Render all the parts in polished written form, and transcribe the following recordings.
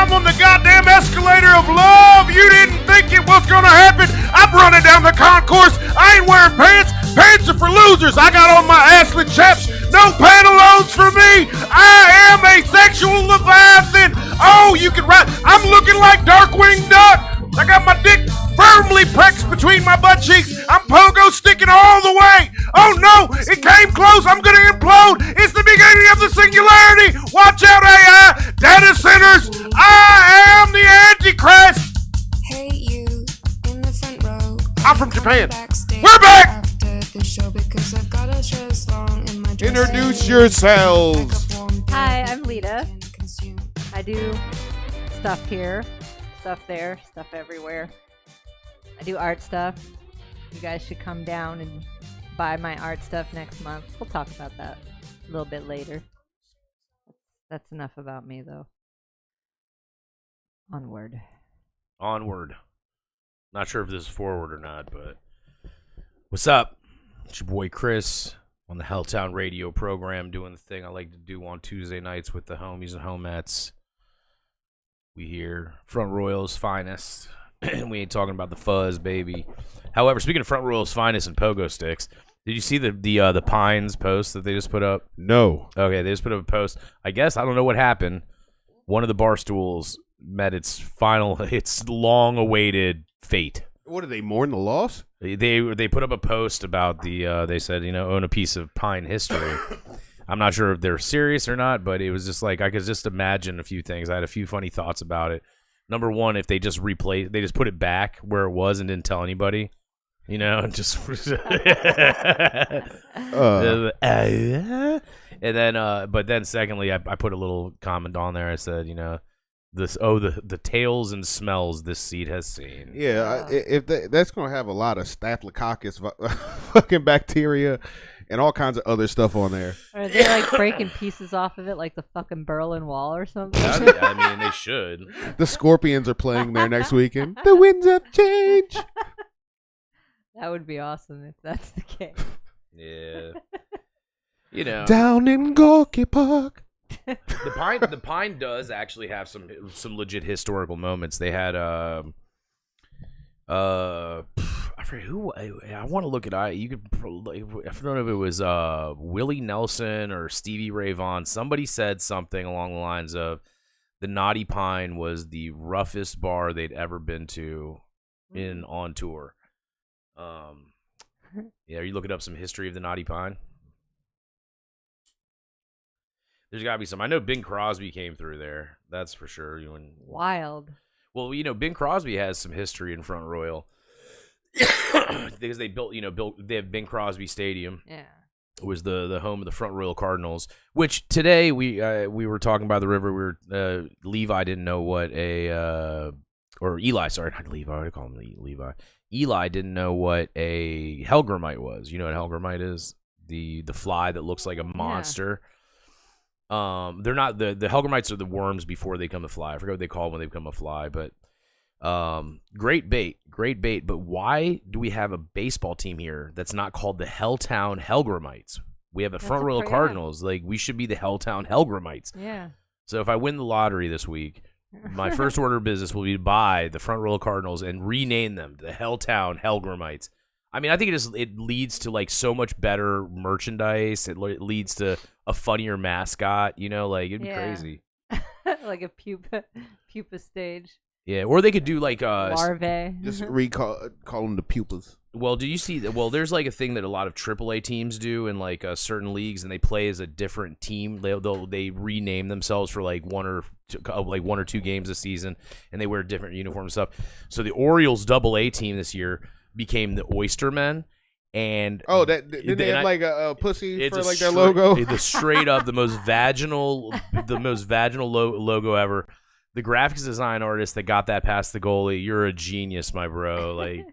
I'm on the goddamn escalator of love. You didn't think it was gonna happen. I'm running down the concourse. I ain't wearing pants. Pants are for losers. I got on my Ashley chaps. No pantaloons for me. I am a sexual leviathan. Oh, you can ride. I'm looking like Darkwing Duck. I got my dick firmly pressed between my butt cheeks. I'm pogo sticking all the way. Oh no, it came close. I'm gonna implode. It's the beginning of the singularity. Watch out, AI. Data centers. I am the Antichrist. Hey, you in the front row. I'm from Japan. We're back. Introduce yourselves. Hi, I'm Lita. I do stuff here, stuff there, stuff everywhere. I do art stuff. You guys should come down and buy my art stuff next month. We'll talk about that a little bit later. That's enough about me, though. Onward. Not sure if this is forward or not, but what's up? It's your boy Chris on the Helltown Radio program, doing the thing I like to do on Tuesday nights with the homies and homettes. We hear Front Royal's finest, and we ain't talking about the fuzz, baby. However, speaking of Front Royal's finest and pogo sticks, did you see the Pines post that they just put up? No. Okay, they just put up a post. I guess, I don't know what happened. One of the bar stools met its long-awaited fate. What, did they mourn the loss? They put up a post about they said, own a piece of Pine history. I'm not sure if they're serious or not, but it was just like, I could just imagine a few things. I had a few funny thoughts about it. Number one, if they just they just put it back where it was and didn't tell anybody, and just and then but then secondly, I put a little comment on there. I said, the tales and smells this seed has seen. Yeah, if that's going to have a lot of staphylococcus fucking bacteria and all kinds of other stuff on there. Are they like breaking pieces off of it like the fucking Berlin Wall or something? I mean, they should. The Scorpions are playing there next weekend. The winds of change. That would be awesome if that's the case. Yeah. Down in Gorky Park. The Pine does actually have some legit historical moments. They had I forget who. I want to look at you could. I don't know if it was Willie Nelson or Stevie Ray Vaughan. Somebody said something along the lines of the Naughty Pine was the roughest bar they'd ever been to on tour. Yeah, are you looking up some history of the Naughty Pine? There's got to be some. I know Bing Crosby came through there. That's for sure. Wild. Well, Bing Crosby has some history in Front Royal because they built, they have Bing Crosby Stadium. Yeah. It was the home of the Front Royal Cardinals, which today we were talking by the river. Levi didn't know what or Eli, sorry, not Levi. I call him Levi. Eli didn't know what a Hellgrammite was. You know what a Hellgrammite is? The fly that looks like a monster. Yeah. They're not the Hellgrammites are the worms before they become a fly. I forget what they call them when they become a fly, but great bait. But why do we have a baseball team here that's not called the Helltown Hellgrammites? We have a Front Royal Cardinals. Like, we should be the Helltown Hellgrammites. Yeah. So if I win the lottery this week, my first order of business will be to buy the Front Royal Cardinals and rename them the Helltown Hellgrammites. I mean, I think it leads to like so much better merchandise. It leads to a funnier mascot. It'd be crazy. Like a pupa stage. Yeah, or they could do like larvae. Just call them the pupas. Well, do you see that? Well, there's like a thing that a lot of AAA teams do in like certain leagues, and they play as a different team. They rename themselves for like one or two games a season, and they wear different uniform stuff. So the Orioles AA team this year became the Oystermen. And did they have like a pussy for like their logo? The straight up the most vaginal logo ever. The graphics design artist that got that past the goalie, you're a genius, my bro. Like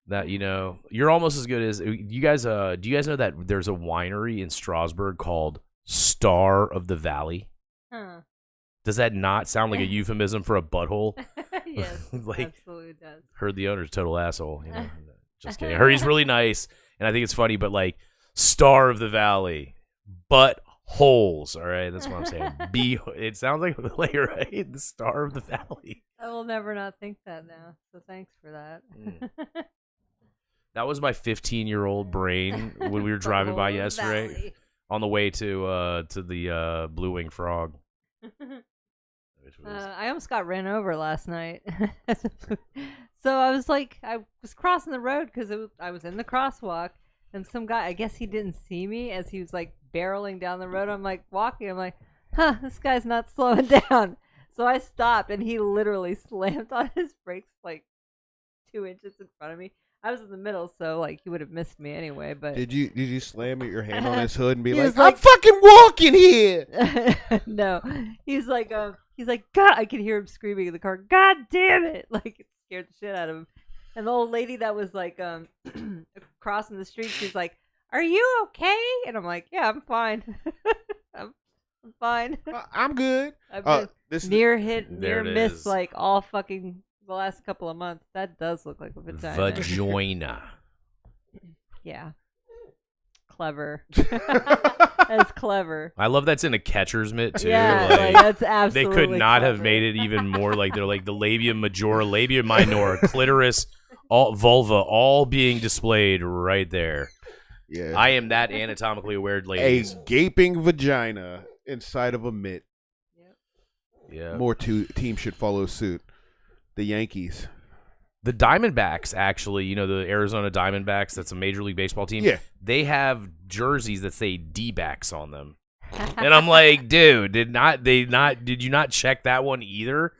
that, you're almost as good as you guys. Do you guys know that there's a winery in Strasbourg called Star of the Valley? Huh. Does that not sound like a euphemism for a butthole? Yes, absolutely does. Heard the owner's a total asshole. Just kidding. I heard he's really nice, and I think it's funny, but like Star of the Valley, but holes. All right, that's what I'm saying. It sounds like right? The Star of the Valley. I will never not think that now. So thanks for that. That was my 15-year-old brain when we were driving by yesterday Valley. on the way to the Blue Wing Frog. I almost got ran over last night. So I was crossing the road because I was in the crosswalk, and some guy, I guess he didn't see me as he was like barreling down the road. I'm like walking. I'm like, this guy's not slowing down. So I stopped, and he literally slammed on his brakes like 2 inches in front of me. I was in the middle, so like he would have missed me anyway. But did you slam your hand on his hood and be like, I'm fucking walking here? No, he's like, God! I could hear him screaming in the car. God damn it! Like it scared the shit out of him. And the old lady that was like crossing the street, she's like, "Are you okay?" And I'm like, "Yeah, I'm fine. I'm fine. I'm good." I've been There it miss is. like all fucking the last couple of months. That does look like a vagina. Vagina. Yeah. Clever. That's clever. I love that's in a catcher's mitt too. Yeah, like, that's absolutely they could not clever. have made it even more like they're like the labia majora, labia minor, clitoris, all vulva, all being displayed right there. Yeah. I am that anatomically aware, A ladies. gaping vagina inside of a mitt. Yeah. More teams should follow suit. The Yankees. The Diamondbacks, actually, the Arizona Diamondbacks, that's a Major League Baseball team. Yeah. They have jerseys that say D-backs on them. And I'm like, dude, did you not check that one either?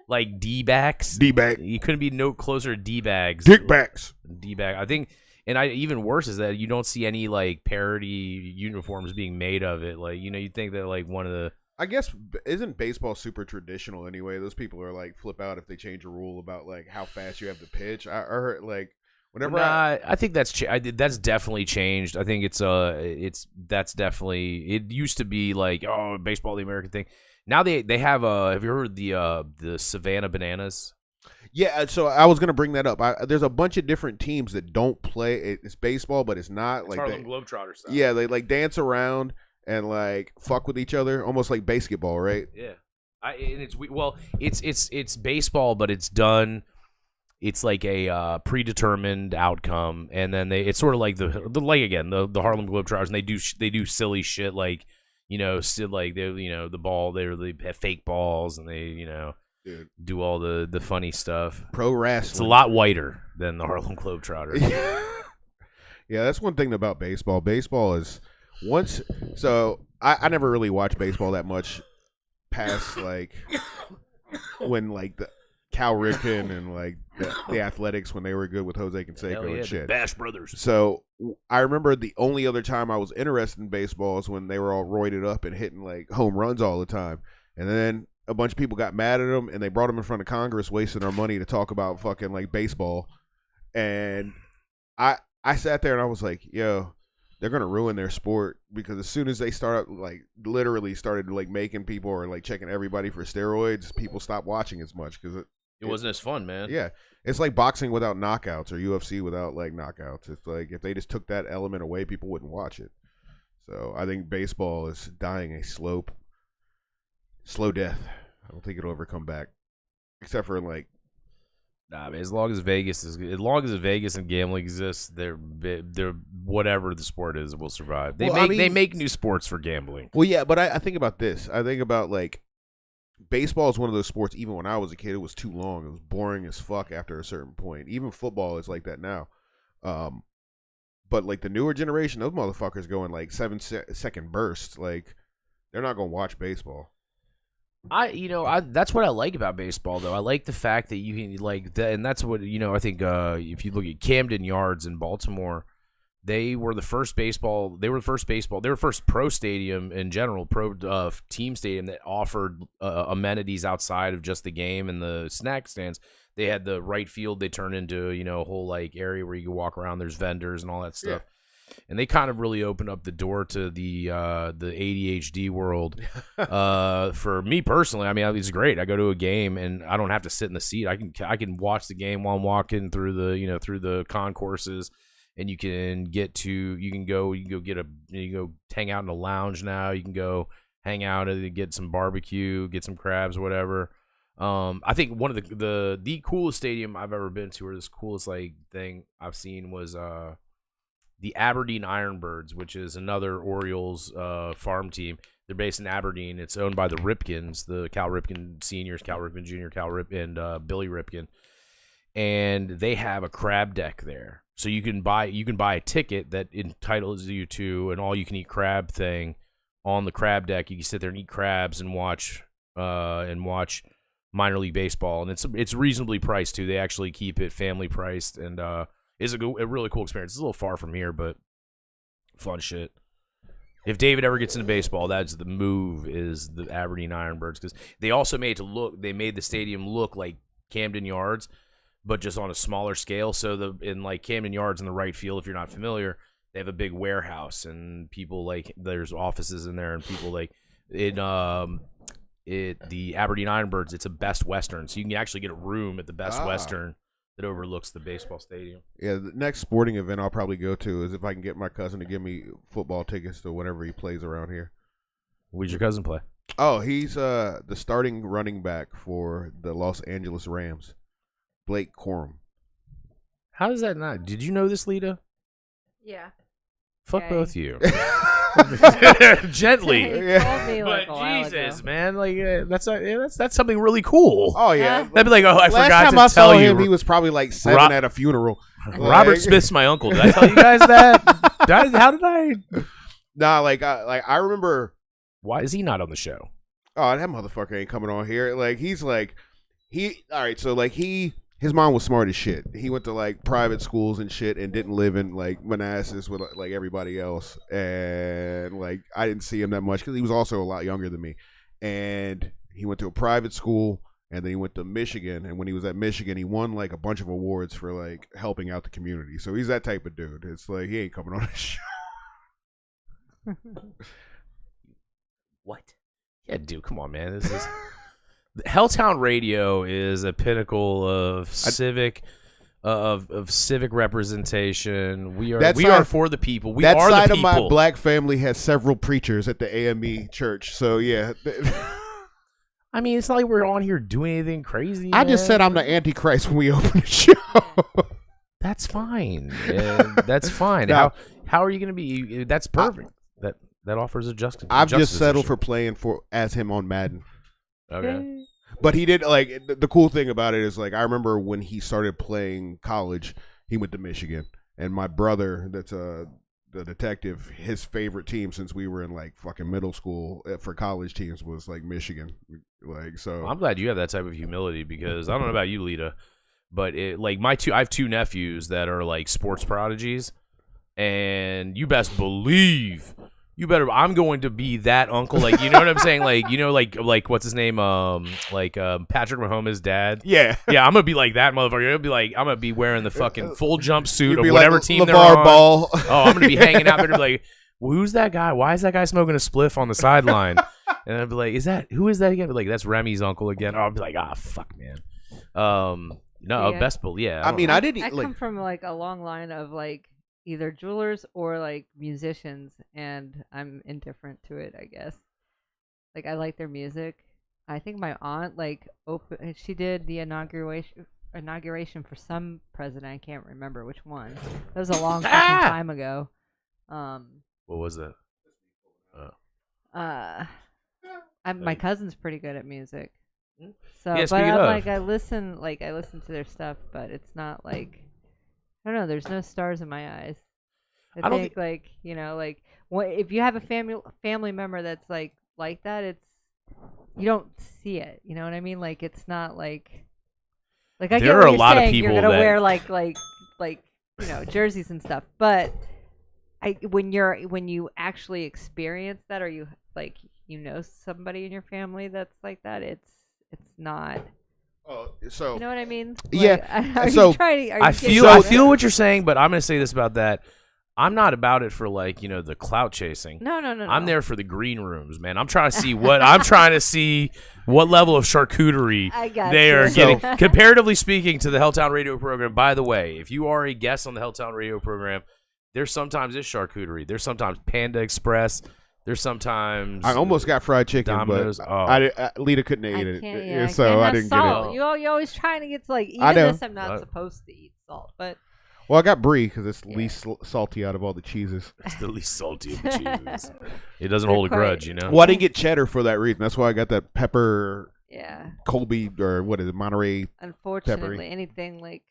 Like D-backs? D-back. You couldn't be no closer to D-bags. Dickbacks. D-bag. I think, and even worse is that you don't see any like parody uniforms being made of it. Like, you'd think that like one of the I guess, isn't baseball super traditional anyway? Those people are like flip out if they change a rule about like how fast you have to pitch. I heard like whenever I think that's that's definitely changed. I think that's definitely, it used to be like, oh, baseball, the American thing. Now they have have you heard the Savannah Bananas? Yeah, so I was gonna bring that up. There's a bunch of different teams that don't play. It's baseball, but it's not It's like Harlem Globetrotter stuff. Yeah, they like dance around and like fuck with each other, almost like basketball, right? Yeah. It's baseball, but it's done. It's like a predetermined outcome, and then it's sort of like the Harlem Globetrotters, and they do silly shit like still like they the ball they have fake balls, and they Dude. do all the funny stuff. Pro wrestling. It's a lot whiter than the Harlem Globetrotters. Yeah, that's one thing about baseball. Baseball is I never really watched baseball that much past like when like the Cal Ripken and like the Athletics when they were good with Jose Canseco and shit. The Bash Brothers. So I remember the only other time I was interested in baseball is when they were all roided up and hitting like home runs all the time. And then a bunch of people got mad at them and they brought them in front of Congress, wasting our money to talk about fucking like baseball. And I sat there and I was like, yo, they're gonna ruin their sport, because as soon as they started like making people or like checking everybody for steroids, people stopped watching as much because it wasn't as fun, man. Yeah, it's like boxing without knockouts or UFC without like knockouts. It's like if they just took that element away, people wouldn't watch it. So I think baseball is dying a slow death. I don't think it'll ever come back, except for like. Nah, man, as long as Vegas and gambling exists, they're whatever the sport is, it will survive. They make new sports for gambling. Well, yeah, but I think about this. I think about like baseball is one of those sports. Even when I was a kid, it was too long. It was boring as fuck after a certain point. Even football is like that now. But like the newer generation, those motherfuckers go in like 7-second bursts. Like they're not gonna watch baseball. That's what I like about baseball, though. I like the fact that you can and that's what I think. If you look at Camden Yards in Baltimore, they were the first pro stadium in general, pro team stadium that offered amenities outside of just the game and the snack stands. They had the right field they turned into a whole like area where you can walk around. There's vendors and all that stuff. Yeah. And they kind of really opened up the door to the ADHD world. For me personally, I mean, it's great. I go to a game and I don't have to sit in the seat. I can watch the game while I'm walking through the through the concourses, and you can go hang out in the lounge now. You can go hang out and get some barbecue, get some crabs, whatever. I think one of the coolest stadium I've ever been to, or this coolest like thing I've seen, was the Aberdeen Ironbirds, which is another Orioles farm team. They're based in Aberdeen. It's owned by the Ripkins, the Cal Ripken seniors, Cal Ripken Jr., Cal Ripken, and Billy Ripken. And they have a crab deck there, so you can buy a ticket that entitles you to an all-you-can-eat crab thing on the crab deck. You can sit there and eat crabs and watch minor league baseball, and it's reasonably priced too. They actually keep it family priced, and it's a really cool experience. It's a little far from here, but fun shit. If David ever gets into baseball, that's the move, is the Aberdeen Ironbirds, because they also made the stadium look like Camden Yards, but just on a smaller scale. So in like Camden Yards in the right field, if you're not familiar, they have a big warehouse, and people there's offices in there, and people the Aberdeen Ironbirds, it's a Best Western, so you can actually get a room at the Best Western that overlooks the baseball stadium. Yeah, the next sporting event I'll probably go to is if I can get my cousin to give me football tickets to whenever he plays around here. Where's your cousin play? Oh, he's the starting running back for the Los Angeles Rams, Blake Corum. How does that not? Did you know this, Lita? Yeah. Fuck both of you. Gently. But Jesus, man, that's something really cool. Oh yeah, that'd be like, oh, I forgot to tell you. Last time I saw him, he was probably like 7 at a funeral. Robert Smith's my uncle. Did I tell you guys that? How did I? Nah, I remember. Why is he not on the show? Oh, that motherfucker ain't coming on here. All right, so his mom was smart as shit. He went to private schools and shit, and didn't live in Manassas with everybody else. And I didn't see him that much because he was also a lot younger than me. And he went to a private school, and then he went to Michigan. And when he was at Michigan, he won a bunch of awards for helping out the community. So he's that type of dude. It's he ain't coming on the show. What? Yeah, dude, come on, man. This is. Helltown Radio is a pinnacle of civic representation. We are for the people. We are the people. That side of my black family has several preachers at the AME church. So yeah. I mean, it's not like we're on here doing anything crazy. I just said I'm the Antichrist when we open the show. That's fine. That's fine. Now, how are you going to be? That's perfect. That offers a justice. I've just settled for playing as him on Madden. Okay. But he did the cool thing about it is I remember when he started playing college, he went to Michigan, and my brother, that's the detective, his favorite team since we were in fucking middle school for college teams was Michigan. So I'm glad you have that type of humility, because I don't know about you, Lita, but I have two nephews that are sports prodigies, and you best believe. I'm going to be that uncle, you know what I'm saying? What's his name? Patrick Mahomes' dad. Yeah. Yeah, I'm going to be like that motherfucker. I'm going to be wearing the fucking full jumpsuit of whatever team they're on. Ball. Oh, I'm going to be hanging out there to be well, who's that guy? Why is that guy smoking a spliff on the sideline? And I'd be who is that again? That's Remy's uncle again. Oh, I'll be fuck, man. Best believe, yeah. I mean, I didn't. I come from a long line of either jewelers or musicians, and I'm indifferent to it, I guess. I like their music. I think my aunt she did the inauguration for some president. I can't remember which one. That was a long fucking time ago. What was that? My cousin's pretty good at music. So, yeah, but I'm I listen to their stuff, but it's not I don't know. There's no stars in my eyes. I think if you have a family member that's like that, it's you don't see it. You know what I mean? It's not I get there what are a you're lot saying. of people You're gonna that wear jerseys and stuff, but when you actually experience that, or you somebody in your family that's like that, it's not. Oh, so you know what I mean? Yeah. I feel what you're saying, but I'm going to say this about that. I'm not about it for like, the clout chasing. No. I'm there for the green rooms, man. I'm trying to see what level of charcuterie I got they you. are getting. Comparatively speaking to the Helltown Radio program, by the way, if you are a guest on the Helltown Radio program, there's sometimes this charcuterie. There's sometimes Panda Express. There's sometimes I almost got fried chicken, Domino's. but Lita couldn't eat it, so I didn't salt. get it. You're always trying to get to like, I even know. this I'm not supposed to eat salt, but Well, I got brie because it's least salty out of all the cheeses. It's the least salty of the cheese. It doesn't hold a grudge, Well, I didn't get cheddar for that reason. That's why I got that pepper. Yeah. Colby or what is it, Monterey? Unfortunately, peppery. Anything like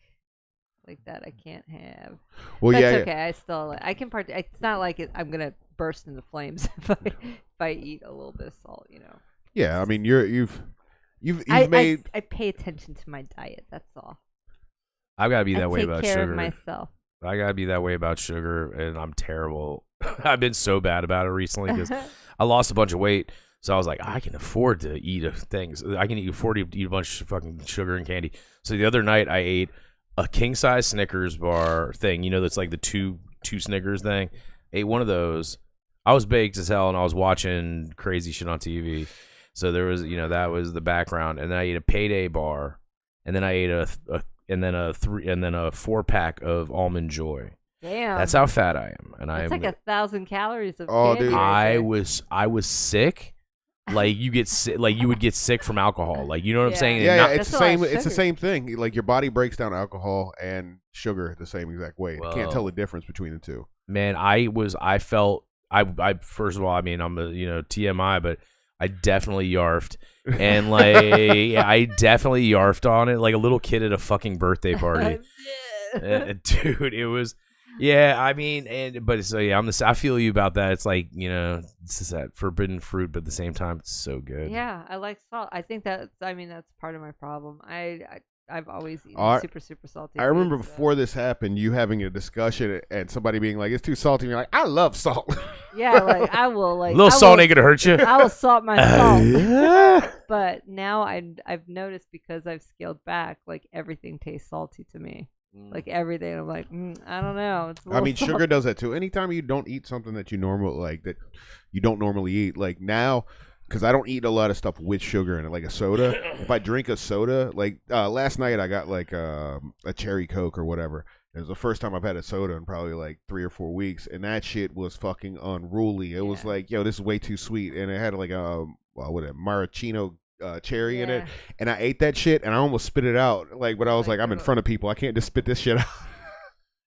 that I can't have. Well, That's yeah. okay. I can part. It's not like I'm gonna burst into flames if I eat a little bit of salt. Yeah, I mean you've made. I pay attention to my diet. That's all. I've got to be that way about take care sugar. of myself. I got to be that way about sugar, and I'm terrible. I've been so bad about it recently because I lost a bunch of weight. So I was like, I can afford to eat things. I can afford to eat a bunch of fucking sugar and candy. So the other night I ate a king-size Snickers bar thing. That's like the two Snickers thing. Ate one of those. I was baked as hell, and I was watching crazy shit on TV. So there was, that was the background. And then I ate a Payday bar, and then I ate a 4-pack of Almond Joy. Damn. That's how fat I am, and That's like 1,000 calories of Oh, candy. dude. I was sick. Like you get sick, like you would get sick from alcohol. Like, you know what I'm saying? Yeah, That's it's the a lot same. of It's the sugar. same thing. Like your body breaks down alcohol and sugar the same exact way. You can't tell the difference between the two. Man, I first of all, I mean, I'm a TMI, but I definitely yarfed, and like I definitely yarfed on it like a little kid at a fucking birthday party. Dude, it was. Yeah, I mean, I feel you about that. It's like, this is that forbidden fruit, but at the same time, it's so good. Yeah, I like salt. I think that's part of my problem. I've always eaten super, super salty. I remember foods, before this happened, you having a discussion and somebody being like, "It's too salty." And you're like, "I love salt." Yeah, like I will A little salt ain't gonna hurt you. I will salt my salt. But now I've noticed because I've scaled back, like everything tastes salty to me. Like everything, I'm like, I don't know. It's I mean, sugar does that too. Anytime you don't eat something that you don't normally eat, like now, because I don't eat a lot of stuff with sugar in it, like a soda. If I drink a soda, like last night I got like a cherry Coke or whatever. It was the first time I've had a soda in probably like 3 or 4 weeks, and that shit was fucking unruly. It was like, yo, this is way too sweet, and it had like maraschino cherry in it, and I ate that shit and I almost spit it out, but I was like, I'm in front of people, I can't just spit this shit out.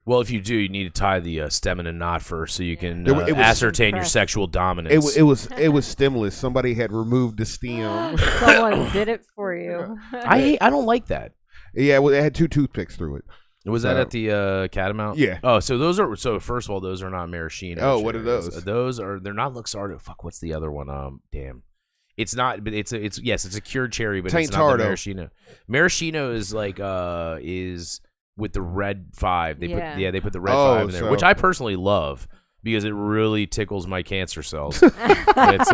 Well, if you do, you need to tie the stem in a knot first so you can It was ascertain your sexual dominance. It was stemless. Somebody had removed the stem. Someone did it for you. I don't like that. Yeah, well, it had 2 toothpicks through it. Was that at the Catamount? Yeah. Oh, so first of all, those are not maraschino. Oh, what are those? They're not Luxardo. Fuck, what's the other one? Damn. It's not, but it's a cured cherry, but it's not the maraschino. Maraschino is like is with the red 5. They put the red 5 in there, which I personally love because it really tickles my cancer cells. It's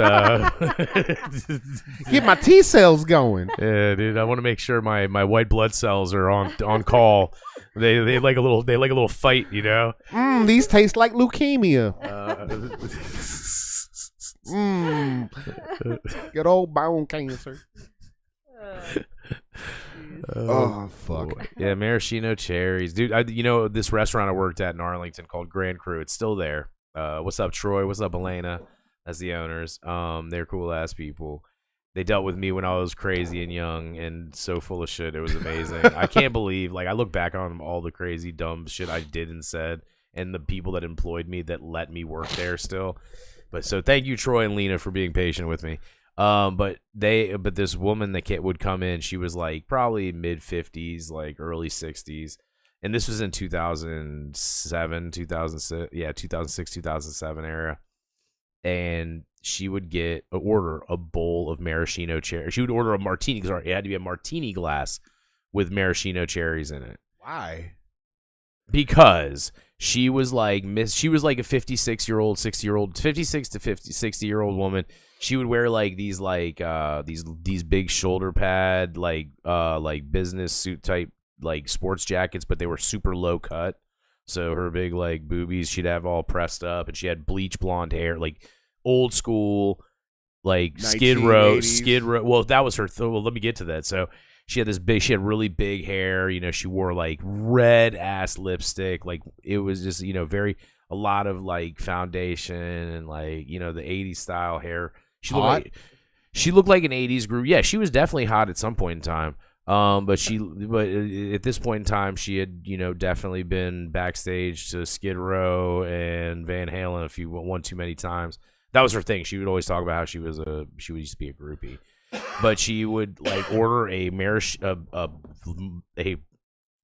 get my T cells going. Yeah, dude, I want to make sure my white blood cells are on call. They like a little fight, These taste like leukemia. Good old bone cancer. Oh fuck. Yeah, maraschino cherries, dude. This restaurant I worked at in Arlington called Grand Cru. It's still there. What's up, Troy? What's up, Elena? That's the owners. They're cool ass people. They dealt with me when I was crazy and young and so full of shit. It was amazing. I can't believe, I look back on all the crazy dumb shit I did and said, and the people that employed me that let me work there still. But so thank you, Troy and Lena, for being patient with me. But this woman that would come in, she was like probably mid-50s, like early 60s. And this was in 2007, 2006, 2007 era. And she would order a bowl of maraschino cherry. She would order a martini. Sorry, it had to be a martini glass with maraschino cherries in it. Why? Because she was like a 56-year-old, 56 to 60-year-old woman. She would wear like these these big shoulder pad like business suit type like sports jackets, but they were super low cut. So her big like boobies, she'd have all pressed up, and she had bleach blonde hair, like old school, like Skid Row. Well, that was her. Well, let me get to that. So she had she had really big hair. You know, she wore like red ass lipstick. Like it was just, you know, a lot of like foundation and like, you know, the 80s style hair. She looked like an 80s group. Yeah, she was definitely hot at some point in time. But at this point in time, she had, you know, definitely been backstage to Skid Row and Van Halen one too many times. That was her thing. She would always talk about how she used to be a groupie, but she would like order a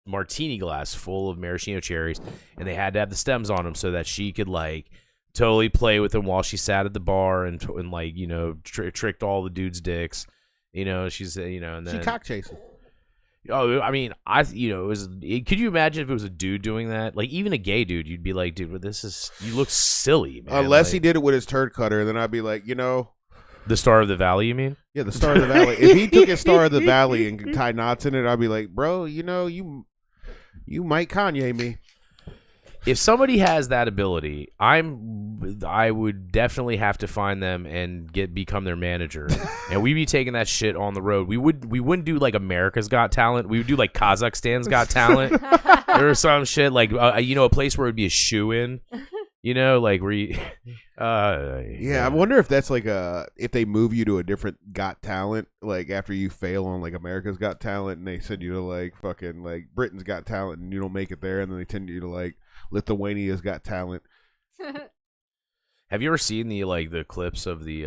martini glass full of maraschino cherries, and they had to have the stems on them so that she could like totally play with them while she sat at the bar and like, you know, tricked all the dudes' dicks. You know, she's, you know, and then she cock chasing. Oh, I mean, you know, could you imagine if it was a dude doing that? Like, even a gay dude, you'd be like, dude, you look silly, man. Unless like, he did it with his turd cutter, then I'd be like, you know. The Star of the Valley, you mean? Yeah, the Star of the Valley. If he took his Star of the Valley and tied knots in it, I'd be like, bro, you know, you might Kanye me. If somebody has that ability, I would definitely have to find them and become their manager, and we'd be taking that shit on the road. We wouldn't do like America's Got Talent. We would do like Kazakhstan's Got Talent or some shit like you know, a place where it'd be a shoe-in. You know, like where you. Yeah, I wonder if that's like if they move you to a different Got Talent, like after you fail on like America's Got Talent, and they send you to like fucking like Britain's Got Talent, and you don't make it there, and then they send you to like Lithuania's Got Talent. Have you ever seen the clips of the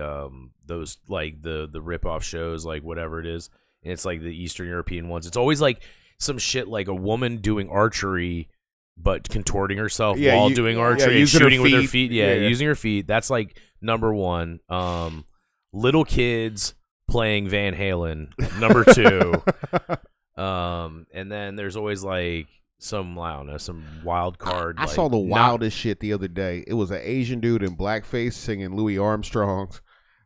those like the rip-off shows, like whatever it is, and it's like the Eastern European ones? It's always like some shit like a woman doing archery but contorting herself while doing archery and shooting with her feet. Yeah, using her feet. That's like number one. Little kids playing Van Halen, number two. And then there's always like some wild card. I saw the wildest shit the other day. It was an Asian dude in blackface singing Louis Armstrong's.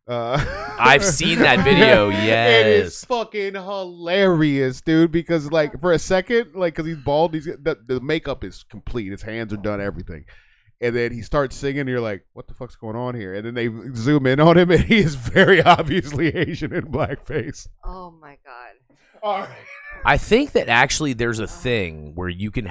I've seen that video. Yes, it is fucking hilarious, dude. Because like for a second, like because he's bald, the makeup is complete. His hands are done, everything. And then he starts singing, and you're like, what the fuck's going on here? And then they zoom in on him, and he is very obviously Asian in blackface. Oh my god! All right. I think that actually there's a thing where you can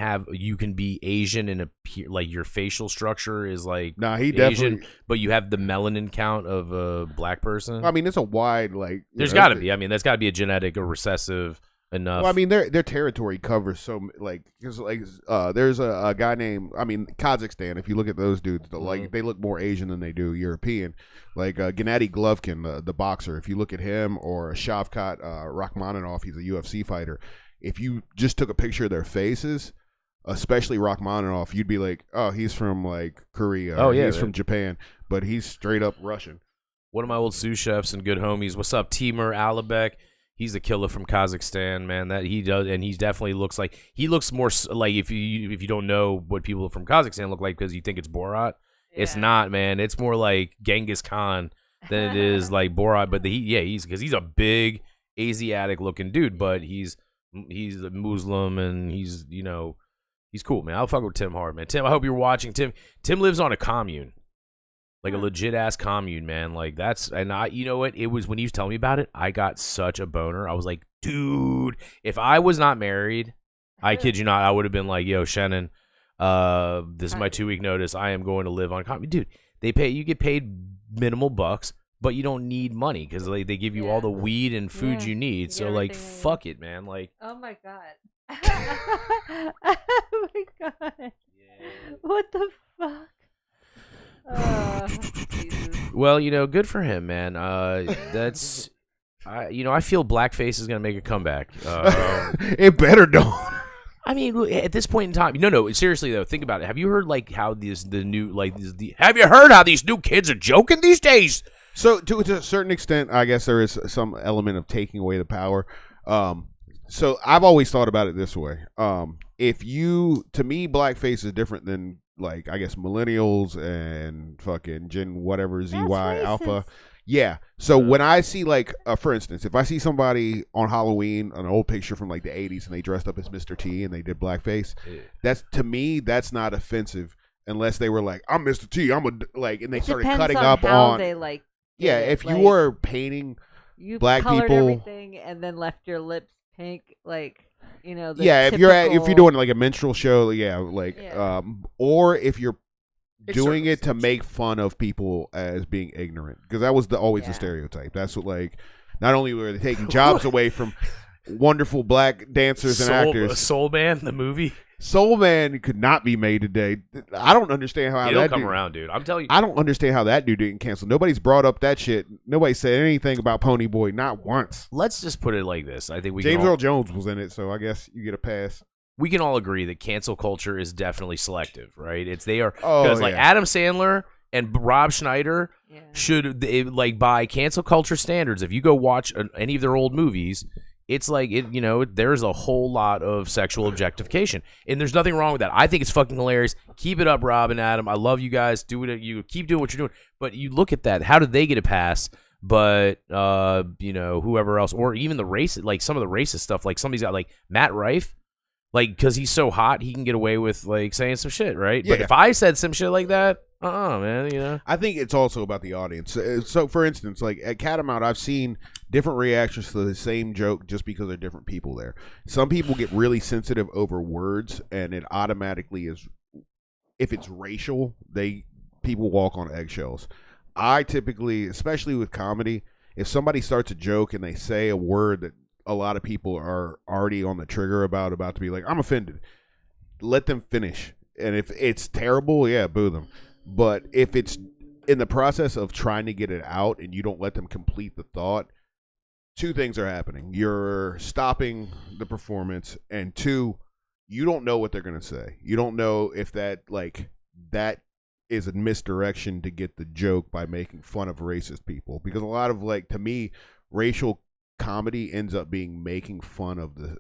be Asian and appear like your facial structure is like he Asian, definitely, but you have the melanin count of a black person. I mean, it's a wide like. There's got to be. I mean, that's got to be a genetic or recessive enough. Well, I mean, their territory covers so like because like there's a guy named Kazakhstan. If you look at those dudes, like they look more Asian than they do European. Like Gennady Golovkin, the boxer. If you look at him, or Shavkat Rachmaninoff, he's a UFC fighter. If you just took a picture of their faces, especially Rachmaninoff, you'd be like, oh, he's from like Korea. Oh yeah, he's from Japan, but he's straight up Russian. One of my old sous chefs and good homies. What's up, Timur Alibek? He's a killer from Kazakhstan, man. That he does, and he definitely looks more like if you don't know what people from Kazakhstan look like because you think it's Borat. Yeah. It's not, man. It's more like Genghis Khan than it is like Borat. But he's a big Asiatic looking dude, but he's a Muslim and he's cool, man. I'll fuck with Tim hard, man. Tim, I hope you're watching. Tim lives on a commune. Like a legit ass commune, man. Like you know what? It was when he was telling me about it, I got such a boner. I was like, dude, if I was not married, I kid you not, I would have been like, yo, Shannon, this is my 2-week notice. I am going to live on commune. Dude, you get paid minimal bucks, but you don't need money because they give you all the weed and food you need. So like, fuck it, man. Like, oh my god. Oh my god. Yeah. What the fuck? Well, good for him, man. That's, I feel blackface is gonna make a comeback. It better don't. I mean, at this point in time, no. Seriously though, think about it. Have you heard like how have you heard how these new kids are joking these days? So to a certain extent, I guess there is some element of taking away the power. So I've always thought about it this way. To me, blackface is different than like I guess millennials and fucking Gen whatever ZY Alpha. Yeah. So when I see like, for instance, if I see somebody on Halloween, an old picture from like the 80s, and they dressed up as Mr. T and they did blackface, that's to me that's not offensive unless they were like, I'm Mr. T, I'm a like, and they started cutting on up how on. they like. Yeah, it. if Like, you were painting you black colored people, everything and then left your lips pink, like the yeah, if typical... you're doing like a minstrel show, yeah, like Yeah. or if you're It's doing it to circumstantial. make fun of people as being ignorant, because that was always the Yeah. stereotype. That's what, like, not only were they taking jobs away from wonderful black dancers and actors. Soul Man, the movie. Soul Man could not be made today. I don't understand how It'll that come dude, around, dude. I'm telling you. I don't understand how that dude didn't cancel. Nobody's brought up that shit. Nobody said anything about Pony Boy, not once. Let's just put it like this. I think we James can all, Earl Jones was in it, so I guess you get a pass. we can all agree that cancel culture is definitely selective, right? They are Oh, because like yeah. Adam Sandler and Rob Schneider Yeah. should like by cancel culture standards. If you go watch any of their old movies, it's like there's a whole lot of sexual objectification, and there's nothing wrong with that. I think it's fucking hilarious. Keep it up, Rob and Adam. I love you guys. Do it. You keep doing what you're doing. But you look at that. How did they get a pass? But whoever else, or even the racist, like some of the racist stuff, like somebody's got like Matt Rife, like because he's so hot, he can get away with like saying some shit, right? But Yeah. if I said some shit like that, man, I think it's also about the audience. So, for instance, like at Catamount, I've seen different reactions to the same joke just because there are different people there. Some people get really sensitive over words, and it automatically is, if it's racial, people walk on eggshells. I typically, especially with comedy, if somebody starts a joke and they say a word that a lot of people are already on the trigger about to be like, I'm offended, let them finish. And if it's terrible, yeah, boo them. But if it's in the process of trying to get it out and you don't let them complete the thought, two things are happening. You're stopping the performance, and two, you don't know what they're going to say. You don't know if that is a misdirection to get the joke by making fun of racist people. Because a lot of, to me, racial comedy ends up being making fun of the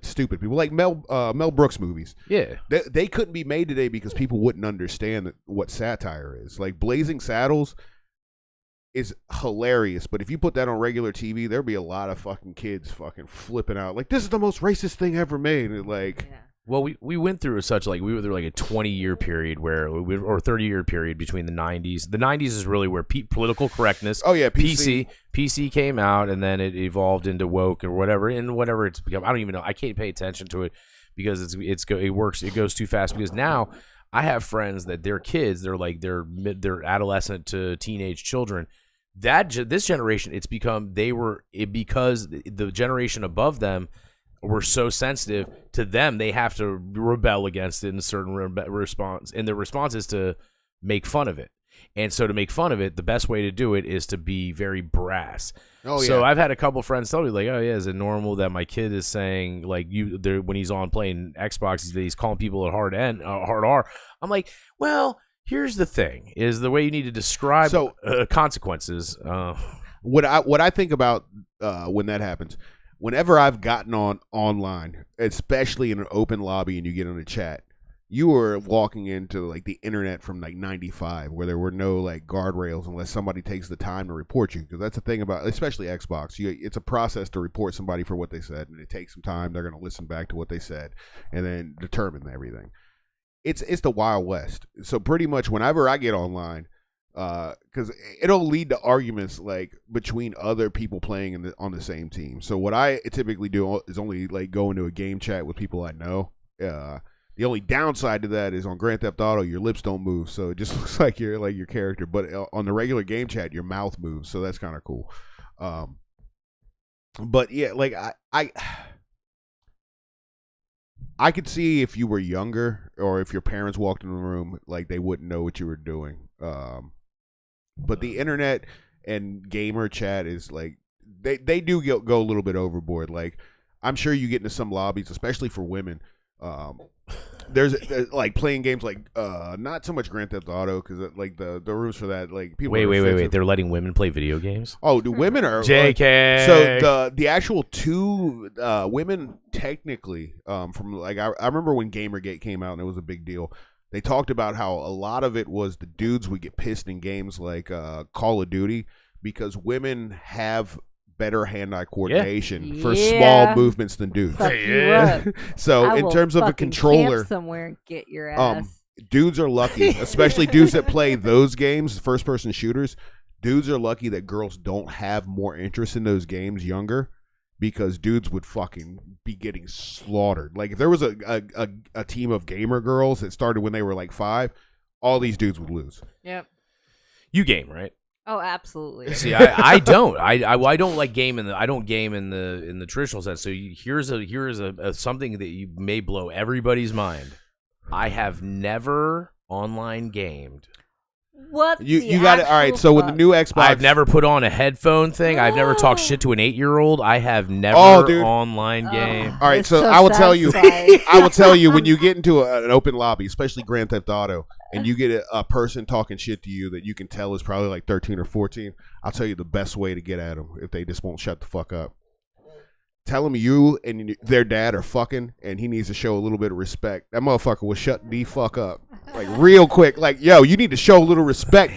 stupid people, like Mel Brooks movies. yeah. They couldn't be made today because people wouldn't understand what satire is. Like Blazing Saddles is hilarious, but if you put that on regular TV, there'd be a lot of fucking kids fucking flipping out like, this is the most racist thing ever made. And Well, we went through we went through like a 20-year period or 30-year period between the 90s. The 90s is really where political correctness. Oh yeah, PC came out, and then it evolved into woke or whatever, and whatever it's become. I don't even know. I can't pay attention to it because it goes too fast. Because now I have friends that their kids, they're adolescent to teenage children. This generation, because the generation above them were so sensitive to them, they have to rebel against it in a certain response, and the response is to make fun of it. And so to make fun of it, the best way to do it is to be very brass. Oh, so yeah. I've had a couple friends tell me like, oh yeah, is it normal that my kid is saying like when he's on playing Xbox, he's calling people a hard R? I'm like, well, here's the thing: is the way you need to describe consequences. What I think about when that happens. Whenever I've gotten online, especially in an open lobby and you get on a chat, you were walking into like the internet from like 95 where there were no like guardrails unless somebody takes the time to report you. Because that's the thing about, especially Xbox, it's a process to report somebody for what they said, and it takes some time. They're going to listen back to what they said and then determine everything. It's the Wild West. So pretty much whenever I get online, because it'll lead to arguments like between other people playing on the same team. So what I typically do is only like go into a game chat with people I know. The only downside to that is on Grand Theft Auto, your lips don't move, so it just looks like you're like your character. But on the regular game chat, your mouth moves, so that's kind of cool. But yeah, like I could see if you were younger or if your parents walked in the room, like they wouldn't know what you were doing. But the internet and gamer chat is like they do go a little bit overboard. Like I'm sure you get into some lobbies, especially for women. There's like playing games like not so much Grand Theft Auto because like the rooms for that like people. Wait! They're letting women play video games? Oh, the women are JK. So the actual two women technically from like I remember when Gamergate came out and it was a big deal. they talked about how a lot of it was the dudes would get pissed in games like Call of Duty because women have better hand-eye coordination for small movements than dudes. Fuck you up. So in terms of a controller, camp somewhere and get your ass. dudes are lucky, especially dudes that play those games, first-person shooters. Dudes are lucky that girls don't have more interest in those games younger, because dudes would fucking be getting slaughtered. Like if there was a team of gamer girls that started when they were like 5, all these dudes would lose. Yep. You game, right? Oh, absolutely. See, I don't. I don't like game I don't game in the traditional sense. So here's a something that you may blow everybody's mind. I have never online gamed. What? You got it. All right. So with the new Xbox, I've never put on a headphone thing. I've never talked shit to an 8-year-old. I have never online game. All right. So I will tell you. I will tell you when you get into an open lobby, especially Grand Theft Auto, and you get a person talking shit to you that you can tell is probably like 13 or 14. I'll tell you the best way to get at them if they just won't shut the fuck up. Tell them you and their dad are fucking, and he needs to show a little bit of respect. That motherfucker will shut the fuck up, like real quick. Like, yo, you need to show a little respect.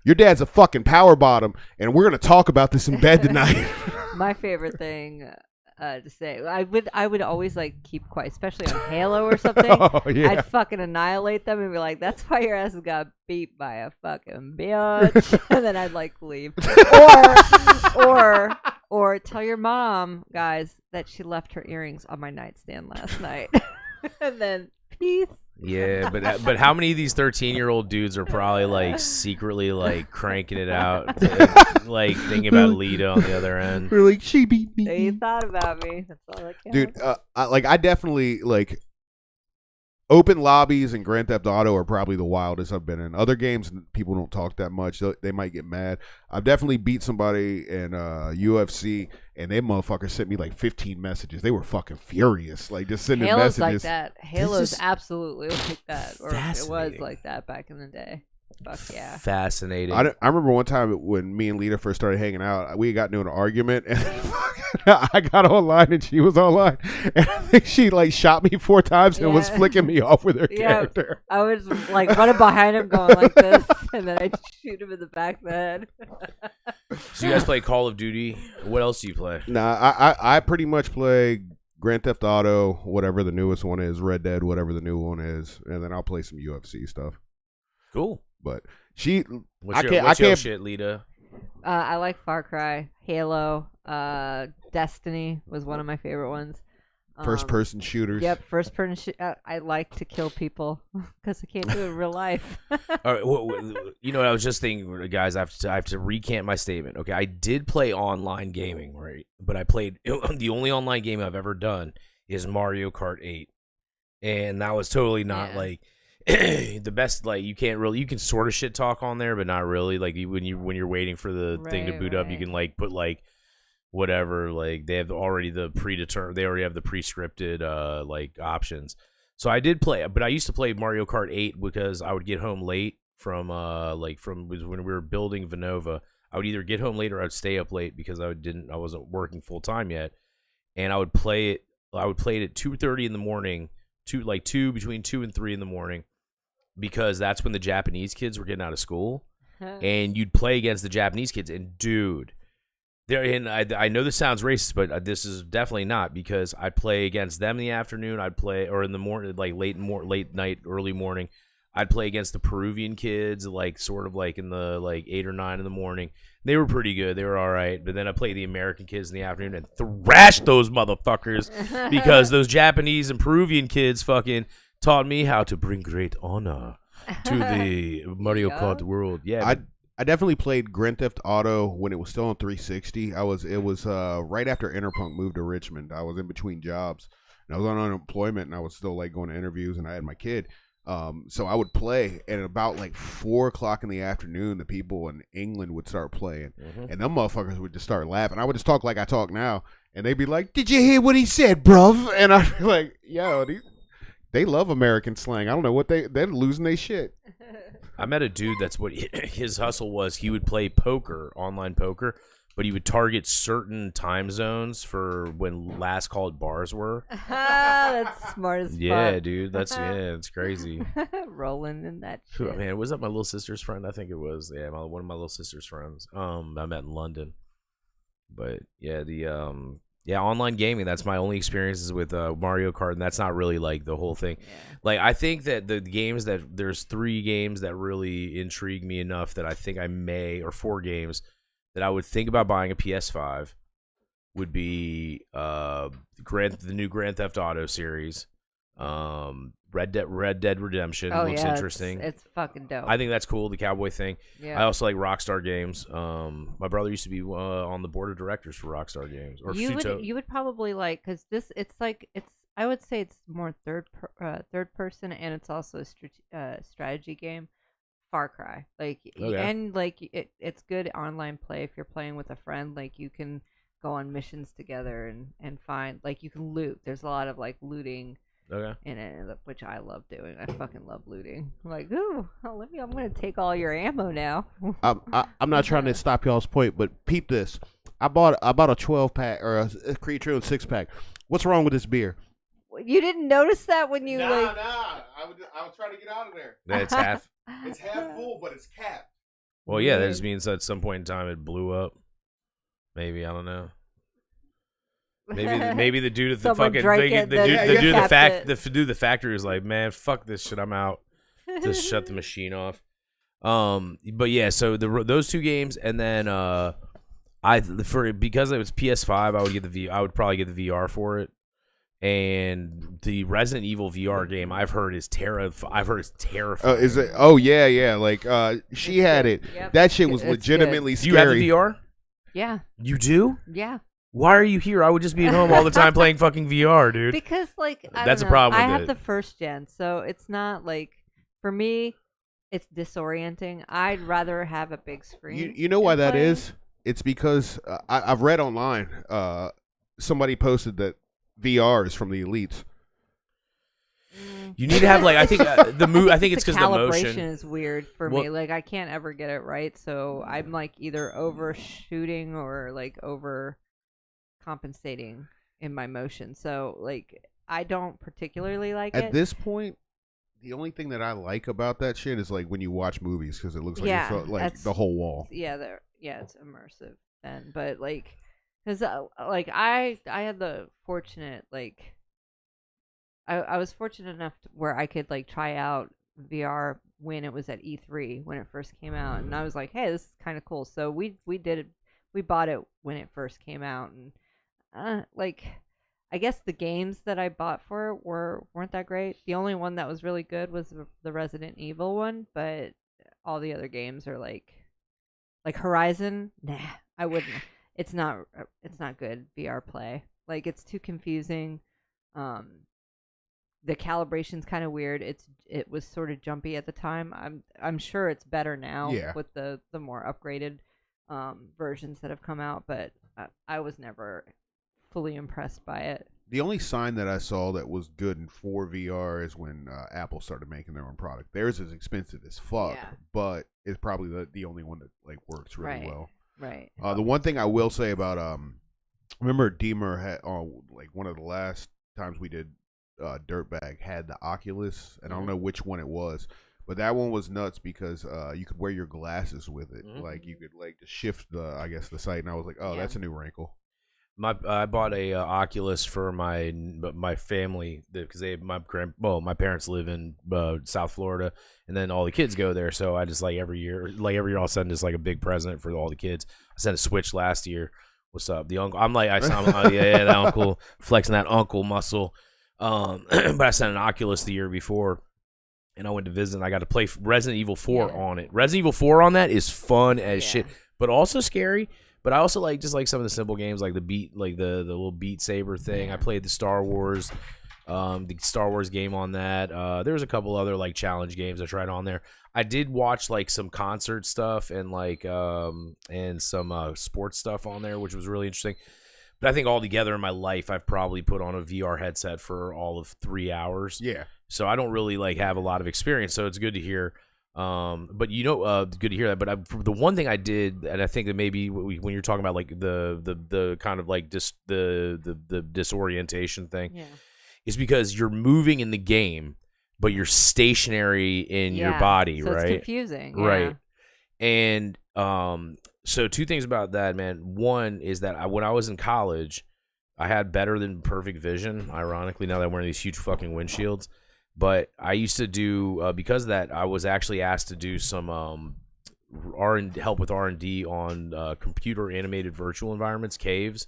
Your dad's a fucking power bottom, and we're gonna talk about this in bed tonight. My favorite thing to say, I would always like keep quiet, especially on Halo or something. Oh, yeah. I'd fucking annihilate them and be like, "That's why your ass got beat by a fucking bitch," and then I'd like leave, or tell your mom, guys, that she left her earrings on my nightstand last night, and then peace. Yeah, but how many of these 13-year-old dudes are probably like secretly like cranking it out, like thinking about Lita on the other end? We're like, she beat me. They thought about me. That's all that counts. Dude, I definitely like open lobbies and Grand Theft Auto are probably the wildest I've been in. Other games, people don't talk that much. They might get mad. I've definitely beat somebody in UFC, and they motherfuckers sent me like 15 messages. They were fucking furious, like just sending Halo's messages. like that. Halo's absolutely like that, or it was like that back in the day. Fuck yeah. Fascinating. I remember one time when me and Lita first started hanging out, we got into an argument, and I got online and she was online, and I think she like shot me 4 times and was flicking me off with her character. I was like running behind him going like this, and then I'd shoot him in the back of the head. So you guys play Call of Duty? What else do you play? Nah, I pretty much play Grand Theft Auto, whatever the newest one is, Red Dead, whatever the new one is, and then I'll play some UFC stuff. Cool. But what's your shit, Lita? I like Far Cry, Halo, Destiny was one of my favorite ones. First person shooters. Yep, first person. I like to kill people because I can't do it in real life. All right, you know what I was just thinking, guys. I have to recant my statement. Okay, I did play online gaming, right? But I played the only online game I've ever done is Mario Kart 8, and that was totally not like the best. Like you can sort of shit talk on there, but not really. Like when you're waiting for the thing to boot up, you can like put like whatever, like they have already the predetermined, they already have the pre-scripted like options. So I did play, but I used to play Mario Kart 8 because I would get home late from when we were building Vinova. I would either get home late or I'd stay up late because I wasn't working full time yet, and I would play it. I would play it at 2:30 in the morning, between 2 and 3 in the morning, because that's when the Japanese kids were getting out of school, and you'd play against the Japanese kids, and dude. I know this sounds racist, but this is definitely not, because I'd play against them in the afternoon. I'd play, or in the morning, like late night, early morning. I'd play against the Peruvian kids, like sort of like in the like 8 or 9 in the morning. They were pretty good. They were all right. But then I played the American kids in the afternoon and thrashed those motherfuckers because those Japanese and Peruvian kids fucking taught me how to bring great honor to the Mario Kart world. Yeah. I definitely played Grand Theft Auto when it was still on 360. It was right after Interpunk moved to Richmond. I was in between jobs, and I was on unemployment, and I was still like going to interviews, and I had my kid. So I would play, and at about like 4 o'clock in the afternoon, the people in England would start playing, and them motherfuckers would just start laughing. I would just talk like I talk now, and they'd be like, "Did you hear what he said, bruv?" And I'd be like, "Yo, they love American slang. I don't know what they're losing their shit." I met a dude that's what his hustle was. He would play poker, online poker, but he would target certain time zones for when last called bars were. That's smart as fuck. Yeah, dude. It's crazy. Rolling in that Who, shit. man, was that my little sister's friend? I think it was. Yeah, one of my little sister's friends. I met in London. But yeah, online gaming. That's my only experiences with Mario Kart, and that's not really like the whole thing. Yeah. Like I think that the games that there's 3 games that really intrigue me enough that I think I may, or 4 games that I would think about buying a PS5 would be the new Grand Theft Auto series, Red Dead Redemption looks interesting. It's fucking dope. I think that's cool, the cowboy thing. Yeah. I also like Rockstar games. My brother used to be on the board of directors for Rockstar games. Or you would probably like, because I would say it's more third person, and it's also a strategy game. Far Cry, and it's good online play if you're playing with a friend. Like you can go on missions together and find, like, you can loot. There's a lot of like looting in it, which I love doing. I fucking love looting. I'm like, ooh, I'm gonna take all your ammo now. I'm not trying to stop y'all's point, but peep this. I bought a 12-pack or a Creature 6-pack. What's wrong with this beer? You didn't notice that when you I was trying to get out of there. Yeah, it's half. It's half full, but it's capped. Well, yeah, that just means at some point in time it blew up. Maybe, I don't know. Maybe the dude at the Someone fucking drank it, the dude at the factory was like, man, fuck this shit, I'm out. Just shut the machine off. But yeah, so those 2 games, and then because it was PS5, I would probably get the VR for it. And the Resident Evil VR game I've heard is terrifying. Is it? Oh yeah. Like she had it. Yep. That shit was legitimately scary. Do you have the VR? Yeah. You do? Yeah. Why are you here? I would just be at home all the time playing fucking VR, dude. Because That's a problem I with have it. the first gen, so it's not like, for me, it's disorienting. I'd rather have a big screen. You know why that play. is? It's because I've read online. Somebody posted that VR is from the elites. You need to have I think I think it's because the calibration motion is weird for me. Like I can't ever get it right, so I'm like either overshooting or like over compensating in my motion. So like I don't particularly like it. At this point, the only thing that I like about that shit is like when you watch movies, because it looks like it's like the whole wall. Yeah, it's immersive then. But like, because like I had the fortunate I was fortunate enough where I could like try out VR when it was at E3 when it first came out, and I was like, hey, this is kind of cool. So we bought it when it first came out, and like I guess the games that I bought for it weren't that great. The only one that was really good was the Resident Evil one, but all the other games are like Horizon. Nah, I wouldn't. It's not good VR play. Like it's too confusing. The calibration's kind of weird. It was sort of jumpy at the time. I'm sure it's better now with the more upgraded versions that have come out, but I was never fully impressed by it. The only sign that I saw that was good for VR is when Apple started making their own product. Theirs is expensive as fuck, but it's probably the only one that like works really well. Right. The one thing I will say about remember Deemer had like one of the last times we did Dirtbag had the Oculus, and I don't know which one it was, but that one was nuts because you could wear your glasses with it. Like you could like just shift the sight, and I was like, oh, that's a new wrinkle. I bought a Oculus for my family because my parents live in South Florida, and then all the kids go there. So I just every year I'll send just like a big present for all the kids. I sent a Switch last year. What's up, the uncle? I'm that uncle flexing that uncle muscle. But I sent an Oculus the year before, and I went to visit, and I got to play Resident Evil 4 on it. Resident Evil 4 on that is fun as shit, but also scary. But I also like some of the simple games like the little Beat Saber thing. I played the Star Wars game on that. There was a couple other like challenge games I tried on there. I did watch like some concert stuff and and some sports stuff on there, which was really interesting. But I think altogether in my life, I've probably put on a VR headset for all of 3 hours. Yeah. So I don't really have a lot of experience. So it's good to hear But good to hear that. But the one thing I did, and I think that maybe when you're talking about like the kind of like the disorientation thing, is because you're moving in the game, but you're stationary in your body, so right? It's confusing, right? And so two things about that, man. One is that when I was in college, I had better than perfect vision. Ironically, now that I'm wearing these huge fucking windshields. But I used to do because of that. I was actually asked to do some help with R&D on computer animated virtual environments, caves,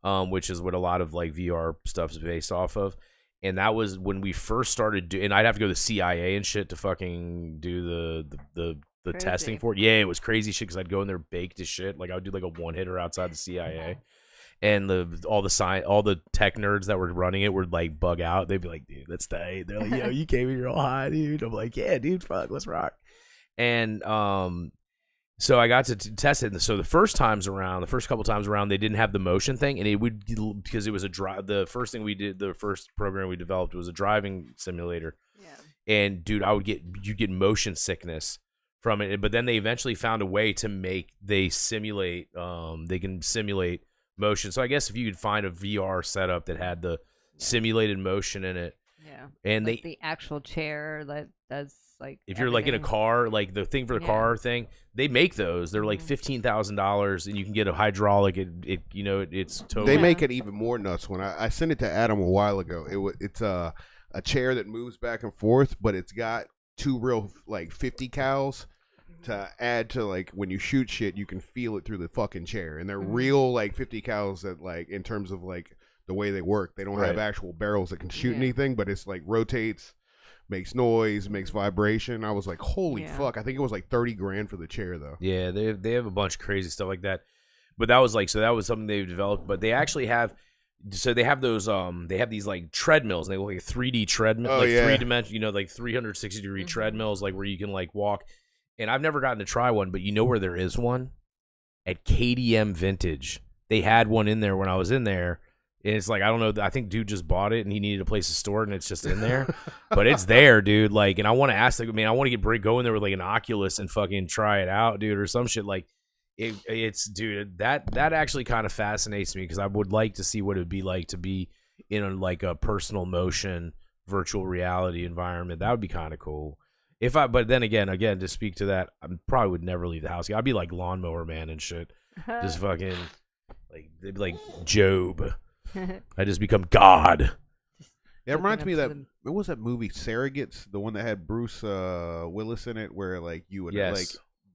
which is what a lot of like VR stuff is based off of. And that was when we first started and I'd have to go to the CIA and shit to fucking do the testing for it. Yeah, it was crazy shit because I'd go in there baked as shit. Like I would do like a one hitter outside the CIA. And all the tech nerds that were running it would like bug out. They'd be like, "Dude, let's stay." They're like, "Yo, you came in here all high, dude." I'm like, "Yeah, dude, fuck, let's rock." And so I got to test it. And so the first couple times around, they didn't have the motion thing, and it would because it was the first thing we did, the first program we developed was a driving simulator. Yeah. And dude, you get motion sickness from it. But then they eventually found a way to they can simulate motion. So I guess if you could find a VR setup that had the simulated motion in it, and like the actual chair that does like if you're like in a car, like the thing for the car thing, they make those. They're like $15,000, and you can get a hydraulic. It's totally. They make it even more nuts. When I sent it to Adam a while ago, it's a chair that moves back and forth, but it's got two real like 50 cals. To add to like when you shoot shit, you can feel it through the fucking chair, and they're real like 50 cals that like in terms of like the way they work. They don't have actual barrels that can shoot anything, but it's like rotates, makes noise, makes vibration. I was like, holy fuck! I think it was like $30,000 for the chair though. Yeah, they have a bunch of crazy stuff like that, but that was something they developed. But they actually have. So they have those they have these like treadmills, and they look like a 3D treadmill, 3-dimensional, like 360-degree treadmills, like where you can like walk. And I've never gotten to try one, but you know where there is one? At KDM Vintage. They had one in there when I was in there. And it's like, I don't know, I think dude just bought it and he needed a place to store it and it's just in there. But it's there, dude. Like, and I want to ask, like, man, I want to go in there with like an Oculus and fucking try it out, dude, or some shit. Like, it's, dude, that actually kind of fascinates me because I would like to see what it would be like to be in a personal motion virtual reality environment. That would be kind of cool. But then again, to speak to that, I probably would never leave the house. I'd be like Lawnmower Man and shit. Just fucking, like, they'd be like Job. I just become God. Yeah, it reminds me of that, what was that movie, Surrogates? The one that had Bruce Willis in it, where, like, you would, like,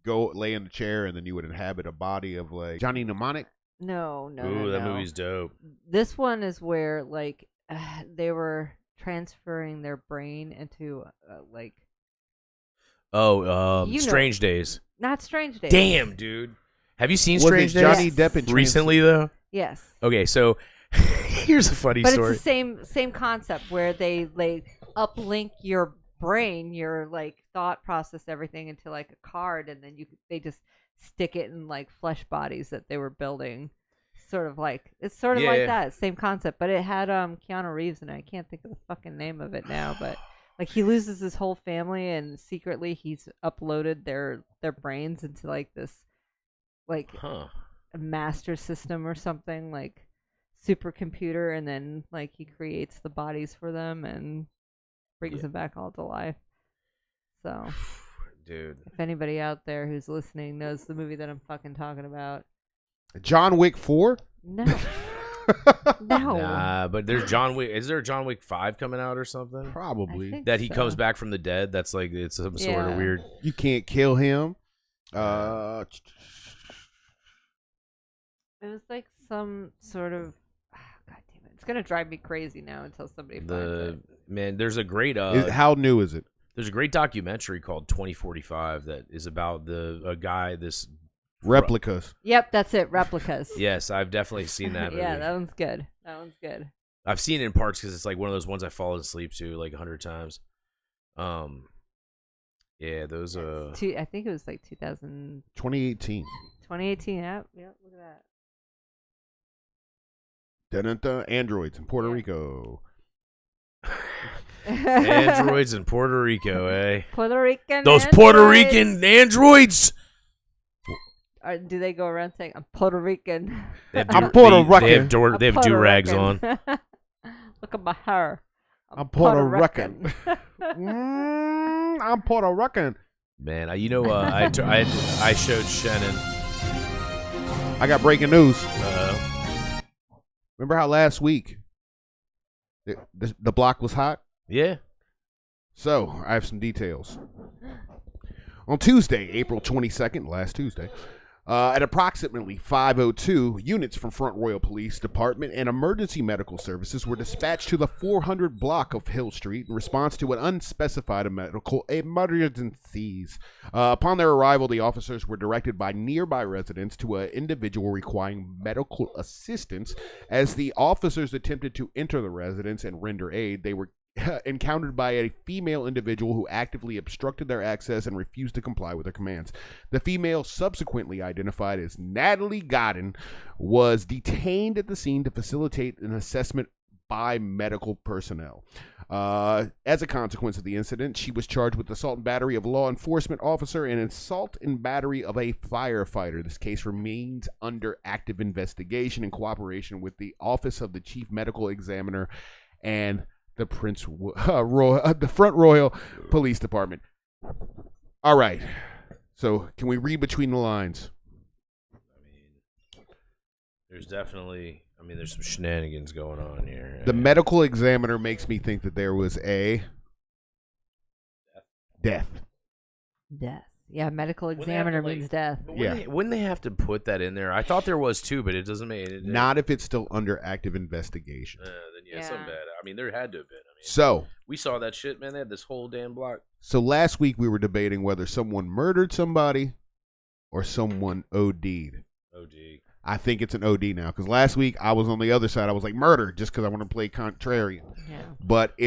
go lay in the chair and then you would inhabit a body of, like, Johnny Mnemonic? No. That movie's dope. This one is where, like, they were transferring their brain into, like... Strange Days. Not Strange Days. Damn, dude. Have you seen Strange Days? Johnny Depp in recently though? Yes. Okay, so here's a funny story. But it's the same concept where they uplink your brain, your like thought process, everything into like a card, and then they just stick it in like flesh bodies that they were building. It's sort of like that, same concept. But it had Keanu Reeves in it. I can't think of the fucking name of it now, but. Like, he loses his whole family, and secretly he's uploaded their brains into, like, this, like, a master system or something, like, supercomputer, and then, like, he creates the bodies for them and brings them back all to life. So, dude, if anybody out there who's listening knows the movie that I'm fucking talking about. John Wick 4? No. No. Nah, but there's John Wick. Is there a John Wick 5 coming out or something? Probably. That he comes back from the dead. That's like, it's some sort of weird. You can't kill him. It was like some sort of. God damn it! It's gonna drive me crazy now until somebody finds it. Man, there's a great. How new is it? There's a great documentary called 2045 that is about a guy. Replicas. Yep, that's it. Replicas. Yes, I've definitely seen that movie. Yeah, that one's good. I've seen it in parts because it's like one of those ones I've fallen asleep to like 100 times. Yeah, those. I think it was like 2018. 2018. Yep. Look at that. Androids in Puerto Rico. Androids in Puerto Rico, eh? Puerto Rican. Those androids. Puerto Rican androids. Do they go around saying, I'm Puerto Rican? I'm Puerto Rican. They have do-rags on. Look at my hair. I'm Puerto Rican. I'm Puerto Rican. Man, I showed Shannon. I got breaking news. Remember how last week the block was hot? Yeah. So, I have some details. On Tuesday, April 22nd, last Tuesday, at approximately 5:02, units from Front Royal Police Department and Emergency Medical Services were dispatched to the 400 block of Hill Street in response to an unspecified medical emergencies. Upon their arrival, the officers were directed by nearby residents to an individual requiring medical assistance. As the officers attempted to enter the residence and render aid, they were encountered by a female individual who actively obstructed their access and refused to comply with their commands. The female, subsequently identified as Natalie Godden, was detained at the scene to facilitate an assessment by medical personnel. As a consequence of the incident, she was charged with assault and battery of a law enforcement officer and assault and battery of a firefighter. This case remains under active investigation in cooperation with the Office of the Chief Medical Examiner and the the Front Royal Police Department. All right. So, can we read between the lines? There's definitely, there's some shenanigans going on here. The medical examiner makes me think that there was a death. Death. Yeah, medical examiner means death. Wouldn't they have to put that in there? I thought there was too, but it doesn't make it. Not if it's still under active investigation. Then something bad. There had to have been. So we saw that shit, man. They had this whole damn block. So last week we were debating whether someone murdered somebody or someone OD'd. OD. I think it's an OD now, because last week I was on the other side. I was like, murder, just because I want to play contrarian. Yeah. But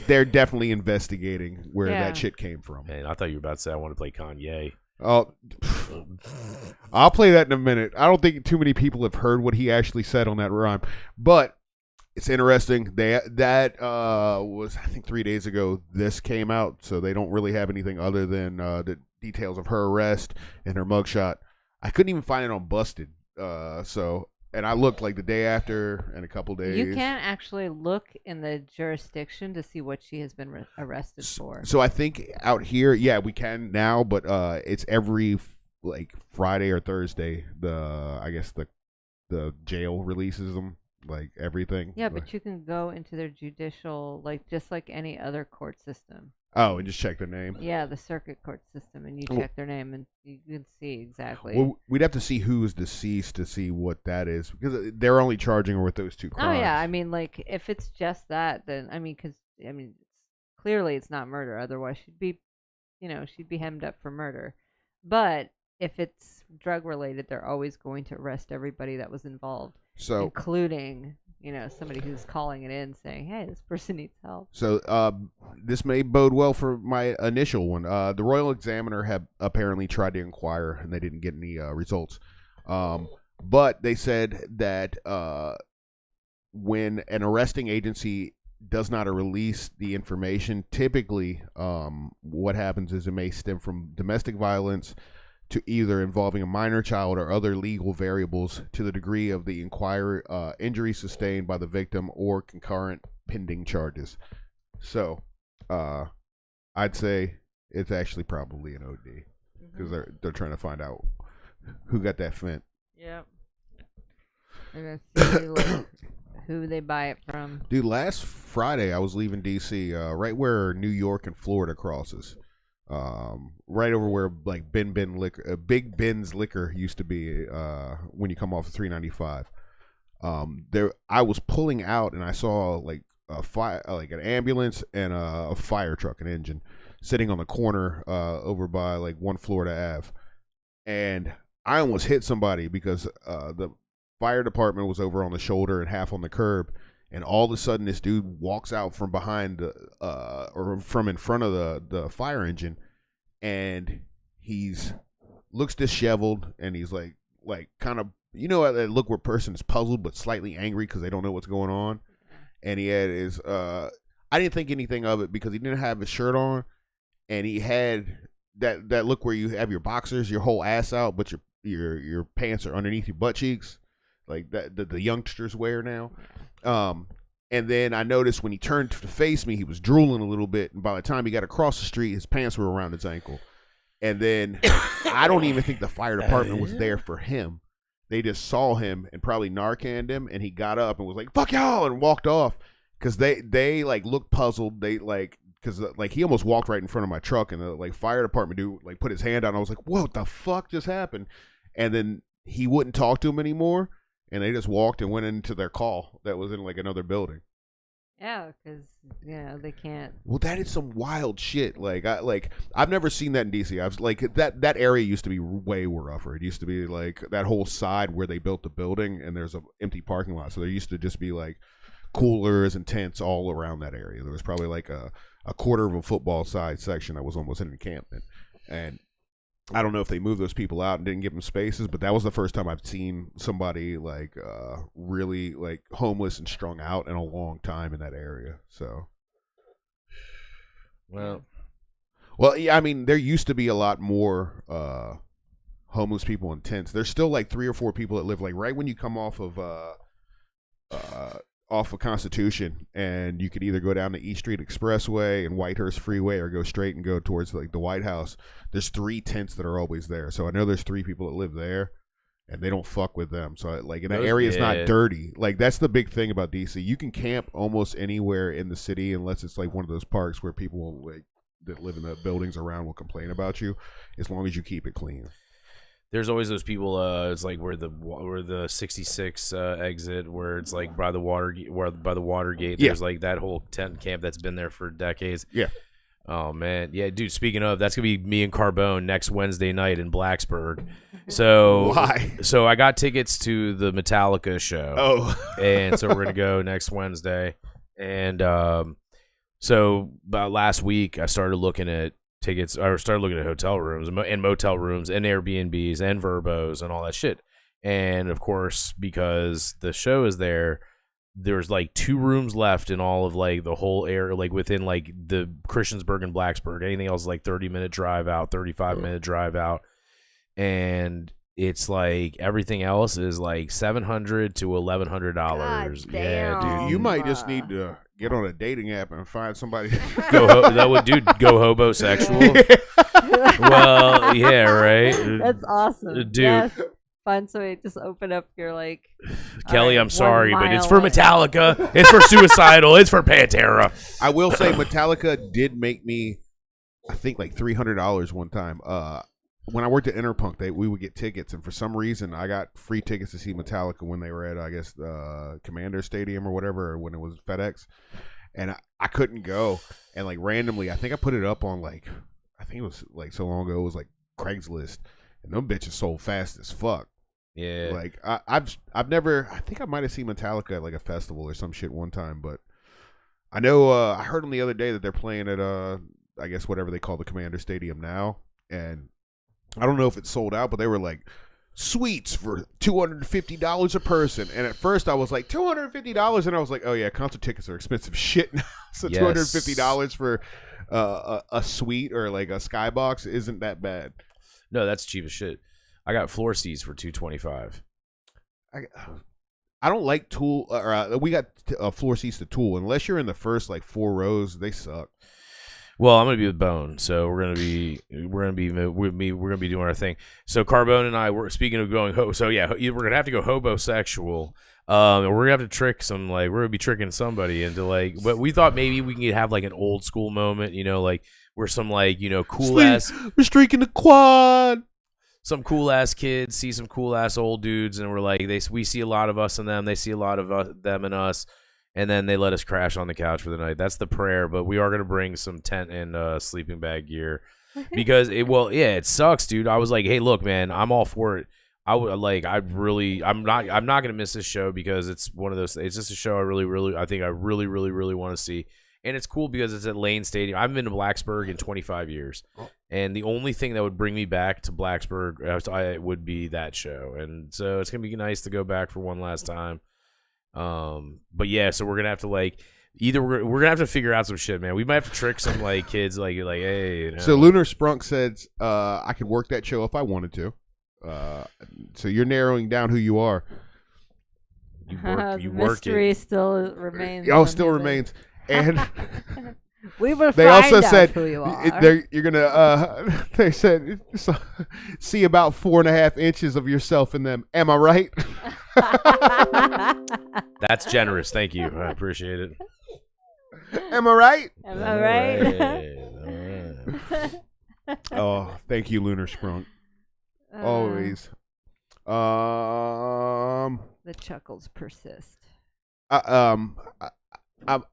they're definitely investigating where that shit came from. Man, I thought you were about to say I want to play Kanye. Oh, I'll play that in a minute. I don't think too many people have heard what he actually said on that rhyme, but it's interesting. That was, I think, 3 days ago. This came out, so they don't really have anything other than the details of her arrest and her mugshot. I couldn't even find it on Busted. And I looked like the day after and a couple days. You can't actually look in the jurisdiction to see what she has been arrested for. So I think out here, yeah, we can now, but it's every Friday or Thursday. I guess the jail releases them, everything. Yeah, but you can go into their judicial, just like any other court system. Oh, and just check their name? Yeah, the circuit court system, and you check their name, and you can see exactly. Well, we'd have to see who is deceased to see what that is, because they're only charging her with those two crimes. Oh, yeah, if it's just that, then, clearly it's not murder, otherwise she'd be hemmed up for murder. But if it's drug-related, they're always going to arrest everybody that was involved, including somebody who's calling it in saying, hey, this person needs help. So this may bode well for my initial one. The Royal Examiner have apparently tried to inquire, and they didn't get any results. But they said that when an arresting agency does not release the information, typically what happens is it may stem from domestic violence to either involving a minor child or other legal variables to the degree of the injury sustained by the victim or concurrent pending charges. So, I'd say it's actually probably an OD because they're trying to find out who got that fent. Yep. They're gonna see who they buy it from. Dude, last Friday I was leaving DC, right where New York and Florida crosses. Right over where Big Ben's Liquor used to be when you come off of 395. There I was pulling out and I saw a fire, an ambulance and a fire truck, an engine, sitting on the corner over by 1 Florida Ave, and I almost hit somebody because the fire department was over on the shoulder and half on the curb. And all of a sudden, this dude walks out from behind, or from in front of the fire engine, and looks disheveled, and he's kind of, that look where a person is puzzled but slightly angry because they don't know what's going on. And he had his, I didn't think anything of it because he didn't have his shirt on, and he had that look where you have your boxers, your whole ass out, but your pants are underneath your butt cheeks, like that the youngsters wear now. And then I noticed when he turned to face me, he was drooling a little bit, and by the time he got across the street, his pants were around his ankle. And then I don't even think the fire department was there for him. They just saw him and probably Narcaned him, and he got up and was like, "Fuck y'all," and walked off because they like looked puzzled. They like. Because like he almost walked right in front of my truck, and the like fire department dude like put his hand out. And I was like, "What the fuck just happened?" And then he wouldn't talk to him anymore, and they just walked and went into their call that was in like another building. Yeah, because they can't. Well, that is some wild shit. I've never seen that in DC. I was like that area used to be way rougher. It used to be like that whole side where they built the building, and there's a empty parking lot. So there used to just be like coolers and tents all around that area. There was probably like a quarter of a football size section that was almost an encampment. And I don't know if they moved those people out and didn't give them spaces, but that was the first time I've seen somebody like really like homeless and strung out in a long time in that area. So, well, yeah, I mean, there used to be a lot more homeless people in tents. There's still like 3 or 4 people that live like right when you come off of Constitution, and you could either go down the East Street Expressway and Whitehurst Freeway or go straight and go towards like the White House. There's 3 tents that are always there. So I know there's 3 people that live there, and they don't fuck with them. So like, and that area is not dirty. Like that's the big thing about DC. You can camp almost anywhere in the city unless it's like one of those parks where people like that live in the buildings around will complain about you, as long as you keep it clean. There's always those people. It's like where the 66 exit, where it's like by the Watergate. There's like that whole tent camp that's been there for decades. Yeah. Oh man, yeah, dude. Speaking of, that's gonna be me and Carbone next Wednesday night in Blacksburg. So why? So I got tickets to the Metallica show. Oh, and so we're gonna go next Wednesday. And so about last week, I started looking at tickets. I started looking at hotel rooms and motel rooms and Airbnbs and Verbos and all that shit. And of course, because the show is there, there's like 2 rooms left in all of like the whole area, like within like the Christiansburg and Blacksburg. Anything else is like 30-minute drive out, 35-minute drive out. And it's like everything else is like $700 to $1,100. Yeah, dude. You might just need to get on a dating app and find somebody. Go hobosexual. Well, yeah, right. That's awesome, dude. Yes. Find somebody, just open up your like. Kelly, I'm sorry, but it's for away. Metallica. It's for Suicidal. It's for Pantera. I will say Metallica did make me, I think, like $300 one time. When I worked at Interpunk, we would get tickets, and for some reason, I got free tickets to see Metallica when they were at, I guess, Commander Stadium or whatever, or when it was FedEx, and I couldn't go. And like randomly, I think I put it up on like, I think it was like so long ago, it was like Craigslist, and them bitches sold fast as fuck. Yeah, like I've never, I think I might have seen Metallica at like a festival or some shit one time, but I know I heard them the other day that they're playing at I guess whatever they call the Commander Stadium now, and I don't know if it's sold out, but they were like suites for $250 a person. And at first I was like, $250? And I was like, oh yeah, concert tickets are expensive shit now. So yes. $250 for a suite or like a skybox isn't that bad. No, that's cheap as shit. I got floor seats for $225. I don't like Tool. We got floor seats to Tool. Unless you're in the first like 4 rows, they suck. Well, I'm gonna be with Bone, so we're gonna be doing our thing. So Carbone and I were speaking of going. So yeah, we're gonna have to go hobosexual. And we're gonna have to trick some we're gonna be tricking somebody into like. But we thought maybe we can have like an old school moment, like where some cool ass. We're streaking the quad. Some cool ass kids see some cool ass old dudes, and we're like we see a lot of us in them. They see a lot of them in us. And then they let us crash on the couch for the night. That's the prayer, but we are going to bring some tent and sleeping bag gear because it sucks, dude. I was like, hey, look, man, I'm all for it. I'm not going to miss this show because it's one of those. It's just a show I really want to see, and it's cool because it's at Lane Stadium. I haven't been to Blacksburg in 25 years, and the only thing that would bring me back to Blacksburg would be that show, and so it's going to be nice to go back for one last time. But yeah, so we're gonna have to Either we're gonna have to figure out some shit, man. We might have to trick some like kids, like hey. You know. So Lunar Sprunk says I could work that show if I wanted to. So you're narrowing down who you are. You The work mystery it. still remains. Oh, still remains. And we will they find also out said who you are. you're gonna. They said see about 4.5 inches of yourself in them. Am I right? That's generous. Thank you. I appreciate it. Am I right? Am I right? Oh, thank you, Lunar Sprunk. Always. The chuckles persist. I'm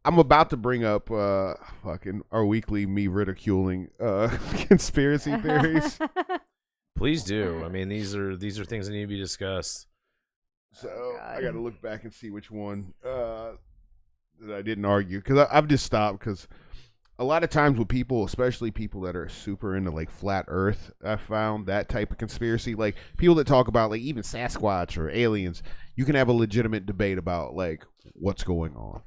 about to bring up fucking our weekly me ridiculing conspiracy theories. Please do. I mean, these are things that need to be discussed. So I got to look back and see which one that I didn't argue, because I've just stopped, because a lot of times with people, especially people that are super into like flat Earth, I found that type of conspiracy, like people that talk about like even Sasquatch or aliens, you can have a legitimate debate about like what's going on,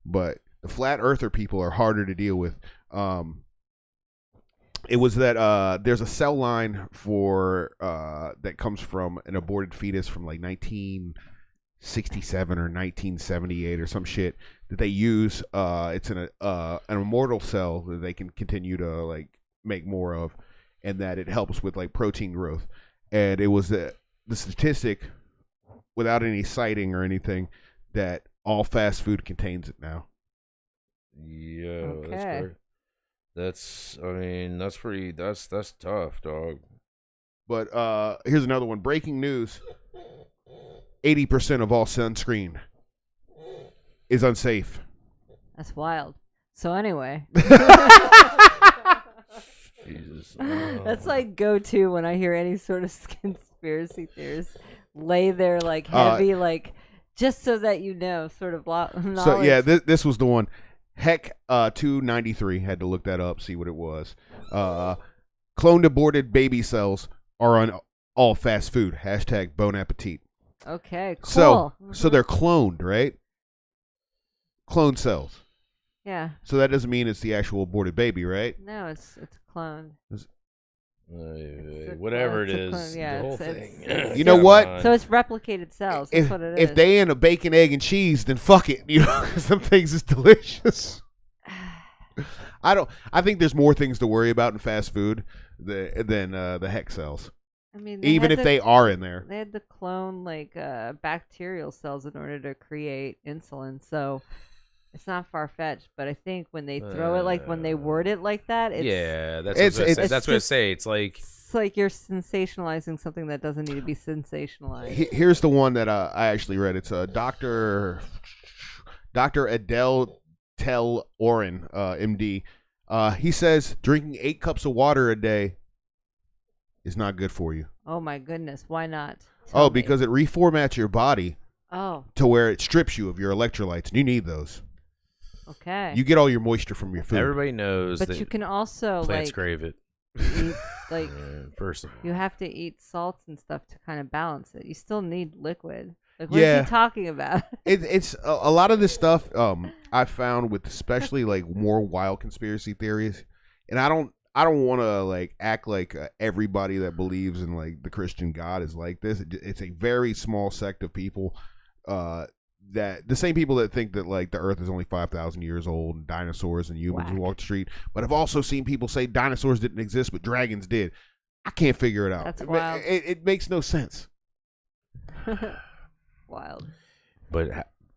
but the flat earther people are harder to deal with. It was that there's a cell line for that comes from an aborted fetus from like 1967 or 1978 or some shit that they use. It's an immortal cell that they can continue to like make more of, and that it helps with like protein growth. And it was the statistic, without any citing or anything, that all fast food contains it now. Yeah, Okay. that's great. That's tough, dog. But here's another one. Breaking news. 80% of all sunscreen is unsafe. That's wild. So anyway, Jesus. that's like go-to when I hear any sort of conspiracy theories. Lay there like heavy, like just so that you know, sort of knowledge. So yeah, this was the one. Heck 293, had to look that up, see what it was. Cloned aborted baby cells are on all fast food. # Bon Appetit. Okay, cool. So they're cloned, right? Cloned cells. Yeah. So that doesn't mean it's the actual aborted baby, right? No, it's cloned. Whatever it it's a is, clone, yeah, the whole it's- thing. it's- You know what? So it's replicated cells. That's what it is. If they end up bacon, egg, and cheese, then fuck it. You know, 'cause some things is delicious. I think there's more things to worry about in fast food than the heck cells. I mean, Even if they are in there. They had to clone like bacterial cells in order to create insulin. So it's not far fetched, but I think when they throw it, like when they word it like that, it's, yeah, that's it's what I say. It's like you're sensationalizing something that doesn't need to be sensationalized. Here's the one that I actually read. It's Dr. Adele Tell Oren, MD. He says drinking 8 cups of water a day is not good for you. Oh my goodness, why not? Oh, because it reformats your body Oh, to where it strips you of your electrolytes, and you need those. okay. You get all your moisture from your food. everybody knows But that you can also plants like crave it. eat, like First of all, you have to eat salts and stuff to kind of balance it. You still need liquid. Like what Yeah. is he talking about? It's a lot of this stuff I found with especially like more wild conspiracy theories, and I don't want to like act like everybody that believes in like the Christian God is like this. It's a very small sect of people that the same people that think that like the earth is only 5,000 years old and dinosaurs and humans who walk the street, but I've also seen people say dinosaurs didn't exist but dragons did. I can't figure it out. That's wild. It makes no sense. Wild. but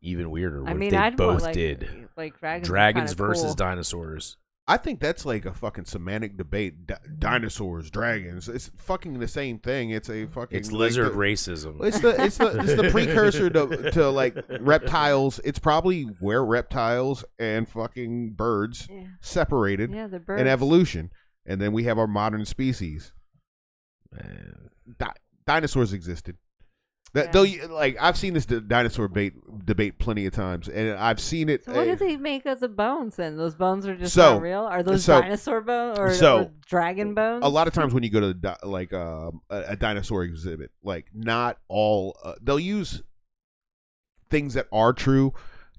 even weirder. What I if mean, they I'd both want, like, did? like dragons. are Dragons kinda versus cool. dinosaurs. I think that's like a fucking semantic debate. Dinosaurs, dragons. It's fucking the same thing. It's a fucking. It's like lizard the- racism. It's the precursor to like reptiles. It's probably where reptiles and fucking birds Yeah. separated Yeah, the birds. in evolution, and then we have our modern species. Man. Dinosaurs existed. Yeah. Though, like I've seen this dinosaur debate plenty of times, and I've seen it. So what do they make as a bones then? Those bones are just So- not real? Are those so- dinosaur bones or dragon bones? A lot of times when you go to a dinosaur exhibit, like not all they'll use things that are true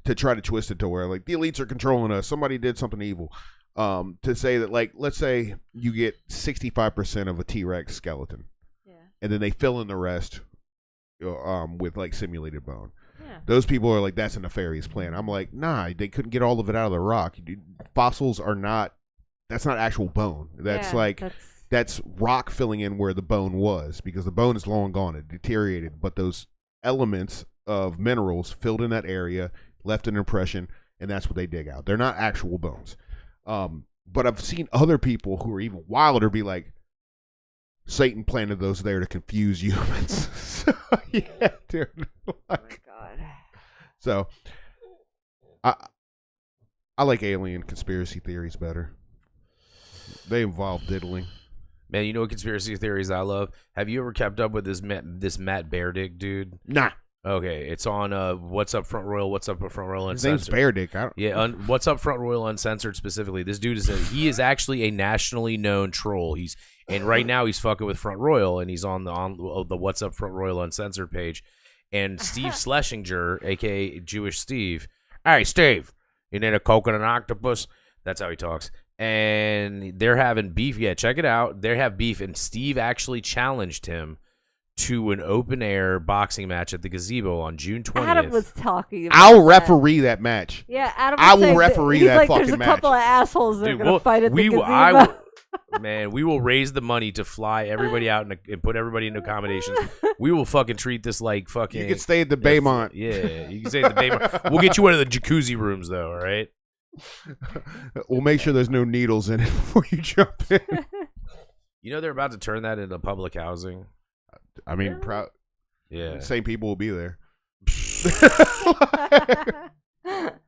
to try to twist it to where like the elites are controlling us. Somebody did something evil. To say that, like, let's say you get 65% of a T-Rex skeleton, and then they fill in the rest with like simulated bone. Yeah. Those people are like, that's a nefarious plan. I'm like, nah, they couldn't get all of it out of the rock. Fossils are not. That's not actual bone. That's that's rock filling in where the bone was, because the bone is long gone. It deteriorated, but those elements of minerals filled in that area, left an impression, and that's what they dig out. They're not actual bones. But I've seen other people who are even wilder be like, Satan planted those there to confuse humans. So, yeah, dude. Oh my God. So, I like alien conspiracy theories better. They involve diddling. Man, you know what conspiracy theories I love? Have you ever kept up with this Matt Beardick dude? Nah. Okay, it's on What's Up Front Royal, What's Up Front Royal His Uncensored. name's Beardick. Yeah, What's Up Front Royal Uncensored specifically. This dude he is actually a nationally known troll. And right now he's fucking with Front Royal, and he's on the What's Up Front Royal Uncensored page. And Steve Schlesinger, aka Jewish Steve, hey Steve, you need a Coke and an octopus? That's how he talks. And they're having beef. Yeah, check it out. They have beef, and Steve actually challenged him to an open-air boxing match at the Gazebo on June 20th. Adam was talking about I'll referee that match. Yeah, Adam I was will saying referee he's that like, fucking there's a match. couple of assholes that are going to fight at the I Gazebo. Man, we will raise the money to fly everybody out and put everybody into accommodations. We will fucking treat this like fucking... You can stay at the Baymont. Yeah, you can stay at the Baymont. We'll get you one of the jacuzzi rooms, though, all right? We'll make sure there's no needles in it before you jump in. You know they're about to turn that into public housing? I mean, Yeah. same people will be there.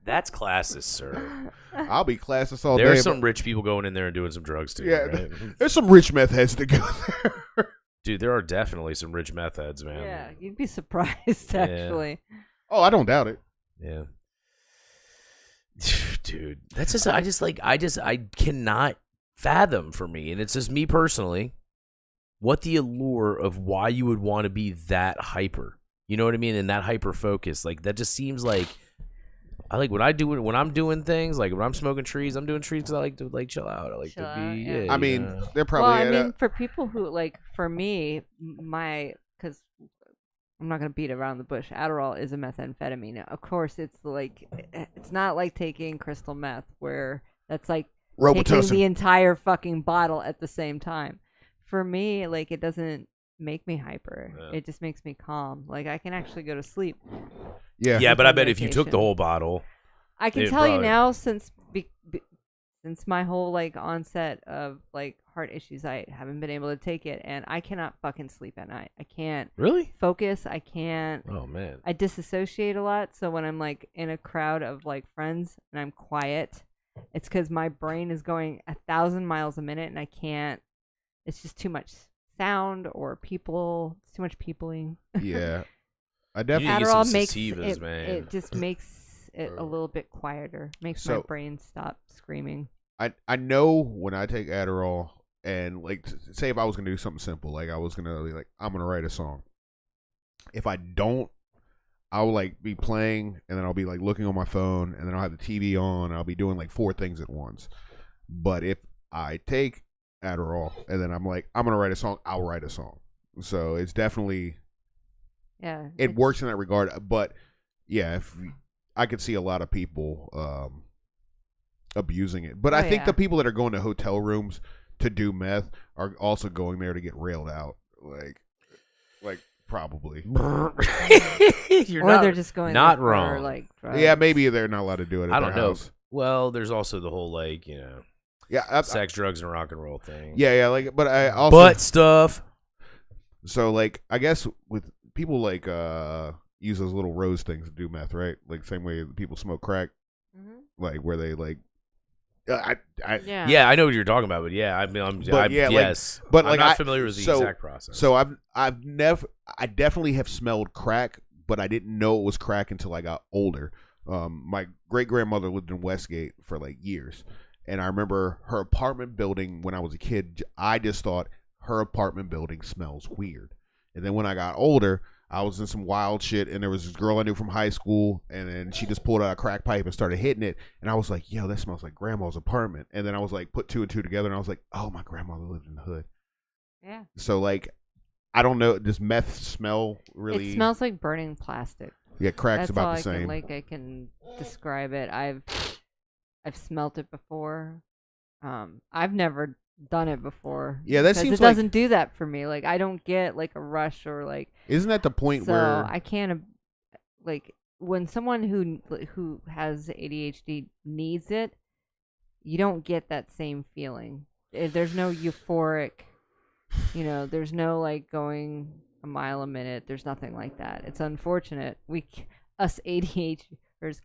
That's classist, sir. I'll be classist all day. There's some rich people going in there and doing some drugs, too. Yeah, right? there's some rich meth heads that go there. Dude, there are definitely some rich meth heads, man. Yeah, you'd be surprised, actually. Oh, I don't doubt it. Yeah. Dude, that's just, I cannot fathom for me, and it's just me personally, what the allure of why you would want to be that hyper. You know what I mean? And that hyper focus. Like, that just seems like, I like when I'm doing things, like when I'm smoking trees, I'm doing trees because I like to like chill out. I like Chill to out, be, yeah. yeah. I mean, you know. they're probably. Well, I mean, for people who, like, for me, because I'm not going to beat around the bush, Adderall is a methamphetamine. Of course, it's not like taking crystal meth where that's like taking the entire fucking bottle at the same time. For me, like, it doesn't make me hyper. Yeah. It just makes me calm. Like, I can actually go to sleep. Yeah, But I bet if you took the whole bottle, I can tell you now, since my whole like onset of like heart issues, I haven't been able to take it, and I cannot fucking sleep at night. I can't really focus. I can't. Oh man, I disassociate a lot. So when I'm like in a crowd of like friends and I'm quiet, it's because my brain is going 1,000 miles a minute, and I can't. It's just too much sound or people. It's too much peopling. Yeah, I definitely. Adderall makes sativas, man. It just makes it a little bit quieter. Makes my brain stop screaming. I know when I take Adderall, and like say if I was gonna do something simple, like I was gonna be like, I'm gonna write a song. If I don't, I'll like be playing, and then I'll be like looking on my phone, and then I'll have the TV on, and I'll be doing like 4 things at once. But if I take Adderall and then I'm like, I'm gonna write a song, I'll write a song. So it's definitely, it works in that regard. But yeah, I could see a lot of people abusing it. But I think the people that are going to hotel rooms to do meth are also going there to get railed out. Like probably. They're just going not for, wrong. Like, drugs. Yeah, maybe they're not allowed to do it at I don't their know. house. Well, there's also the whole like sex, drugs, and rock and roll thing. Yeah, like, but I also butt stuff. So like, I guess with people like use those little rose things to do meth, right? Like same way people smoke crack, like where they like. Yeah, I know what you're talking about, but yeah, yes, but I'm like not familiar with the exact process. So I definitely have smelled crack, but I didn't know it was crack until I got older. My great grandmother lived in Westgate for like years, and I remember her apartment building when I was a kid. I just thought her apartment building smells weird, and then when I got older, I was in some wild shit, and there was this girl I knew from high school, and then she just pulled out a crack pipe and started hitting it, and I was like, yo, that smells like grandma's apartment. And then I was like, put two and two together, and I was like, oh, my grandmother lived in the hood. Yeah. So, like, I don't know, does meth smell really? It smells like burning plastic. Yeah, crack's That's about all the same. I can describe it. I've smelt it before. I've never done it before. Yeah, that because seems it doesn't do that for me. Like, I don't get like a rush or like. Isn't that the point so where I can't like when someone who has ADHD needs it, you don't get that same feeling. There's no euphoric, there's no like going a mile a minute. There's nothing like that. It's unfortunate. Us ADHDers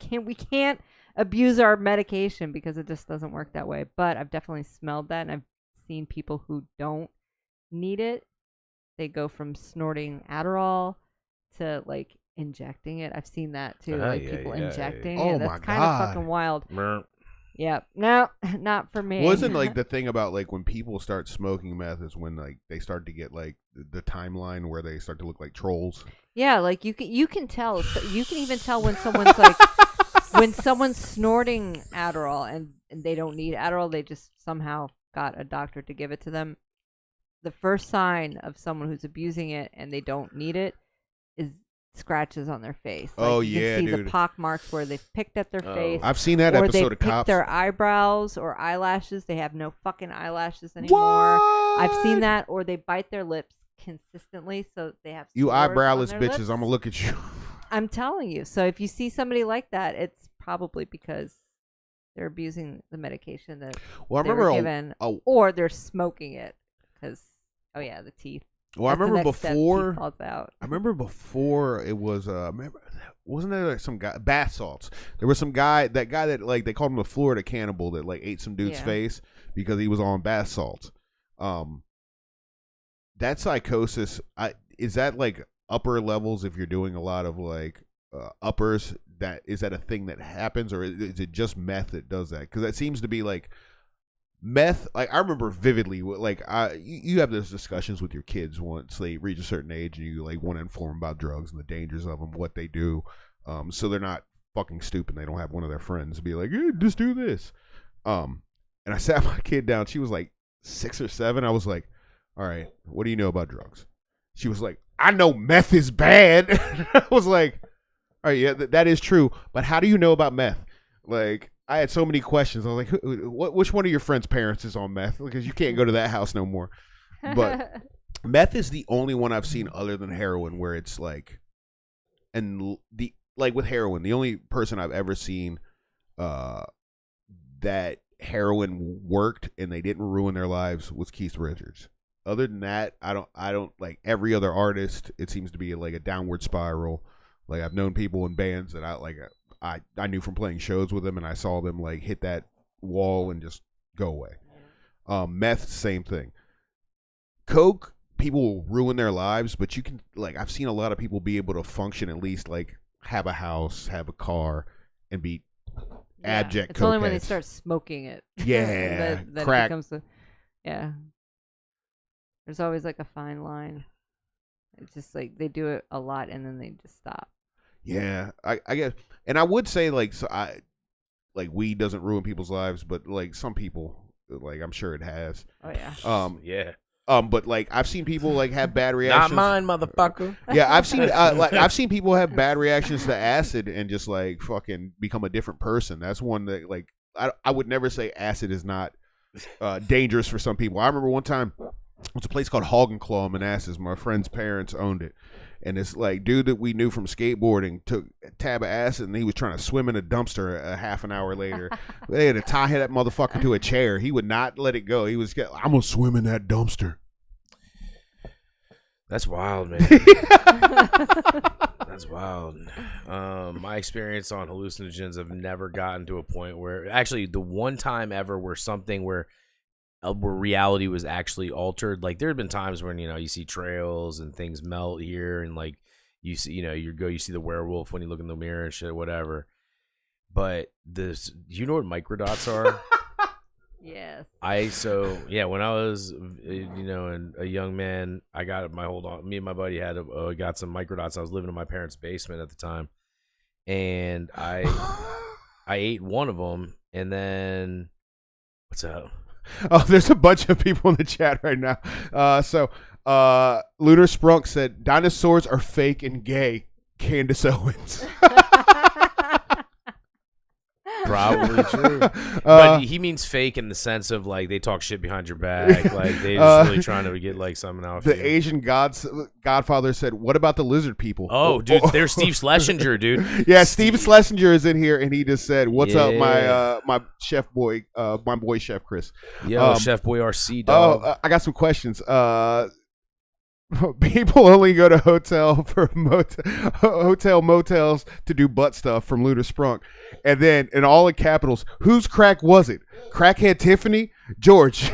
can't abuse our medication because it just doesn't work that way. But I've definitely smelled that, and I've seen people who don't need it. They go from snorting Adderall to like injecting it. I've seen that too, people injecting. Oh and that's my kind of God. fucking wild. Mer- Yeah, no, not for me. wasn't like the thing about like when people start smoking meth is when like they start to get like the timeline where they start to look like trolls. Yeah, like you can tell. You can even tell when someone's like when someone's snorting Adderall and they don't need Adderall. They just somehow got a doctor to give it to them. The first sign of someone who's abusing it and they don't need it is scratches on their face. Like, Oh, you yeah, can see dude. the pock marks where they've picked at their face. I've seen that or episode they of picked Cops. their eyebrows or eyelashes. They have no fucking eyelashes anymore. What? I've seen that. Or they bite their lips consistently, so they have You sores on eyebrowless their bitches, lips. I'm gonna look at you. I'm telling you. So if you see somebody like that, it's probably because they're abusing the medication that Well, I they were remember given, a- or they're smoking it because the teeth. Well, I That's the remember next step, teeth before. falls out. I remember before it was. Wasn't there like some guy bath salts? There was some guy that like they called him a Florida cannibal that like ate some dude's Yeah. face because he was on bath salts. That psychosis. Is that like upper levels if you're doing a lot of like uppers? Is that a thing that happens, or is it just meth that does that? Because that seems to be like. Meth, like I remember vividly, like you have those discussions with your kids once they reach a certain age, and you like want to inform them about drugs and the dangers of them, what they do, so they're not fucking stupid. They don't have one of their friends be like, "Hey, just do this." And I sat my kid down. She was like 6 or 7. I was like, "All right, what do you know about drugs?" She was like, "I know meth is bad." I was like, "All right, yeah, that is true, but how do you know about meth?" Like. I had so many questions. I was like, which one of your friends' parents is on meth? Because you can't go to that house no more. But meth is the only one I've seen other than heroin where it's like, and with heroin, the only person I've ever seen that heroin worked and they didn't ruin their lives was Keith Richards. Other than that, I don't like every other artist. It seems to be like a downward spiral. Like I've known people in bands that I knew from playing shows with them, and I saw them like hit that wall and just go away. Meth, same thing. Coke, people will ruin their lives, but you can like I've seen a lot of people be able to function at least like have a house, have a car, and be abject. It's only when they cokeheads. start smoking it. Yeah, that crack. It becomes There's always like a fine line. It's just like they do it a lot and then they just stop. Yeah, I guess, and I would say like weed doesn't ruin people's lives, but like some people, like I'm sure it has. Oh yeah. yeah. But like I've seen people like have bad reactions. Not mine, motherfucker. Yeah, I've seen I've seen people have bad reactions to acid and just like fucking become a different person. That's one that like I would never say acid is not dangerous for some people. I remember one time it was a place called Hog and Claw in Manassas. My friend's parents owned it. And this like dude that we knew from skateboarding took a tab of acid and he was trying to swim in a dumpster a half an hour later. They had to tie that motherfucker to a chair. He would not let it go. He was, I'm going to swim in that dumpster. That's wild, man. That's wild. My experience on hallucinogens have never gotten to a point where, actually, the one time ever where reality was actually altered. Like there have been times when you see trails and things melt here, and like you see you see the werewolf when you look in the mirror and shit, whatever. But you know what microdots are? Yes. When I was a young man, I got me and my buddy had got some microdots. I was living in my parents' basement at the time, and I ate one of them, and then what's up? Oh, there's a bunch of people in the chat right now. Lunar Sprunk said dinosaurs are fake and gay. Candace Owens. Probably true, but he means fake in the sense of like they talk shit behind your back, like they just really trying to get like something out. The Asian Godfather said, "What about the lizard people?" Oh, dude, there's Steve Schlesinger, dude. Yeah, Steve Schlesinger is in here, and he just said, "What's up, my chef boy, my boy Chef Chris?" Yo, Chef Boy RC dog. Oh, I got some questions. People only go to hotel motels to do butt stuff from Lunar Sprunk. And then in all in capitals, whose crack was it? Crackhead Tiffany? George.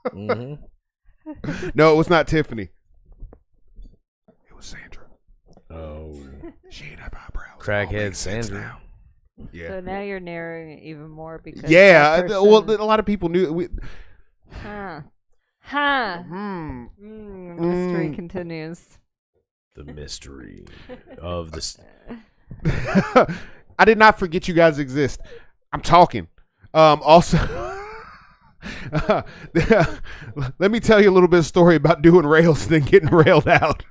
Mm-hmm. No, it was not Tiffany. It was Sandra. Oh. She ain't have eyebrows. Crackhead Sandra. Yeah. So now you're narrowing it even more because well, a lot of people knew. Mystery continues. The mystery of this. I did not forget you guys exist. I'm talking. Also, let me tell you a little bit of story about doing rails and then getting railed out.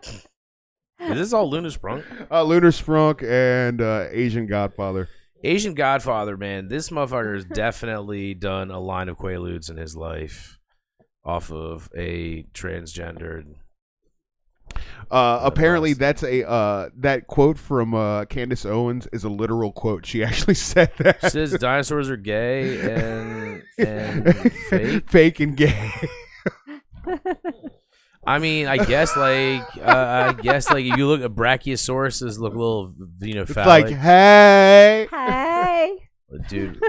Is this all Lunar Sprunk? Lunar Sprunk and Asian Godfather. Asian Godfather, man. This motherfucker has definitely done a line of Quaaludes in his life off of a transgendered. Apparently, that's that quote from Candace Owens is a literal quote. She actually said that. She says dinosaurs are gay and fake. Fake and gay. I mean, I guess if you look at brachiosauruses look a little, It's phallic. like, hey, Dude.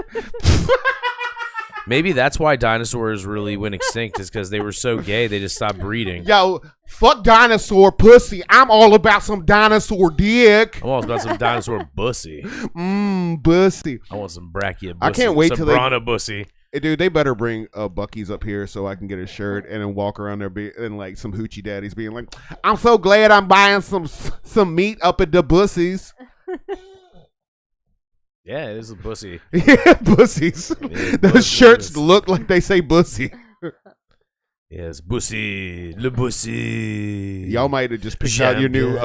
Maybe that's why dinosaurs really went extinct, is because they were so gay they just stopped breeding. Yo, fuck dinosaur pussy. I'm all about some dinosaur dick. I'm all about some dinosaur bussy. Bussy. I want some brachia bussy. I can't wait till Brana bussy. Hey, dude, they better bring Bucky's up here so I can get a shirt and then walk around there and like some hoochie daddies being like, I'm so glad I'm buying some meat up at the Bussies. Yeah, it is a bussy. Yeah, Bussies. Those shirts look like they say Bussy. Yes, bussy. Le bussy. Y'all might have just picked out your new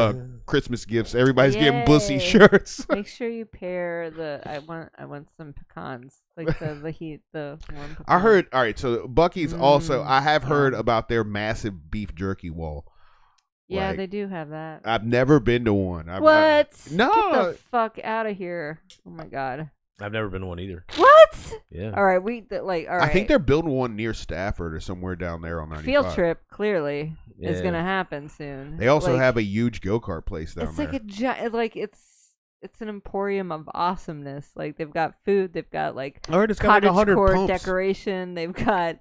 Christmas gifts. Everybody's getting Bussy shirts. Make sure you pair I want some pecans. Like the warm pecans. I heard, all right, so Bucky's also, I have heard about their massive beef jerky wall. Yeah, Like, they do have that. I've never been to one. What? No. Get the fuck out of here. Oh my god. I've never been to one either. What? Yeah. All right, all right. I think they're building one near Stafford or somewhere down there on 95. Field trip clearly is Yeah. gonna happen soon. They also have a huge go-kart place down it's there. like a giant, it's an emporium of awesomeness. Like they've got food, they've got like I heard it's got like cottage 100 core pumps. decoration. They've got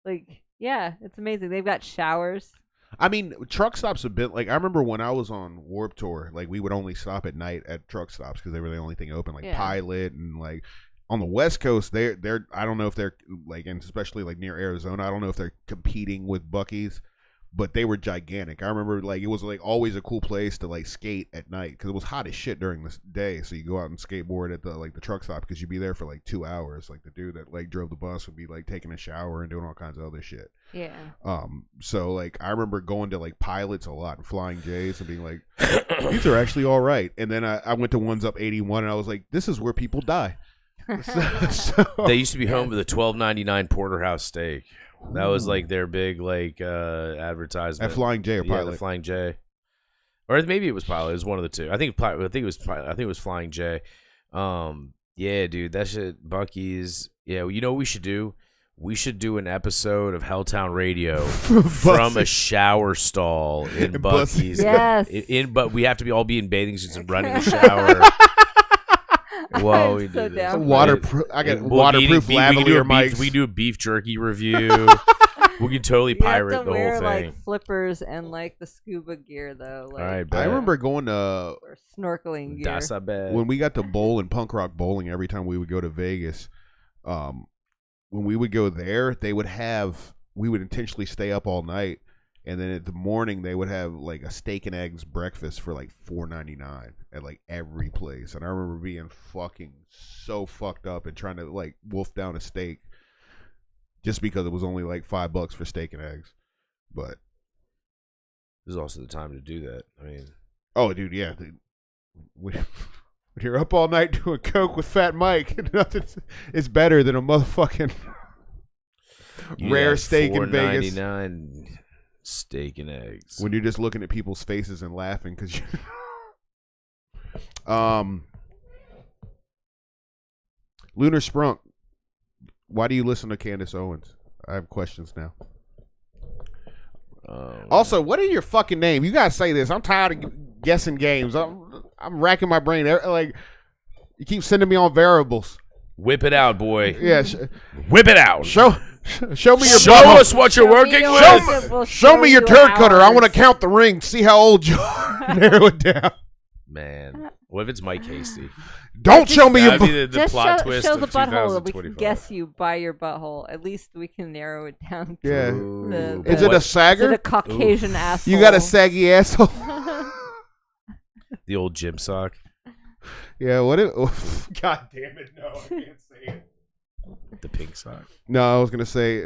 it's amazing. They've got showers. I mean, truck stops have been like, I remember when I was on Warped Tour, like we would only stop at night at truck stops because they were the only thing open, like Pilot and like on the West Coast. They're I don't know if they're like, and especially like near Arizona, I don't know if they're competing with Buc-ee's, but they were gigantic. I remember like it was like always a cool place to like skate at night because it was hot as shit during the day. So you go out and skateboard at the truck stop because you'd be there for like 2 hours. Like the dude that like drove the bus would be like taking a shower and doing all kinds of other shit. Yeah. So like I remember going to like Pilots a lot and Flying J's and being like, these are actually all right. And then I went to Ones Up 81 and I was like, this is where people die. So They used to be home with a $12.99 porterhouse steak. That was like their big like advertisement at Flying J or Pilot. Yeah, the Flying J, or maybe it was Pilot. It was one of the two. I think it was Flying J. Yeah, dude, that shit. Buc-ee's. Yeah, well, you know what we should do? We should do an episode of Helltown Radio from a shower stall in Buc-ee's. Yes. But we have to all be in bathing suits and running the shower. Whoa, we do this. Waterproof. I got waterproof lavalier mics. We do a beef jerky review. We can totally pirate the whole wear, thing. like flippers and like the scuba gear though. Like, All right, I remember going to or snorkeling gear. Das I bet. when we got to bowl and punk rock bowling. Every time we would go to Vegas, when we would go there, we would intentionally stay up all night, and then in the morning they would have like a steak and eggs breakfast for like $4.99 at like every place. And I remember being fucking so fucked up and trying to like wolf down a steak just because it was only like $5 for steak and eggs. But This is also the time to do that. I mean, oh, dude, yeah. When you're up all night doing coke with Fat Mike, nothing is better than a motherfucking rare steak in Vegas. $4.99 steak and eggs. When you're just looking at people's faces and laughing because you. Lunar Sprunk, why do you listen to Candace Owens? I have questions now. Also, what is your fucking name? You gotta say this. I'm tired of guessing games. I'm racking my brain. Like, you keep sending me on variables. Whip it out, boy. Yeah, whip it out. Show me your. Show butthole. us what you're working with. Show me your turd cutter. I want to count the rings. See how old you are. Narrow it down. Man, what if it's Mike Hasty? Don't show me your. The Just plot show twist the of butthole that we can 2025. guess you by your butthole. At least we can narrow it down. To Yeah. Ooh, Is it a Is it sagger? a Caucasian asshole? You got a saggy asshole. The old gym sock. Yeah. What? God damn it! No, I can't say it. The pink sock. No, I was gonna say.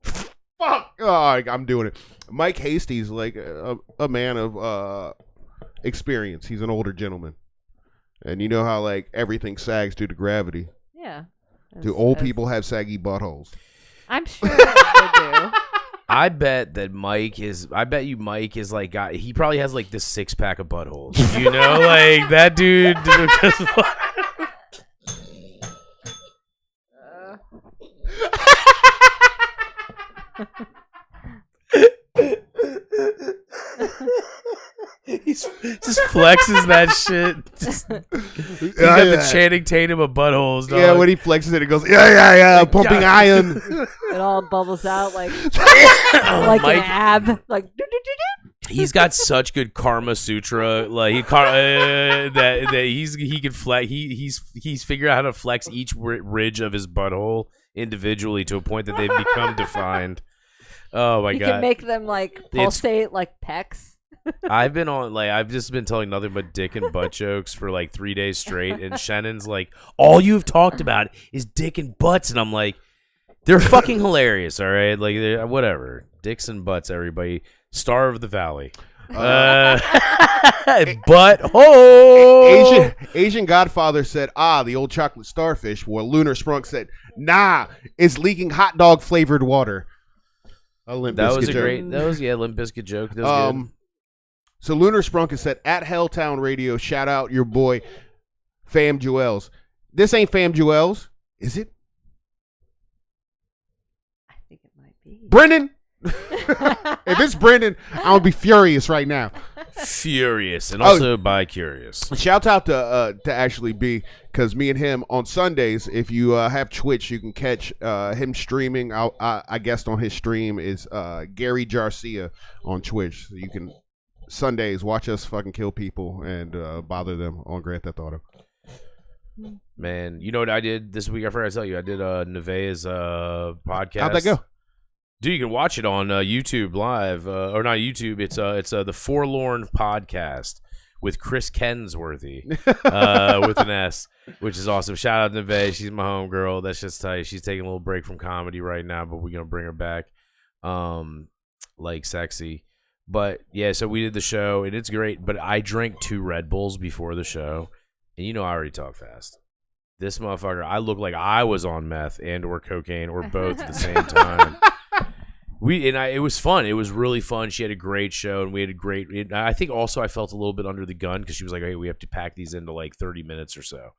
Fuck! Oh, I'm doing it. Mike Hasty's like a man of experience. He's an older gentleman, and you know how like everything sags due to gravity. Yeah. Do old people have saggy buttholes? I'm sure they do. I bet Mike is like he probably has like this 6-pack of buttholes. You know, like that dude. He just flexes that shit. He's got the Channing Tatum of buttholes, dog. Yeah, when he flexes it, it goes, yeah, pumping iron. It all bubbles out like an Mike- ab. Like do-do-do-do. He's got such good Karma Sutra, like that he can flex. He's figured out how to flex each ridge of his butthole individually to a point that they've become defined. Oh my You god! can make them like pulsate like pecs. I've just been telling nothing but dick and butt jokes for like 3 days straight, and Shannon's like, all you've talked about is dick and butts, and I'm like, they're fucking hilarious, all right? Like, whatever, dicks and butts, everybody. Star of the Valley, butthole. Asian Godfather said, the old chocolate starfish. While Lunar Sprunk said, nah, it's leaking hot dog flavored water. Limp That was Bizkit a joke. great. That was Limp Bizkit joke. That was good. So Lunar Sprunk has said, at Helltown Radio, shout out your boy, Fam Joels. This ain't Fam Joels, is it? I think it might be. Brendan? If it's Brendan, I'm going to be furious right now. Furious and also bi-curious. Shout out to Ashley B, because me and him on Sundays, if you have Twitch, you can catch him streaming. I guessed on his stream is Gary Garcia on Twitch. So you can Sundays watch us fucking kill people and bother them on Grand Theft Auto. Man, you know what I did this week? I forgot to tell you. I did Nevaeh's podcast. How'd that go? Dude, you can watch it on YouTube live, or not YouTube. It's the Forlorn Podcast with Chris Kensworthy, with an S, which is awesome. Shout out to Nevaeh. She's my homegirl. That's just tight. She's taking a little break from comedy right now, but we're gonna bring her back, like sexy. But yeah, so we did the show, and it's great. But I drank 2 Red Bulls before the show, and you know I already talk fast. This motherfucker, I look like I was on meth and or cocaine or both at the same time. It was fun. It was really fun. She had a great show, and we had a great. I think also I felt a little bit under the gun because she was like, "Hey, we have to pack these into like 30 minutes or so."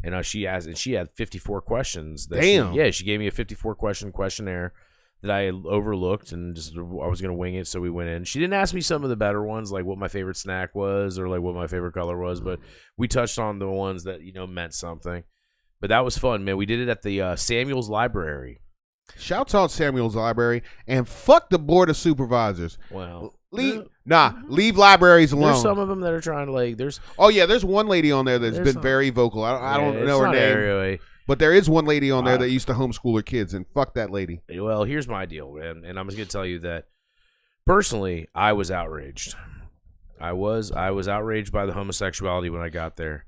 And she had 54 questions. Damn. She gave me a 54 question questionnaire that I overlooked, and just I was gonna wing it, so we went in. She didn't ask me some of the better ones, like what my favorite snack was or like what my favorite color was, but we touched on the ones that meant something. But that was fun, man. We did it at the Samuel's Library. Shouts out Samuel's Library and fuck the board of supervisors. Well, leave libraries alone. There's some of them that are trying to like. There's one lady on there that's been very vocal. I don't know her name. But there is one lady on there that used to homeschool her kids, and fuck that lady. Well, here's my deal, man, and I'm just gonna tell you that personally, I was outraged. I was outraged by the homosexuality when I got there.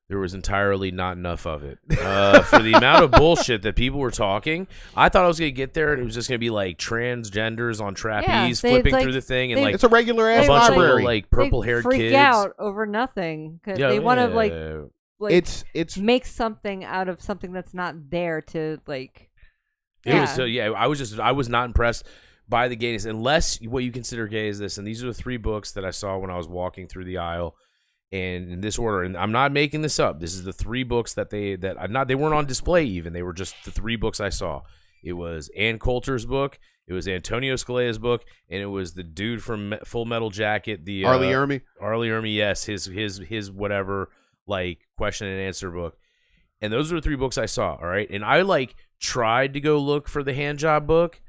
There was entirely not enough of it. For the amount of bullshit that people were talking, I thought I was going to get there and it was just going to be like transgenders on trapeze flipping through the thing. And like it's a regular ass a bunch library. of little, like purple-haired kids. Freak out over nothing because they want to like it's make something out of something that's not there to like. It was I was not impressed by the gayness unless what you consider gay is this. And these are the 3 books that I saw when I was walking through the aisle. And in this order, and I'm not making this up. This is the 3 books that they weren't on display even. They were just the 3 books I saw. It was Ann Coulter's book, it was Antonio Scalea's book, and it was the dude from Full Metal Jacket, the Arlie Ermy. Arlie Ermy, yes, his whatever like question and answer book. And those are the 3 books I saw. All right, and I like tried to go look for the hand job book,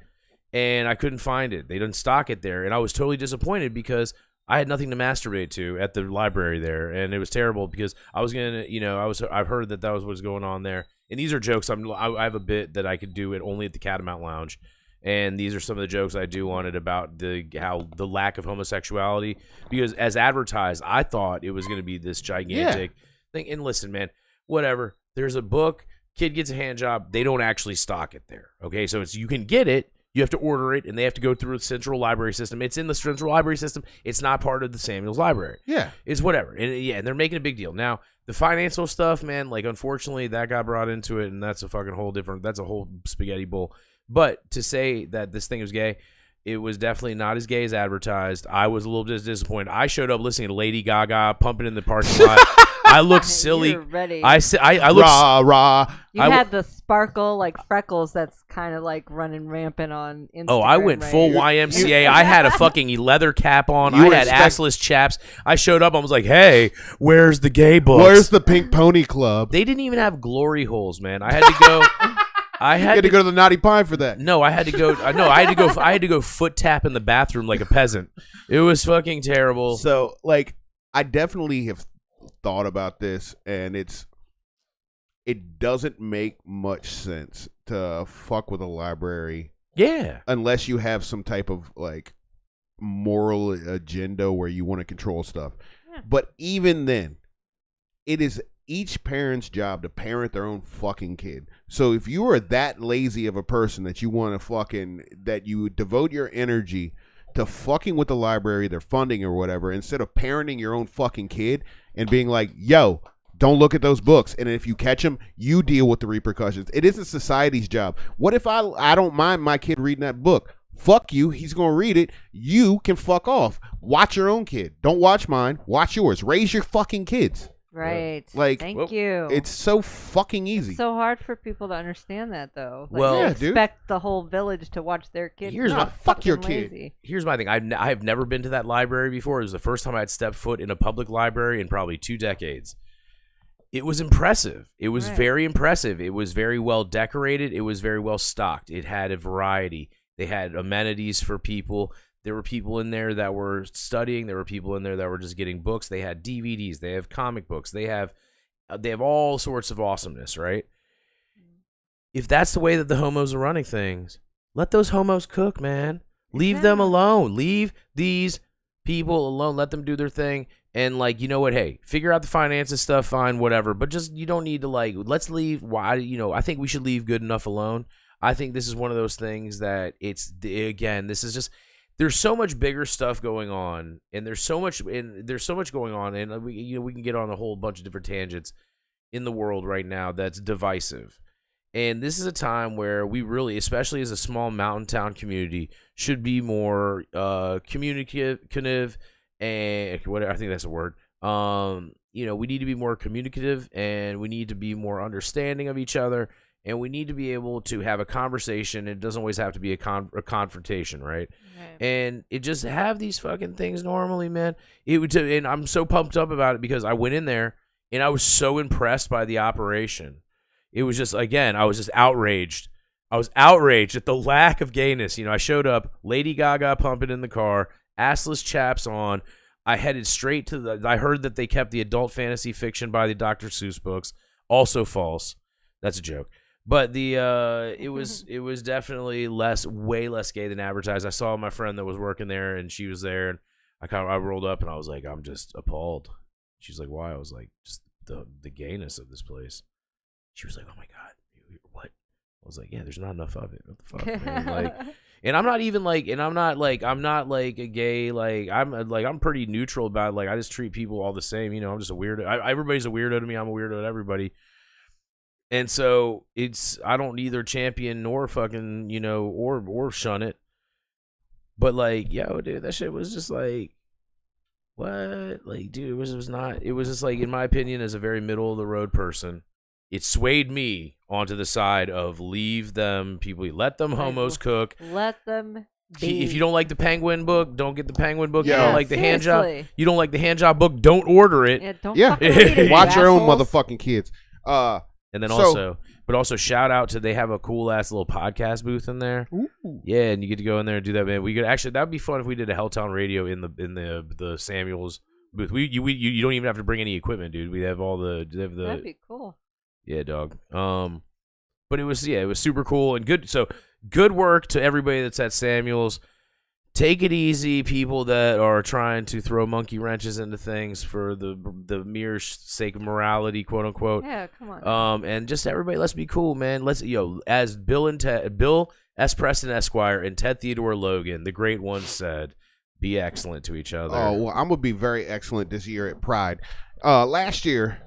and I couldn't find it. They didn't stock it there, and I was totally disappointed because I had nothing to masturbate to at the library there, and it was terrible because I was gonna, I've heard that was what's going on there, and these are jokes. I have a bit that I could do it only at the Catamount Lounge, and these are some of the jokes I do on it about how the lack of homosexuality, because as advertised, I thought it was gonna be this gigantic thing. And listen, man, whatever. There's a book, kid gets a hand job. They don't actually stock it there. Okay, so you can get it. You have to order it, and they have to go through the central library system. It's in the central library system. It's not part of the Samuels Library. Yeah. It's whatever. And they're making a big deal. Now, the financial stuff, man, like, unfortunately, that got brought into it, and that's a fucking that's a whole spaghetti bowl. But to say that this thing was gay, it was definitely not as gay as advertised. I was a little bit disappointed. I showed up listening to Lady Gaga pumping in the parking lot. I looked silly. You're ready. I looked rah rah. You had the sparkle like freckles that's kind of like running rampant on Instagram. Oh, I went full YMCA. I had a fucking leather cap on. I had assless chaps. I showed up. I was like, "Hey, where's the gay books? Where's the Pink Pony Club?" They didn't even have glory holes, man. I had to go. I had to go to the Naughty Pine for that. No, I had to go. No, I had to go foot tap in the bathroom like a peasant. It was fucking terrible. So, like, I definitely have thought about this, and it doesn't make much sense to fuck with a library. Yeah. Unless you have some type of like moral agenda where you want to control stuff. Yeah. But even then, it is each parent's job to parent their own fucking kid. So if you are that lazy of a person that you want to that you devote your energy to fucking with the library, their funding or whatever, instead of parenting your own fucking kid and being like, yo, don't look at those books. And if you catch them, you deal with the repercussions. It isn't society's job. What if I don't mind my kid reading that book? Fuck you. He's going to read it. You can fuck off. Watch your own kid. Don't watch mine. Watch yours. Raise your fucking kids. Right. Like, thank you. It's so fucking easy. It's so hard for people to understand that, though. Like, well, they expect the whole village to watch their kid. Fuck your kid. Lazy. Here's my thing. I have never been to that library before. It was the first time I'd stepped foot in a public library in probably 2 decades. It was impressive. It was very impressive. It was very well decorated. It was very well stocked. It had a variety. They had amenities for people. There were people in there that were studying. There were people in there that were just getting books. They had DVDs. They have comic books. They have all sorts of awesomeness, right? If that's the way that the homos are running things, let those homos cook, man. Leave them alone. Leave these people alone. Let them do their thing. And, like, you know what? Hey, figure out the finances stuff, fine, whatever. But just, you don't need to, like, let's leave. I think we should leave good enough alone. I think this is one of those things that this is just, there's so much bigger stuff going on, and there's so much going on, and we can get on a whole bunch of different tangents in the world right now that's divisive. And this is a time where we really, especially as a small mountain town community, should be more communicative, and I think that's a word. We need to be more communicative, and we need to be more understanding of each other. And we need to be able to have a conversation. It doesn't always have to be a confrontation, right? And it just have these fucking things normally, man. And I'm so pumped up about it because I went in there and I was so impressed by the operation. It was just, again, I was just outraged. I was outraged at the lack of gayness. I showed up, Lady Gaga pumping in the car, assless chaps on. I headed straight to I heard that they kept the adult fantasy fiction by the Dr. Seuss books. Also false. That's a joke. But the it was definitely way less gay than advertised. I saw my friend that was working there, and she was there, and I rolled up, and I was like, I'm just appalled. She's like, why? I was like, just the gayness of this place. She was like, oh my god, what? I was like, yeah, there's not enough of it. What the fuck, man? Like, and I'm not even like, I'm not like a gay, like I'm pretty neutral about it. Like, I just treat people all the same. You know, I'm just a weirdo. Everybody's a weirdo to me. I'm a weirdo to everybody. And so I don't either champion nor fucking, you know, or shun it. But like, yo, dude, that shit was just like, what? Like, dude, it was just like, in my opinion, as a very middle of the road person, it swayed me onto the side of leave them people, let them homos cook. Let them be. If you don't like the Penguin book, don't get the Penguin book. Yeah, you don't like the hand job. seriously. You don't like the hand job book. Don't order it. Yeah, don't Yeah. fucking read it, Watch you your own assholes. motherfucking kids. And then So- also shout out to, they have a cool ass little podcast booth in there. Ooh. Yeah, and you get to go in there and do that, man. We could actually, that'd be fun if we did a Helltown Radio in the Samuels booth. You don't even have to bring any equipment, dude. We have That'd be cool. yeah, dog. But it was super cool and good. So good work to everybody that's at Samuels. Take it easy, people that are trying to throw monkey wrenches into things for the mere sake of morality, quote unquote. Yeah, come on. And just everybody, let's be cool, man. Let's, as Bill S. Preston Esquire and Ted Theodore Logan, the great one, said, be excellent to each other. Oh, well, I'm gonna be very excellent this year at Pride. Last year,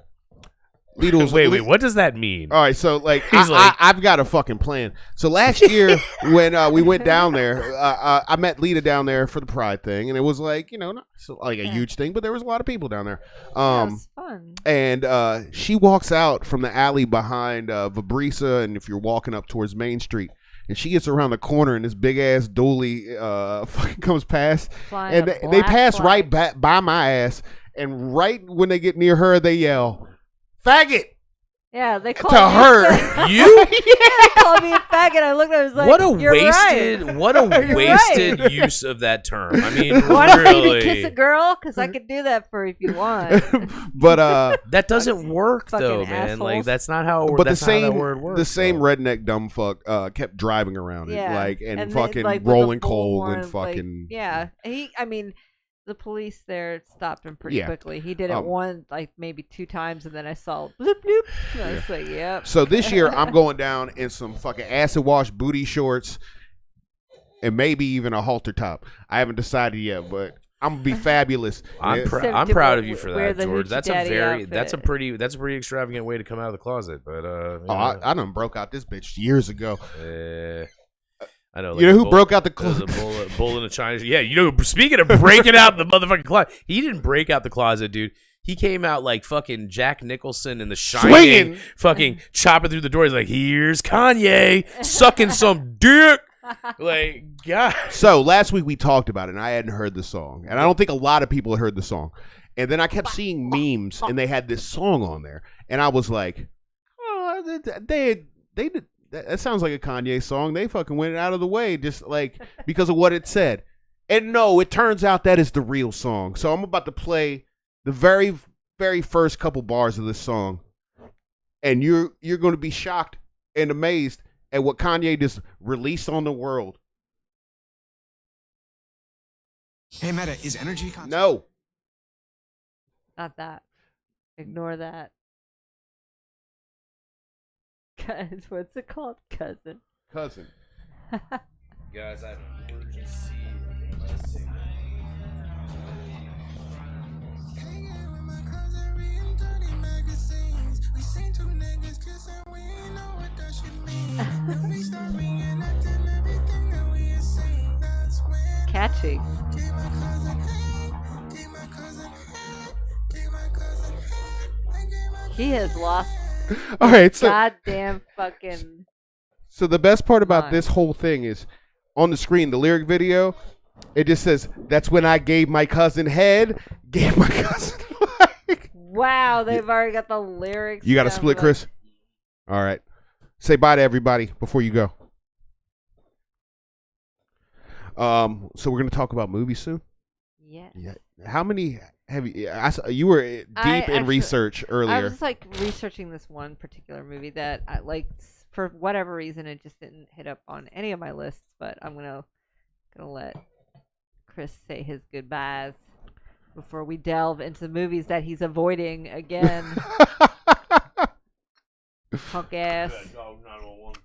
Lidl's. Wait, what does that mean? All right, so like, He's like- I've got a fucking plan. So last year when we went down there, I met Lita down there for the Pride thing, and it was like, not like a huge thing, but there was a lot of people down there. That was fun. And she walks out from the alley behind Vibrisa, and if you're walking up towards Main Street, and she gets around the corner, and this big ass dually fucking comes past, Flying and a they black pass flag. right back by my ass, and right when they get near her, they yell, "Faggot!" Yeah, they called to me her. You? They called me a faggot. I looked at it, I was like, What a you're wasted, right. what a You're wasted right. use of that term. I mean, Want me really, to kiss a girl? Because I could do that for you if you want. But that doesn't work Fucking though, man. Like assholes. that's not how. but that's the not how same that word works. the same though. redneck dumb fuck kept driving around it, Yeah. like and they, fucking like, with the rolling bullhorn, coal and fucking yeah. The police there stopped him pretty Yeah. quickly. He did it maybe 2 times, and then I saw bloop bloop. And I was like, yep. So this year I'm going down in some fucking acid wash booty shorts and maybe even a halter top. I haven't decided yet, but I'm gonna be fabulous. I'm And- I'm to proud of you for wear that, the George. Hoochie That's Daddy that's a outfit. pretty extravagant way to come out of the closet. But I done broke out this bitch years ago. I know. You know a who broke out the There's closet? a bull in a China. Yeah, speaking of breaking out the motherfucking closet, he didn't break out the closet, dude. He came out like fucking Jack Nicholson in The Shining, Swinging. fucking chopping through the door. He's like, "Here's Kanye sucking some dick." Like, God. So last week we talked about it, and I hadn't heard the song, and I don't think a lot of people had heard the song. And then I kept seeing memes, and they had this song on there, and I was like, "Oh, they did." That sounds like a Kanye song. They fucking went out of the way just like because of what it said. And no, it turns out that is the real song. So I'm about to play the very, very first couple bars of this song, and you're going to be shocked and amazed at what Kanye just released on the world. Hey, Meta, is energy content? No. Not that. Ignore that. Guys, what's it called? Cousin. Cousin. Guys, I have an emergency. Catchy. He has lost All right, so goddamn fucking. so the best part about Fine. this whole thing is on the screen, the lyric video, it just says, "That's when I gave my cousin head, gave my cousin." Wow, they've already got the lyrics. You got to down, split, like- Chris? All right. Say bye to everybody before you go. So we're going to talk about movies soon? Yeah. Yeah. How many You were deep in actually- research earlier. I was like researching this one particular movie that I liked. For whatever reason, it just didn't hit up on any of my lists. But I'm gonna let Chris say his goodbyes before we delve into the movies that he's avoiding again. Punk ass. Dog 911.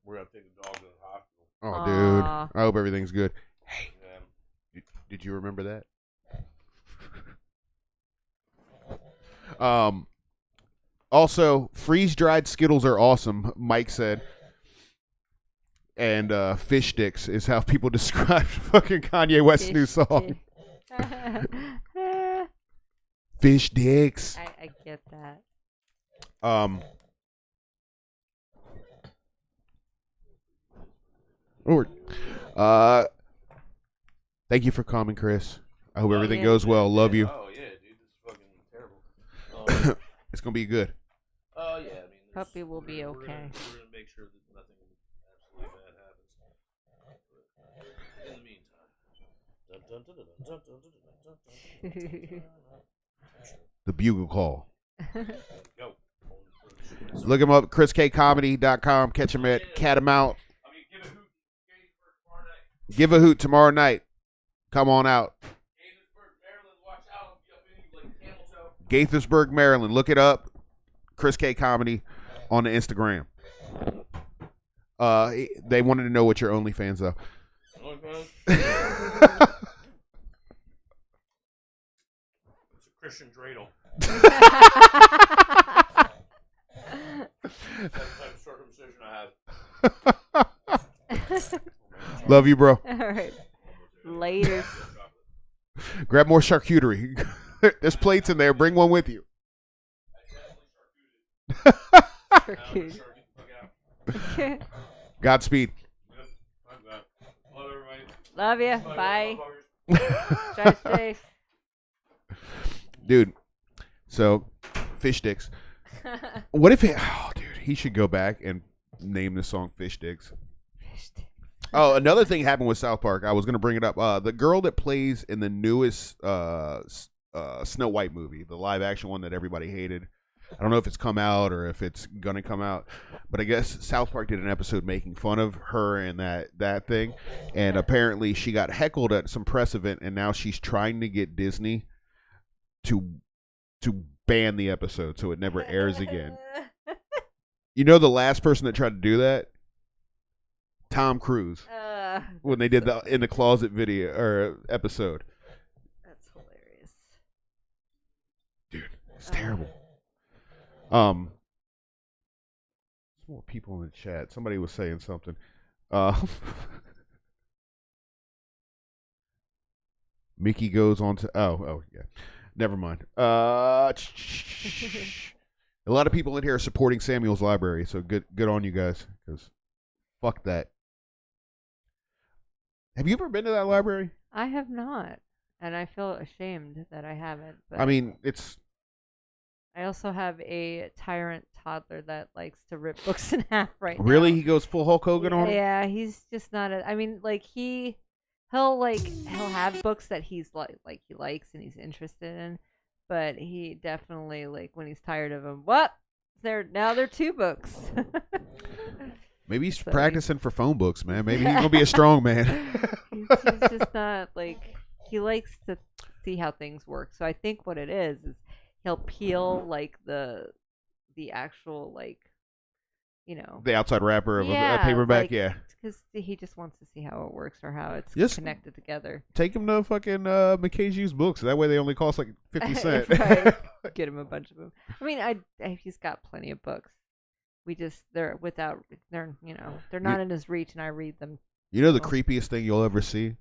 We're gonna take the dog to the hospital. Oh, Aw. dude. I hope everything's good. Hey, did you remember that? Also, freeze-dried Skittles are awesome, Mike said. And fish sticks is how people describe fucking Kanye West's new song. Fish sticks. I get that. Thank you for coming, Chris. I hope everything yeah. goes well. Love you. Oh yeah, dude, this is fucking terrible. It's gonna be good. Oh yeah, I mean, Puppy will be we're okay. gonna make sure that nothing absolutely bad happens. In the meantime, The bugle call. go. Look him up, chriskcomedy.com. Catch him at Catamount. Give a hoot tomorrow night. Come on out. Gaithersburg, Maryland. Look it up. Chris K Comedy on the Instagram. They wanted to know what your OnlyFans though. It's a Christian dreidel. That's the type of circumcision I have. Love you, bro. All right. Later. Grab more charcuterie. There's plates in there. Bring one with you. Cute. Godspeed. Love everybody. Love you. Bye. Drive safe. Dude, so fish sticks. What if he should go back and name the song Fish Sticks. Oh, another thing happened with South Park. I was going to bring it up. The girl that plays in the newest Snow White movie, the live action one that everybody hated. I don't know if it's come out or if it's going to come out, but I guess South Park did an episode making fun of her and that thing, and apparently she got heckled at some press event, and now she's trying to get Disney to ban the episode so it never airs again. You know the last person that tried to do that? Tom Cruise. When they did the In the Closet video or episode. That's hilarious. Dude, it's terrible. More people in the chat. Somebody was saying something. Mickey goes on to oh yeah. Never mind. A lot of people in here are supporting Samuel's Library, so good on you guys, because fuck that. Have you ever been to that library? I have not, and I feel ashamed that I haven't. But I mean, it's... I also have a tyrant toddler that likes to rip books in half right now. Really? He goes full Hulk Hogan on him? Yeah, he's just not I mean, like, he'll have books that he's like he likes and he's interested in, but he definitely, like, when he's tired of them, now they're two books. Maybe he's practicing for phone books, man. Maybe he's gonna be a strong man. he's just not, like, he likes to see how things work. So I think what it is he'll peel, like, the actual, like, you know, the outside wrapper of a paperback, like, yeah. Because he just wants to see how it works or how it's Just connected together. Take him to fucking McKay's used books. That way they only cost like 50 cents. Right. Get him a bunch of them. I mean, he's got plenty of books. They're not in his reach, and I read them. You know the creepiest thing you'll ever see?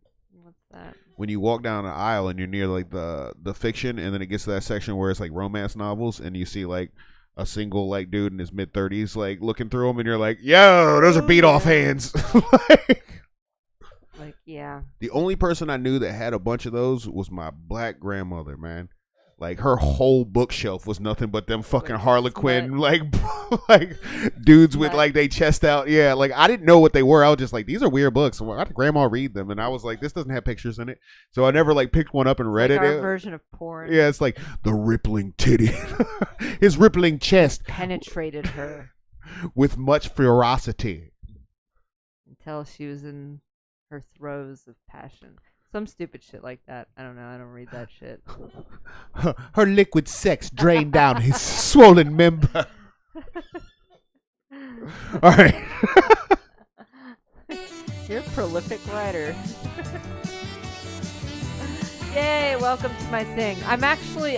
What's that? When you walk down an aisle and you're near like the fiction, and then it gets to that section where it's like romance novels, and you see like a single like dude in his mid-30s like looking through them, and you're like, yo, those are beat off hands. Like, yeah. The only person I knew that had a bunch of those was my black grandmother, man. Like her whole bookshelf was nothing but them fucking Like Harlequin, like like dudes with like they chest out. Yeah, like I didn't know what they were. I was just like, these are weird books. Why did Grandma read them? And I was like, this doesn't have pictures in it. So I never like picked one up and read like it. Our version of porn. Yeah, it's like the rippling titty, his rippling chest Penetrated her with much ferocity. until she was in her throes of passion. Some stupid shit like that. I don't know. I don't read that shit. Her liquid sex drained down his swollen member. All right. You're a prolific writer. Yay, welcome to my thing. I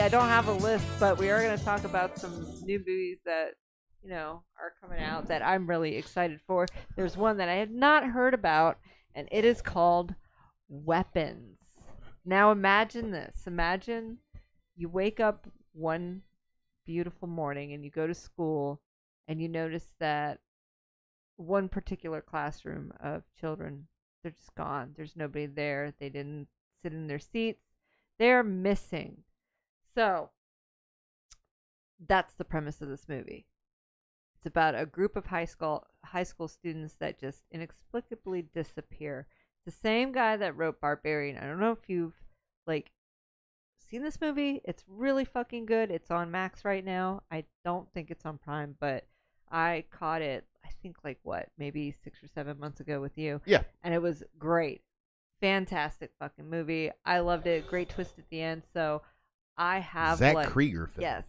don't have a list, but we are going to talk about some new movies that, are coming out that I'm really excited for. There's one that I had not heard about, and it is called Weapons. Now imagine this. Imagine you wake up one beautiful morning and you go to school and you notice that one particular classroom of children, they're just gone. There's nobody there. They didn't sit in their seats. They're missing. So that's the premise of this movie. It's about a group of high school students that just inexplicably disappear. The same guy that wrote Barbarian. I don't know if you've seen this movie. It's really fucking good. It's on Max right now. I don't think it's on Prime, but I caught it, I think maybe 6 or 7 months ago with you. Yeah. And it was great. Fantastic fucking movie. I loved it. Great twist at the end. So I have Zach Krieger film. Yes.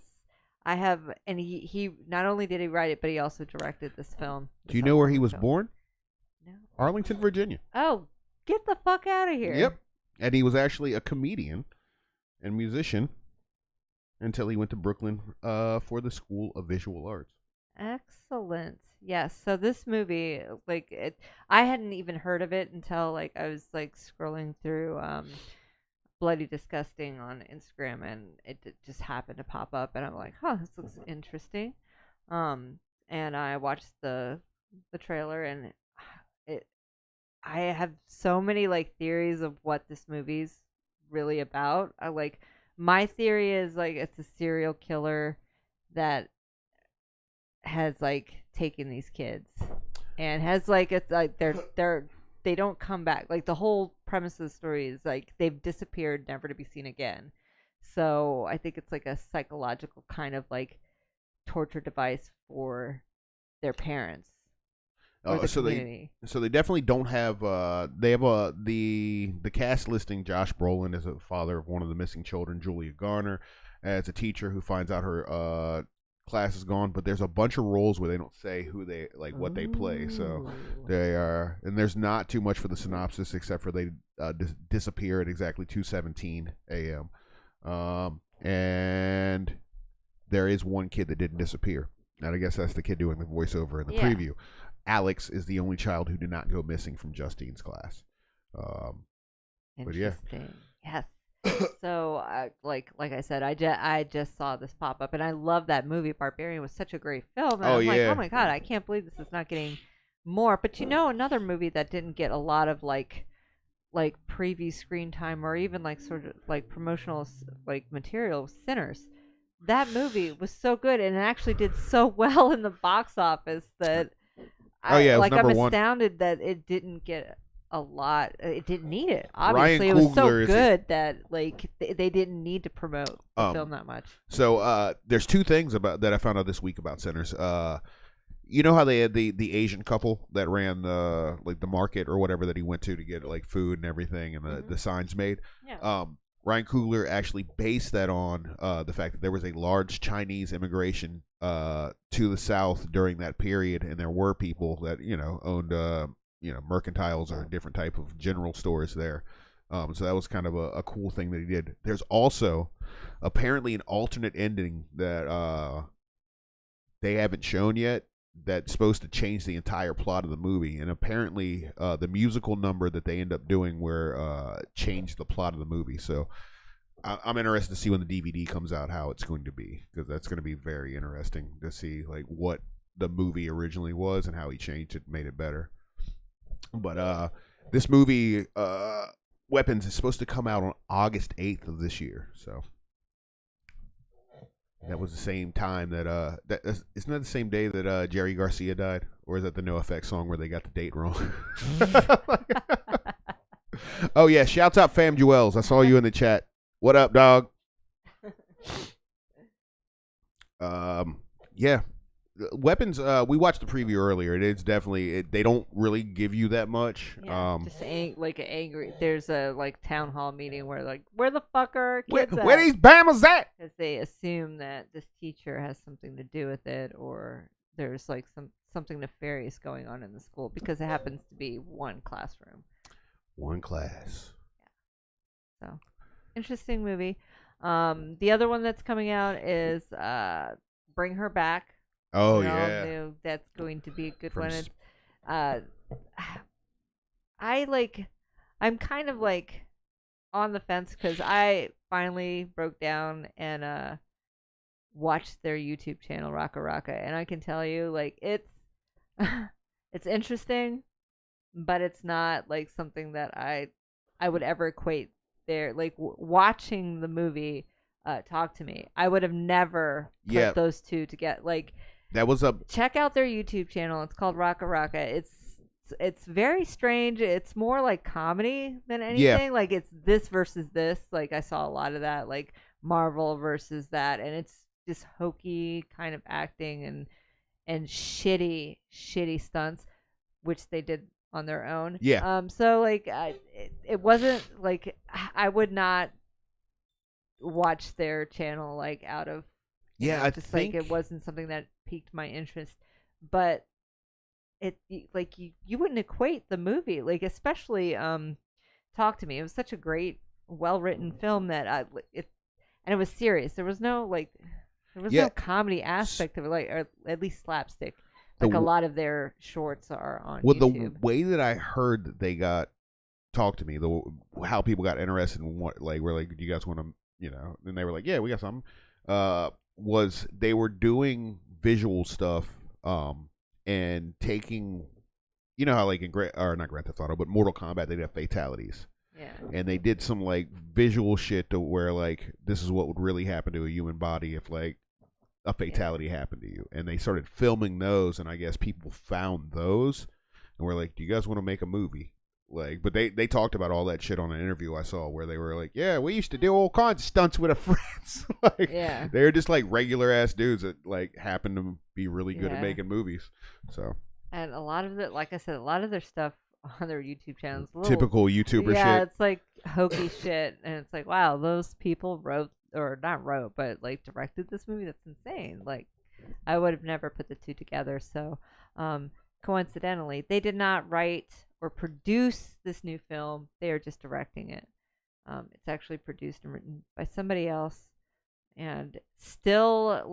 I have, and he not only did he write it, but he also directed this film. Do you know where he was film. born? No. Arlington, Virginia. Oh, get the fuck out of here. Yep. And he was actually a comedian and musician until he went to Brooklyn for the School of Visual Arts. Excellent. Yes. So this movie, I hadn't even heard of it until I was scrolling through Bloody Disgusting on Instagram, and it just happened to pop up, and I'm like, this looks interesting. And I watched the trailer, and I have so many theories of what this movie's really about. My theory is it's a serial killer that has taken these kids and has they don't come back. The whole premise of the story is they've disappeared, never to be seen again. So I think it's a psychological kind of torture device for their parents. So they definitely don't have they have the cast listing. Josh Brolin as a father of one of the missing children, Julia Garner as a teacher who finds out her class is gone, but there's a bunch of roles where they don't say who they what they play. So they are, and there's not too much for the synopsis except for they disappear at exactly 2:17 a.m. And there is one kid that didn't disappear, and I guess that's the kid doing the voiceover in the preview. Alex is the only child who did not go missing from Justine's class. But yeah. Yes. So, like I said, I just saw this pop up, and I love that movie. Barbarian was such a great film. And I'm like, oh my god, I can't believe this is not getting more. But another movie that didn't get a lot of preview screen time or even sort of promotional material, Sinners. That movie was so good, and it actually did so well in the box office that I'm astounded that it didn't get a lot. It didn't need it. Obviously, it was so good that they didn't need to promote the film that much. So there's two things about that I found out this week about Sinners. You know how they had the Asian couple that ran the market or whatever that he went to get food and everything and the signs made. Yeah. Ryan Coogler actually based that on the fact that there was a large Chinese immigration to the South during that period, and there were people that owned mercantiles or different type of general stores there. So that was kind of a cool thing that he did. There's also apparently an alternate ending that they haven't shown yet that's supposed to change the entire plot of the movie, and apparently the musical number that they end up doing where changed the plot of the movie. So I'm interested to see when the DVD comes out how it's going to be, because that's going to be very interesting to see what the movie originally was and how he changed it, made it better. But this movie Weapons is supposed to come out on August 8th of this year, so That was the same time that isn't that the same day that Jerry Garcia died, or is that the No Effects song where they got the date wrong? Oh yeah, shouts out Fam Jewels. I saw you in the chat. What up, dog? Yeah. Weapons. We watched the preview earlier. It is definitely. They don't really give you that much. Yeah, just like an angry. There's a like town hall meeting where like, where the fuck are kids at? Where these Bamas at? Because they assume that this teacher has something to do with it, or there's like something nefarious going on in the school because it happens to be one classroom. One class. Yeah. So, interesting movie. The other one that's coming out is Bring Her Back. Oh, we all yeah. knew that's going to be a good From one. It's, I'm kind of like on the fence because I finally broke down and watched their YouTube channel, Raka Raka, and I can tell you, like, it's it's interesting, but it's not like something that I would ever equate there. Like watching the movie Talk to Me, I would have never put those two together. Like, that was a check out their YouTube channel. It's called Raka Raka. It's very strange. It's more like comedy than anything. Yeah. Like it's this versus this. Like I saw a lot of that, like Marvel versus that, and it's just hokey kind of acting and shitty stunts, which they did on their own. Yeah. So like it wasn't like I would not watch their channel like out of I just think like it wasn't something that piqued my interest, but it like you wouldn't equate the movie, like especially Talk to Me. It was such a great, well written film that and it was serious. There was no no comedy aspect of it, like, or at least slapstick. Like a lot of their shorts are on YouTube. The way that I heard that they got Talk to Me, how people got interested in what, like, we're like, do you guys want to, and they were like, yeah, we got something. Was they were doing visual stuff, and taking, how like in not Grand Theft Auto, but Mortal Kombat, they'd have fatalities. Yeah. And they did some like visual shit to where like this is what would really happen to a human body if like a fatality happened to you. And they started filming those, and I guess people found those and were like, do you guys want to make a movie? Like, but they talked about all that shit on an interview I saw where they were like, yeah, we used to do all kinds of stunts with our friends. Like, they're just like regular ass dudes that like happen to be really good at making movies. So, and a lot of it, like I said, a lot of their stuff on their YouTube channels, typical YouTuber shit. Yeah, it's like hokey shit, and it's like, wow, those people but like directed this movie. That's insane. Like, I would have never put the two together. So, coincidentally, they did not write or produce this new film. They are just directing it. It's actually produced and written by somebody else, and still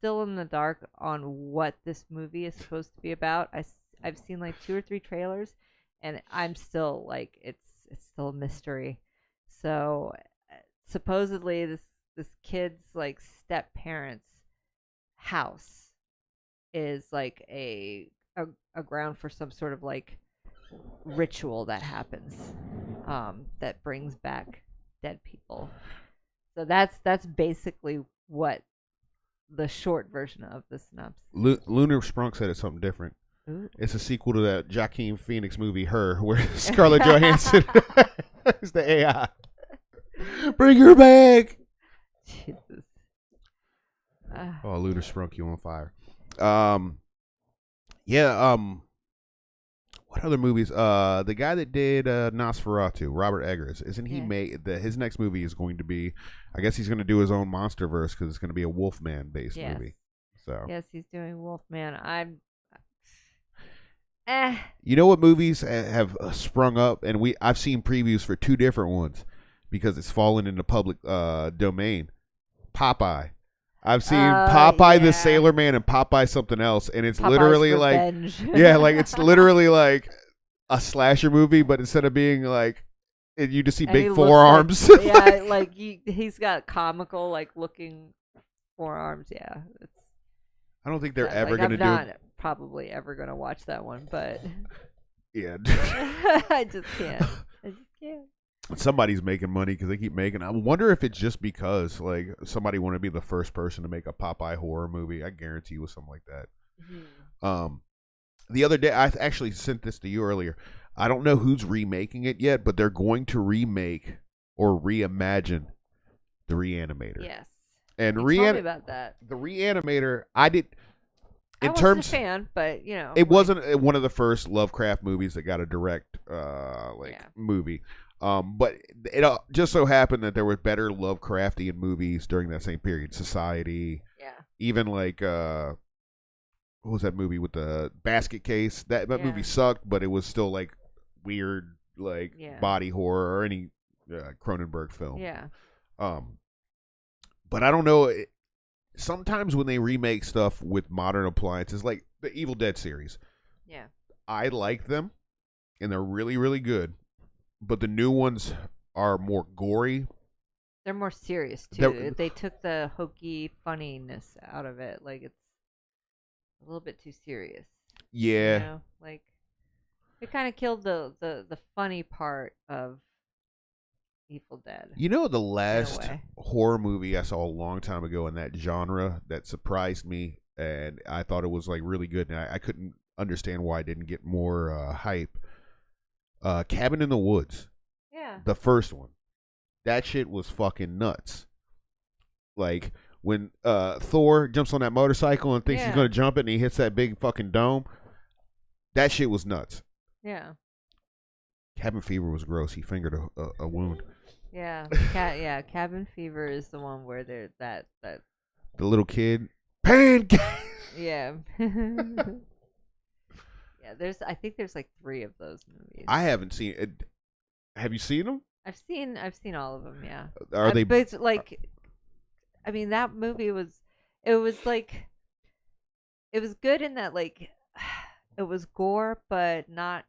in the dark on what this movie is supposed to be about. I've seen like 2 or 3 trailers, and I'm still like, it's still a mystery. So supposedly this kid's like step parents' house is like a ground for some sort of like ritual that happens, that brings back dead people. So that's basically what the short version of the synopsis. Lunar Sprunk said it's something different. Ooh. It's a sequel to that Joaquin Phoenix movie, Her, where Scarlett Johansson is the AI. Bring her back. Jesus. Oh, Lunar Sprunk, you on fire. What other movies? The guy that did Nosferatu, Robert Eggers, isn't he his next movie is going to be, I guess he's going to do his own MonsterVerse because it's going to be a Wolfman based movie. So yes, he's doing Wolfman. You know what movies have sprung up, and I've seen previews for 2 different ones because it's fallen into public domain. Popeye. I've seen Popeye the Sailor Man and Popeye something else, and it's Popeye's literally Revenge. like, like it's literally like a slasher movie, but instead of being like, you just see big forearms. Like, like he's got comical like looking forearms. Yeah, I don't think they're ever like, going to I'm not probably ever going to watch that one, but yeah, I just can't. Somebody's making money because they keep making. I wonder if it's just because like somebody want to be the first person to make a Popeye horror movie. I guarantee you, with something like that. Mm-hmm. The other day, I actually sent this to you earlier. I don't know who's remaking it yet, but they're going to remake or reimagine the Reanimator. Yes. And You told me about that. the Reanimator, I did. I wasn't a fan, but you know, it wasn't one of the first Lovecraft movies that got a direct movie. But it just so happened that there were better Lovecraftian movies during that same period. Society. Yeah. Even like what was that movie with the basket case? That movie sucked, but it was still like weird, like body horror or any Cronenberg film. Yeah. But I don't know. Sometimes when they remake stuff with modern appliances, like the Evil Dead series, I like them, and they're really, really good. But the new ones are more gory. They're more serious too. They took the hokey funniness out of it. Like it's a little bit too serious. Yeah. You know? Like it kind of killed the funny part of Evil Dead. You know, the last horror movie I saw a long time ago in that genre that surprised me, and I thought it was like really good, and I couldn't understand why I didn't get more hype. Cabin in the Woods. Yeah. The first one. That shit was fucking nuts. Like when Thor jumps on that motorcycle and thinks he's gonna jump it, and he hits that big fucking dome. That shit was nuts. Yeah. Cabin Fever was gross. He fingered a wound. Yeah. Cabin Fever is the one where they're that the little kid. Pancake. Yeah. Yeah, I think there's like 3 of those movies. I haven't seen it. Have you seen them? I've seen all of them, yeah. Are they but it's like I mean that movie was like it was good in that like it was gore but not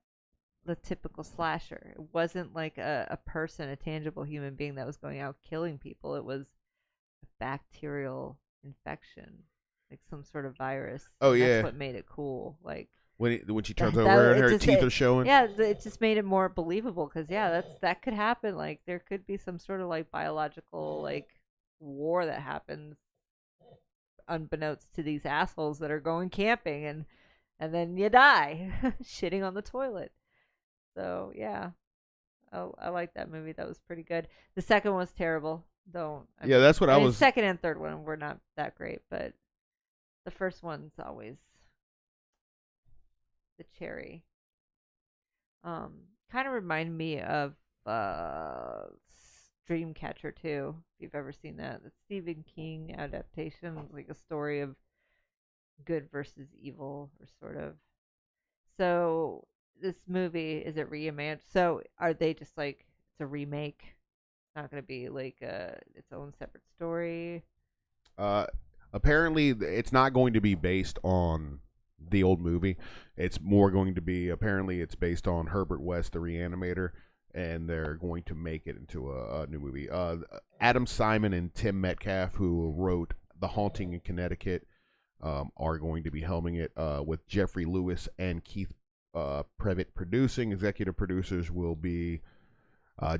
the typical slasher. It wasn't like a person, a tangible human being that was going out killing people. It was a bacterial infection, like some sort of virus. Oh, and yeah. That's what made it cool. Like when she turns over and her teeth are showing. Yeah, it just made it more believable because that could happen. Like there could be some sort of like biological like war that happens unbeknownst to these assholes that are going camping and then you die shitting on the toilet. So yeah, I like that movie. That was pretty good. The second one was terrible. That's what I was. Second and third one were not that great, but the first one's always the cherry. Kind of remind me of Dreamcatcher too. If you've ever seen that, the Stephen King adaptation, like a story of good versus evil, or sort of. So this movie, is it reimagined? So are they just like it's a remake? It's not going to be like its own separate story. Apparently, it's not going to be based on the old movie. It's more going to be. Apparently, it's based on Herbert West, the Reanimator, and they're going to make it into a new movie. Adam Simon and Tim Metcalf, who wrote The Haunting in Connecticut, are going to be helming it with Jeffrey Lewis and Keith Previtt producing. Executive producers will be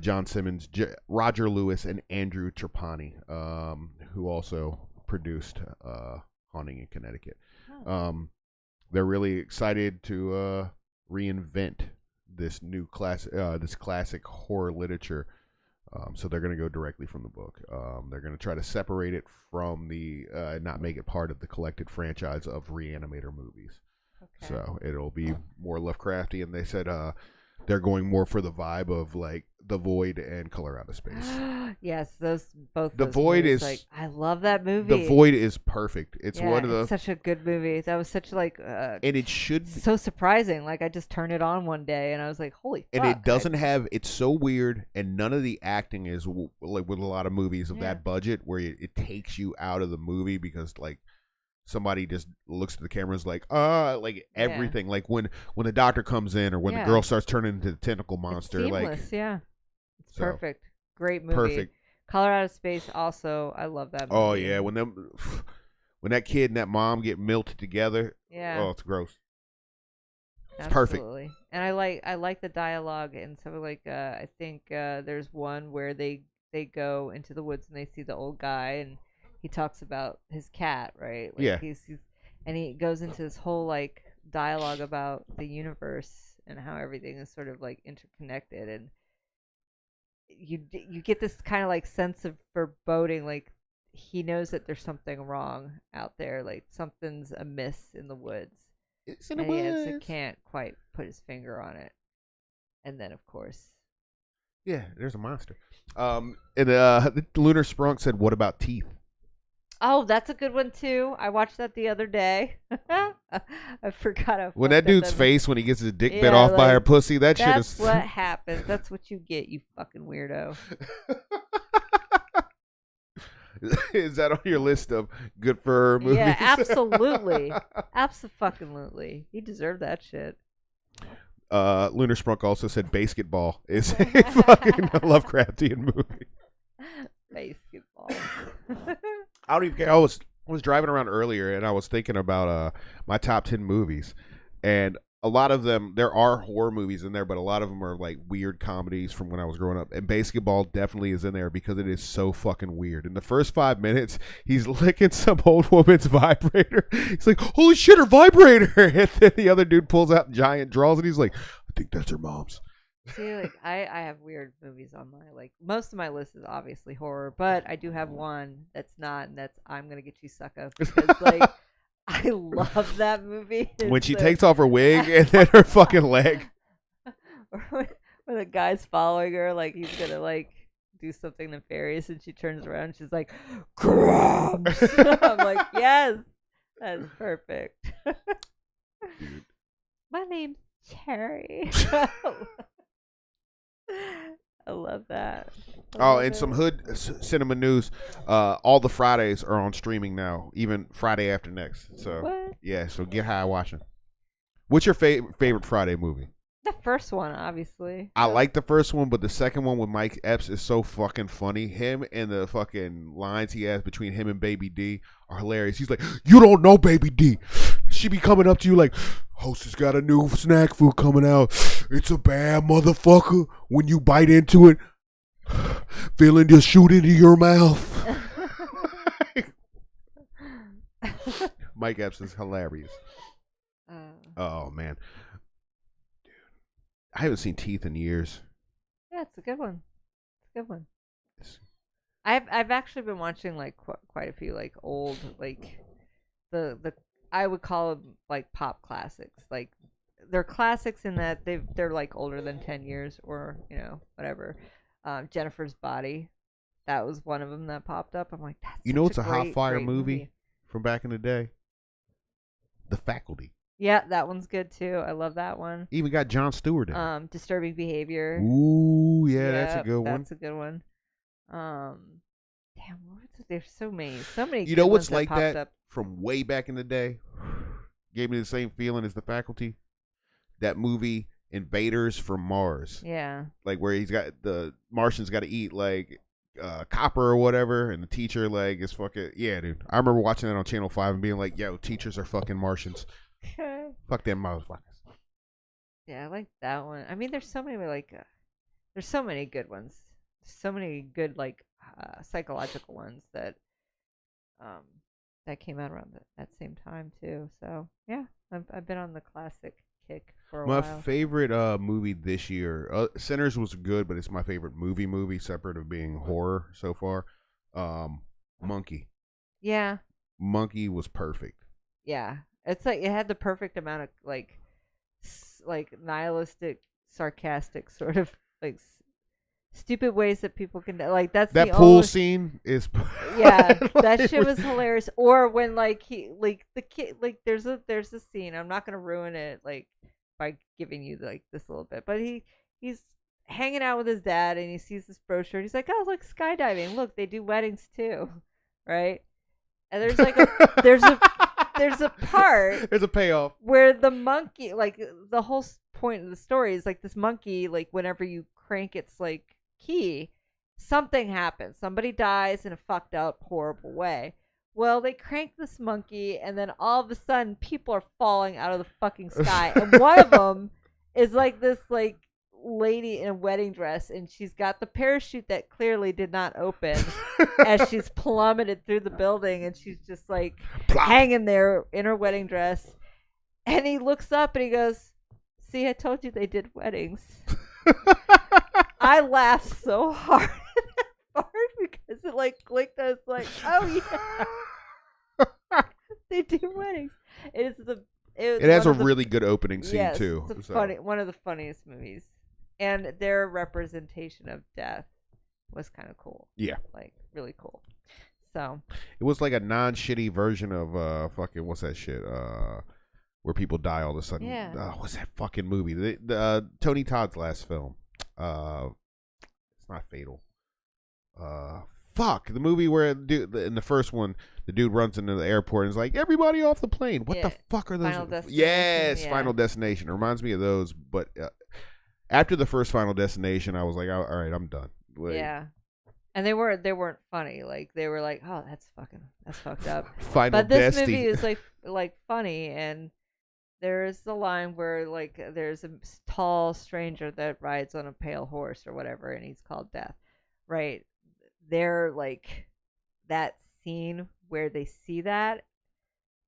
John Simmons, Roger Lewis, and Andrew Trapani, who also produced Haunting in Connecticut. They're really excited to reinvent this new this classic horror literature. So they're going to go directly from the book. They're going to try to separate it from the not make it part of the collected franchise of Reanimator movies. Okay. So it'll be more Lovecraftian. They said they're going more for the vibe of like The Void and Color Out of Space. Yes, those both. The Void movies, is like I love that movie. The Void is perfect. It's one of the such a good movie. That was such like and it should be so surprising. Like I just turned it on one day and I was like, holy fuck. And it doesn't have. It's so weird, and none of the acting is like with a lot of movies of that budget where it takes you out of the movie because like. Somebody just looks at the camera and is like everything. Like when the doctor comes in or when the girl starts turning into the tentacle monster. It's seamless, It's perfect. Great movie. Perfect. Color Out of Space also. I love that movie. Oh, yeah. When that kid and that mom get melted together. Yeah. Oh, it's gross. It's perfect. Absolutely. And I like the dialogue and so like I think there's one where they go into the woods and they see the old guy and he talks about his cat, right? Like Yeah. he's and he goes into this whole like dialogue about the universe and how everything is sort of like interconnected, and you get this kind of like sense of foreboding, like he knows that there's something wrong out there, like something's amiss in the woods. It's in the And he woods. can't quite put his finger on it. And then, of course, Yeah, there's a monster. And Lunar Sprunk said, "What about teeth?" oh, that's a good one too. I watched that the other day. I forgot. When that dude's face, when he gets his dick bit off by like, her pussy, that shit that's is. what happens. That's what you get, you fucking weirdo. Is that on your list of good for her movies? Yeah, absolutely, absolutely. He deserved that shit. Lunar Sprunk also said basketball is a fucking Lovecraftian movie. Basketball. I don't even care. I was driving around earlier and I was thinking about my top 10 movies, and a lot of them, there are horror movies in there, but a lot of them are like weird comedies from when I was growing up, and Basketball definitely is in there because it is so fucking weird. In the first 5 minutes, he's licking some old woman's vibrator. He's like, holy shit, her vibrator. And then the other dude pulls out giant drawers and he's like, I think that's her mom's. See, like I have weird movies on my like most of my list is obviously horror, but I do have one that's not, and that's I'm Gonna Get You Sucker, because like I love that movie. When she takes off her wig and then her fucking leg. Or when the guy's following her, like he's gonna like do something nefarious, and she turns around and she's like, "Crumbs." I'm like, yes, that's perfect. Dude. My name's Cherry. I love that. Oh, and some hood cinema news. All the Fridays are on streaming now, even Friday after next. So What? yeah, so get high watching. What's your favorite Friday movie? The first one, obviously. I like the first one, but the second one with Mike Epps is so fucking funny. Him and the fucking lines he has between him and Baby D are hilarious. He's like, you don't know Baby D. She be coming up to you like, host has got a new snack food coming out. It's a bad motherfucker. When you bite into it, feeling just shoot into your mouth. Mike Epps is hilarious. Oh, man. I haven't seen Teeth in years. Yeah, it's a good one. It's a good one. I've actually been watching like quite a few like old like the I would call them like pop classics. Like they're classics in that they're like older than 10 years or whatever. Jennifer's Body, that was one of them that popped up. I'm like, that's It's a great, hot fire great movie from back in the day. The Faculty. Yeah, that one's good too. I love that one. Even got Jon Stewart in it. Disturbing Behavior. Ooh, yeah, that's a Yep, good one. That's a good one. Damn, there's so many. You know good what's ones like popped that up. from way back in the day? Gave me the same feeling as The Faculty. That movie Invaders from Mars. Yeah. Like where he's got the Martians got to eat like copper or whatever, and the teacher like is fucking dude. I remember watching that on Channel 5 and being like, yo, teachers are fucking Martians. Fuck them motherfuckers. Yeah, I like that one. I mean, there's so many there's so many good ones. So many good like psychological ones that that came out around that same time too. So yeah, I've been on the classic kick for a My while. favorite movie this year, Sinners was good, but it's my favorite movie separate of being horror so far. Monkey. Yeah. Monkey was perfect. Yeah. It's like it had the perfect amount of like nihilistic, sarcastic sort of like stupid ways that people can like that's that the pool only... scene is yeah that shit was hilarious. Or when like he like the kid like there's a scene, I'm not gonna ruin it like by giving you like this little bit, but he's hanging out with his dad and he sees this brochure and he's like, oh, look, skydiving, look, they do weddings too, right? And there's like there's a part there's a payoff where the monkey, like the whole point of the story is like this monkey, like whenever you crank its like key, something happens. Somebody dies in a fucked up, horrible way. Well, they crank this monkey, and then all of a sudden, people are falling out of the fucking sky. And one of them is like this, like, lady in a wedding dress, and she's got the parachute that clearly did not open as she's plummeted through the building, and she's just, like, hanging there in her wedding dress. And he looks up, and he goes, see, I told you they did weddings. I laughed so hard at that part because it, like, clicked. I was like, oh, yeah. They do weddings. It has a really good opening scene, too. It's one of the funniest movies. And their representation of death was kind of cool. Yeah. Like, really cool. So. It was like a non-shitty version of fucking, what's that shit? Where people die all of a sudden. Yeah. What's that fucking movie? The Tony Todd's last film. It's not Fatal. The movie where in the first one, the dude runs into the airport and is like, everybody off the plane. What the fuck are those? Final Destination. Yes, Final Destination. It reminds me of those, but after the first Final Destination, I was like, all right, I'm done. Like, yeah. And they weren't funny. Like, they were like, oh, that's fucked up. But this movie is like funny, and there's the line where, like, there's a tall stranger that rides on a pale horse or whatever, and he's called Death, right? They're like, that scene where they see that,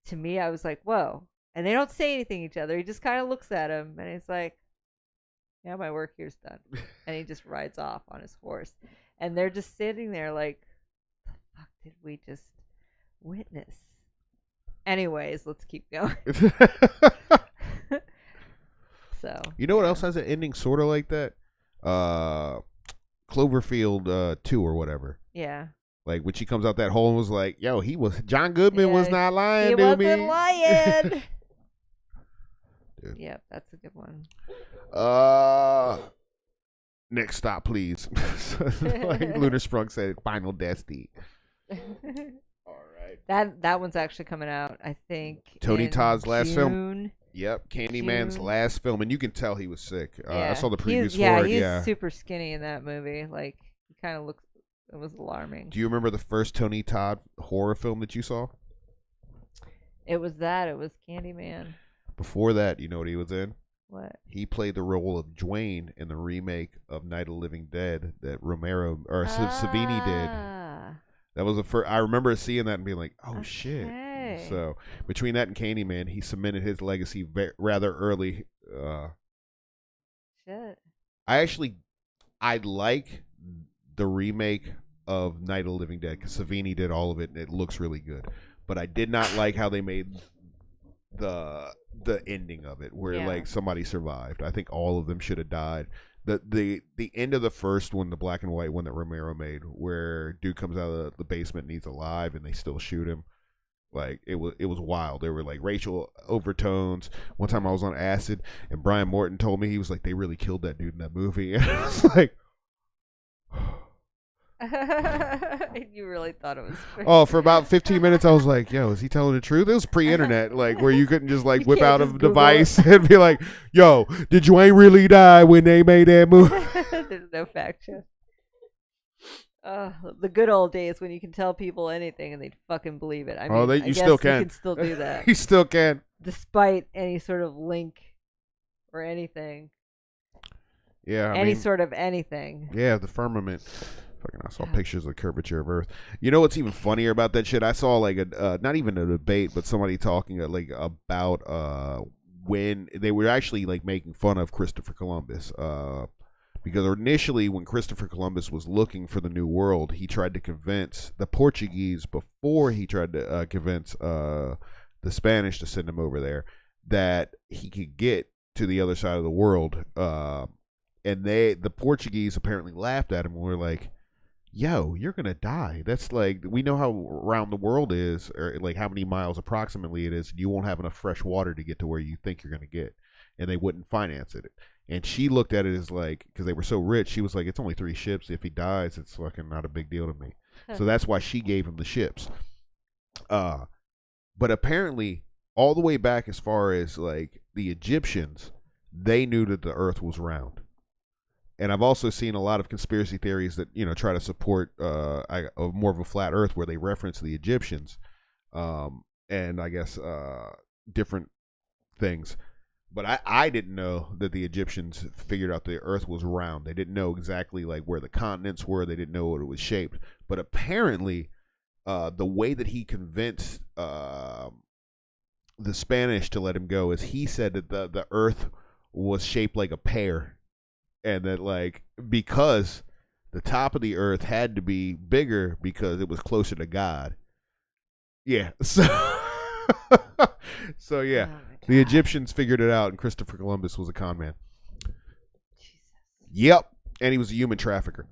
to me, I was like, whoa. And they don't say anything to each other. He just kind of looks at him, and he's like, yeah, my work here's done. And he just rides off on his horse. And they're just sitting there like, the fuck did we just witness? Anyways, let's keep going. So, you know what else has an ending sort of like that? Cloverfield 2 or whatever. Yeah. Like when she comes out that hole and was like, yo, John Goodman was not lying he to me. wasn't lying. Dude. Yep, that's a good one. Next stop, please. Like Lunar Sprung said, Final Destiny. All right. That one's actually coming out, I think. Tony Todd's last film. June. Yep, Candyman's last film, and you can tell he was sick. Yeah. I saw the previews for it. He's super skinny in that movie. Like, he kind of looks. It was alarming. Do you remember the first Tony Todd horror film that you saw? It was Candyman. Before that, you know what he was in? What? He played the role of Dwayne in the remake of Night of the Living Dead that Savini did. That was the first. I remember seeing that and being like, "Oh shit!" So between that and Candyman, he cemented his legacy rather early. Shit. I like the remake of Night of the Living Dead because Savini did all of it and it looks really good. But I did not like how they made the ending of it, where like somebody survived. I think all of them should have died. The end of the first one, the black and white one that Romero made, where dude comes out of the basement and he's alive and they still shoot him. Like it was wild. There were like racial overtones. One time I was on acid and Brian Morton told me, he was like, they really killed that dude in that movie. And I was like, you really thought it was true. Oh, for about 15 minutes I was like, yo, is he telling the truth? It was pre-internet, like where you couldn't just like whip out a device and be like, yo, did Dwayne really die when they made that movie? There's no fact check. The good old days when you can tell people anything and they'd fucking believe it. I mean, you still can. You can still do that. You still can. Despite any sort of link or anything. Yeah. Any sort of anything. Yeah, the firmament. Fucking, I saw pictures of the curvature of Earth. You know what's even funnier about that shit? I saw like a not even a debate, but somebody talking like about when they were actually like making fun of Christopher Columbus. Because initially, when Christopher Columbus was looking for the New World, he tried to convince the Portuguese before he tried to convince the Spanish to send him over there that he could get to the other side of the world. And the Portuguese apparently laughed at him and were like, yo, you're going to die. That's like, we know how around the world is, or like how many miles approximately it is. And you won't have enough fresh water to get to where you think you're going to get. And they wouldn't finance it. And she looked at it as like, because they were so rich, she was like, it's only 3 ships. If he dies, it's fucking not a big deal to me. So that's why she gave him the ships. But apparently, all the way back as far as like the Egyptians, they knew that the earth was round. And I've also seen a lot of conspiracy theories that, try to support more of a flat earth, where they reference the Egyptians. and I guess different things. But I didn't know that the Egyptians figured out the Earth was round. They didn't know exactly like where the continents were. They didn't know what it was shaped. But apparently, the way that he convinced the Spanish to let him go is he said that the Earth was shaped like a pear, and that like because the top of the Earth had to be bigger because it was closer to God. Yeah. So yeah. Oh The Egyptians figured it out, and Christopher Columbus was a con man. Jesus. Yep, and he was a human trafficker.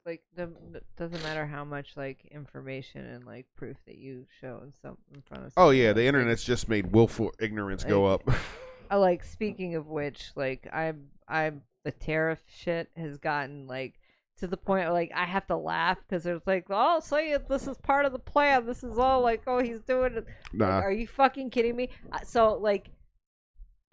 Like, doesn't matter how much like information and like proof that you show in front of. Oh yeah, the else, internet's just made willful ignorance go up. Like speaking of which, like the tariff shit has gotten like to the point where, like, I have to laugh because there's like, oh, so this is part of the plan. This is all like, oh, he's doing it. Nah. Like, are you fucking kidding me? So like,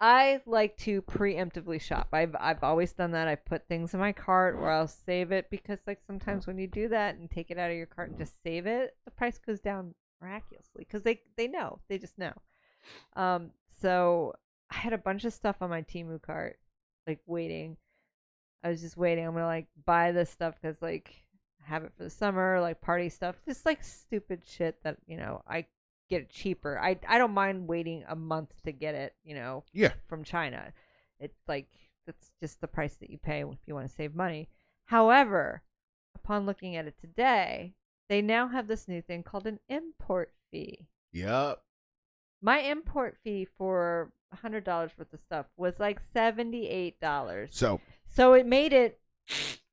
I like to preemptively shop. I've always done that. I put things in my cart or I'll save it because like sometimes when you do that and take it out of your cart and just save it, the price goes down miraculously because they know. They just know. So I had a bunch of stuff on my Temu cart, like waiting. I was just waiting. I'm gonna like buy this stuff because like have it for the summer, like party stuff, just like stupid shit that I get it cheaper. I don't mind waiting a month to get it, Yeah. from China. It's like that's just the price that you pay if you want to save money. However, upon looking at it today, they now have this new thing called an import fee. Yep. My import fee for $100 worth of stuff was like $78. So it made it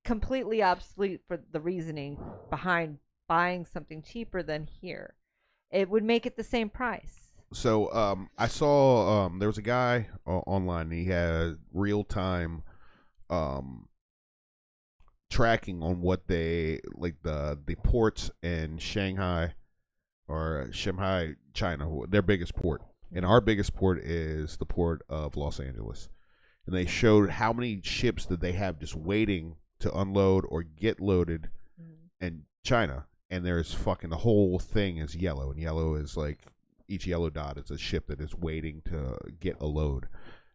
completely obsolete for the reasoning behind buying something cheaper than here. It would make it the same price. So I saw there was a guy online. And he had real time tracking on what they like the ports in Shanghai or Shanghai, China, their biggest port. And our biggest port is the port of Los Angeles. And they showed how many ships that they have just waiting to unload or get loaded in China. And there's fucking the whole thing is yellow. And yellow is like each yellow dot is a ship that is waiting to get a load.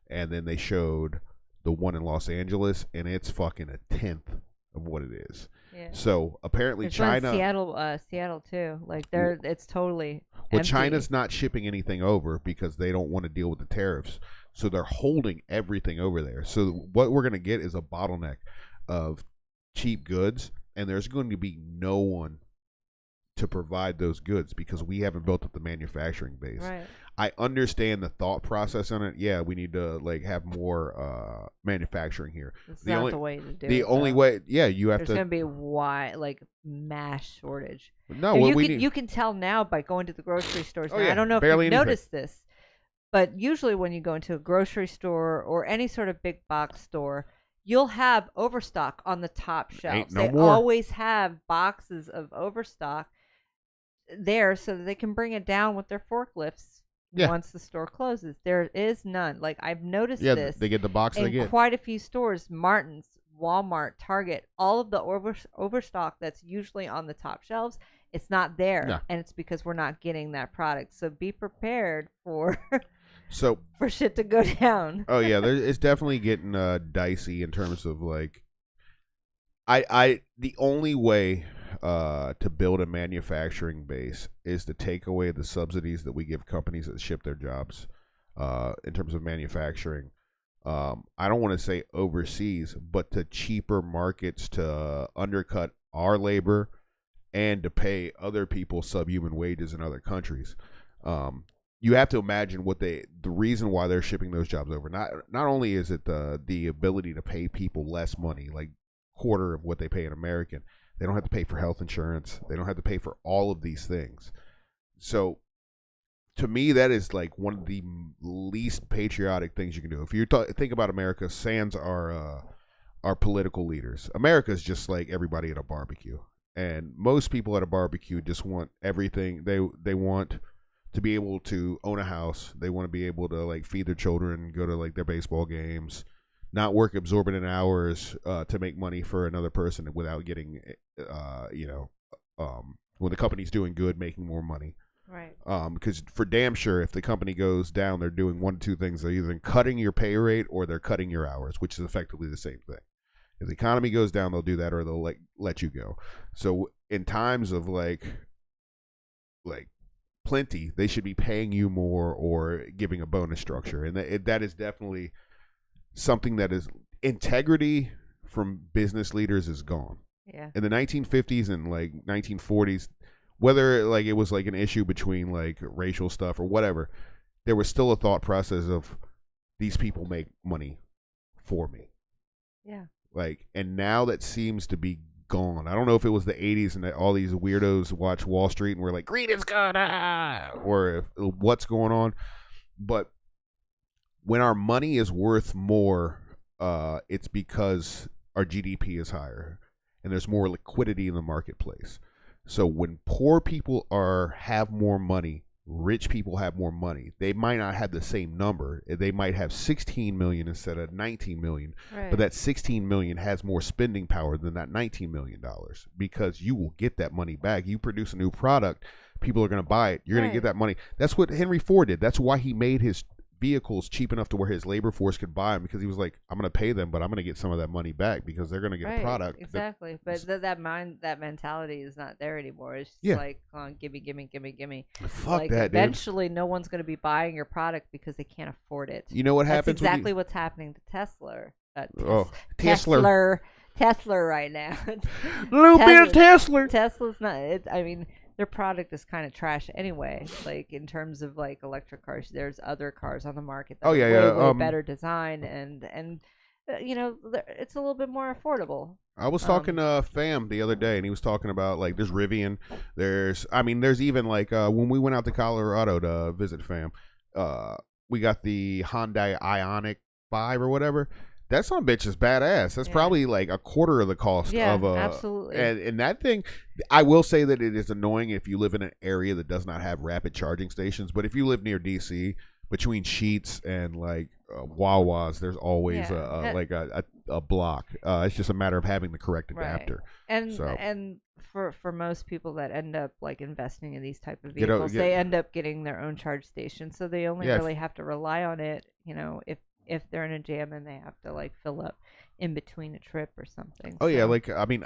And then they showed the one in Los Angeles, and it's fucking a tenth of what it is. Yeah. So apparently There's China, Seattle too. Like it's totally. Well, empty. China's not shipping anything over because they don't want to deal with the tariffs. So they're holding everything over there. So what we're going to get is a bottleneck of cheap goods, and there's going to be no one to provide those goods because we haven't built up the manufacturing base. Right. I understand the thought process on it. Yeah, we need to like have more manufacturing here. It's the way to do it. The only way, yeah, you have There's to. There's going to be like mass shortage. No, you can tell now by going to the grocery stores. Oh, now, yeah, I don't know if barely you've anything. noticed this, but usually when you go into a grocery store or any sort of big box store, you'll have overstock on the top shelves. No they more. Always have boxes of overstock there so that they can bring it down with their forklifts once the store closes. There is none. Like I've noticed this. They get the box they in get. Quite a few stores, Martin's, Walmart, Target, all of the overstock that's usually on the top shelves, it's not there. Yeah. And it's because we're not getting that product. So be prepared for for shit to go down. Oh yeah, it's definitely getting dicey in terms of like the only way to build a manufacturing base is to take away the subsidies that we give companies that ship their jobs in terms of manufacturing. I don't want to say overseas, but to cheaper markets to undercut our labor and to pay other people subhuman wages in other countries. You have to imagine what the reason why they're shipping those jobs over. Not only is it the ability to pay people less money, like quarter of what they pay an American. They don't have to pay for health insurance. They don't have to pay for all of these things. So, to me, that is like one of the least patriotic things you can do. If you think about America, sans our political leaders. America is just like everybody at a barbecue, and most people at a barbecue just want everything. They want to be able to own a house. They want to be able to like feed their children, go to like their baseball games. Not work exorbitant hours to make money for another person without getting, when the company's doing good, making more money. Right. Because for damn sure, if the company goes down, they're doing one of two things. They're either cutting your pay rate or they're cutting your hours, which is effectively the same thing. If the economy goes down, they'll do that or they'll let you go. So in times of like plenty, they should be paying you more or giving a bonus structure. And that is definitely something that is integrity from business leaders is gone. Yeah. In the 1950s and like 1940s, whether like it was like an issue between like racial stuff or whatever, there was still a thought process of these people make money for me. Yeah. Like, and now that seems to be gone. I don't know if it was the 80s and that all these weirdos watch Wall Street and were like, greed is good, or what's going on. But when our money is worth more, it's because our GDP is higher and there's more liquidity in the marketplace. So when poor people have more money, rich people have more money. They might not have the same number. They might have 16 million instead of 19 million. Right. But that 16 million has more spending power than that 19 million dollars, because you will get that money back. You produce a new product, people are going to buy it. You're going to get that money. That's what Henry Ford did. That's why he made his vehicles cheap enough to where his labor force could buy them, because he was like, I'm going to pay them, but I'm going to get some of that money back because they're going to get a product. Exactly. But that mentality is not there anymore. It's just like, come on, gimme. Fuck like, that, eventually no one's going to be buying your product because they can't afford it. You know what happens? That's exactly what's happening to Tesla. Tesla right now. Little bit of Tesla. Tesla's not. I mean, their product is kind of trash anyway. Like in terms of like electric cars, there's other cars on the market that are way better design and it's a little bit more affordable. I was talking to Fam the other day, and he was talking about like there's Rivian, there's even like when we went out to Colorado to visit Fam, we got the Hyundai Ioniq 5 or whatever. That son of a bitch is badass. That's probably like a quarter of the cost of a. Absolutely. And that thing, I will say that it is annoying if you live in an area that does not have rapid charging stations. But if you live near DC, between Sheetz and like Wawa's, there's always a block. It's just a matter of having the correct adapter. Right. And for most people that end up like investing in these type of vehicles, they end up getting their own charge station, so they only really have to rely on it. If they're in a jam and they have to like fill up in between a trip or something. Oh, so. Yeah. Like, I mean,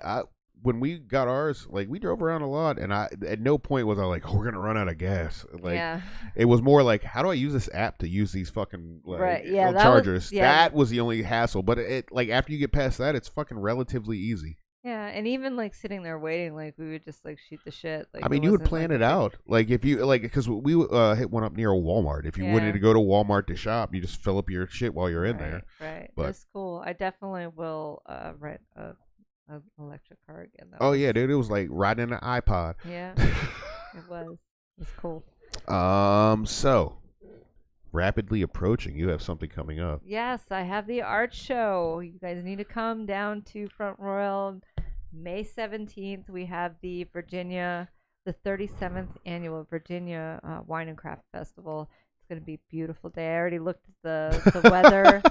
when we got ours, like we drove around a lot, and at no point was I like, we're going to run out of gas. Like, it was more like, how do I use this app to use these fucking chargers? That was the only hassle. But it like after you get past that, it's fucking relatively easy. Yeah, and even like sitting there waiting, like we would just like shoot the shit. Like, I mean, you would plan it out, like if you like, because we hit one up near a Walmart. If you wanted to go to Walmart to shop, you just fill up your shit while you're in there. Right, that's cool. I definitely will rent an electric car again. Oh yeah, dude, it was like riding an iPod. Yeah, it was. It's cool. So rapidly approaching, you have something coming up. Yes, I have the art show. You guys need to come down to Front Royal. May 17th, we have the 37th annual Virginia Wine and Craft Festival. It's going to be a beautiful day. I already looked at the weather.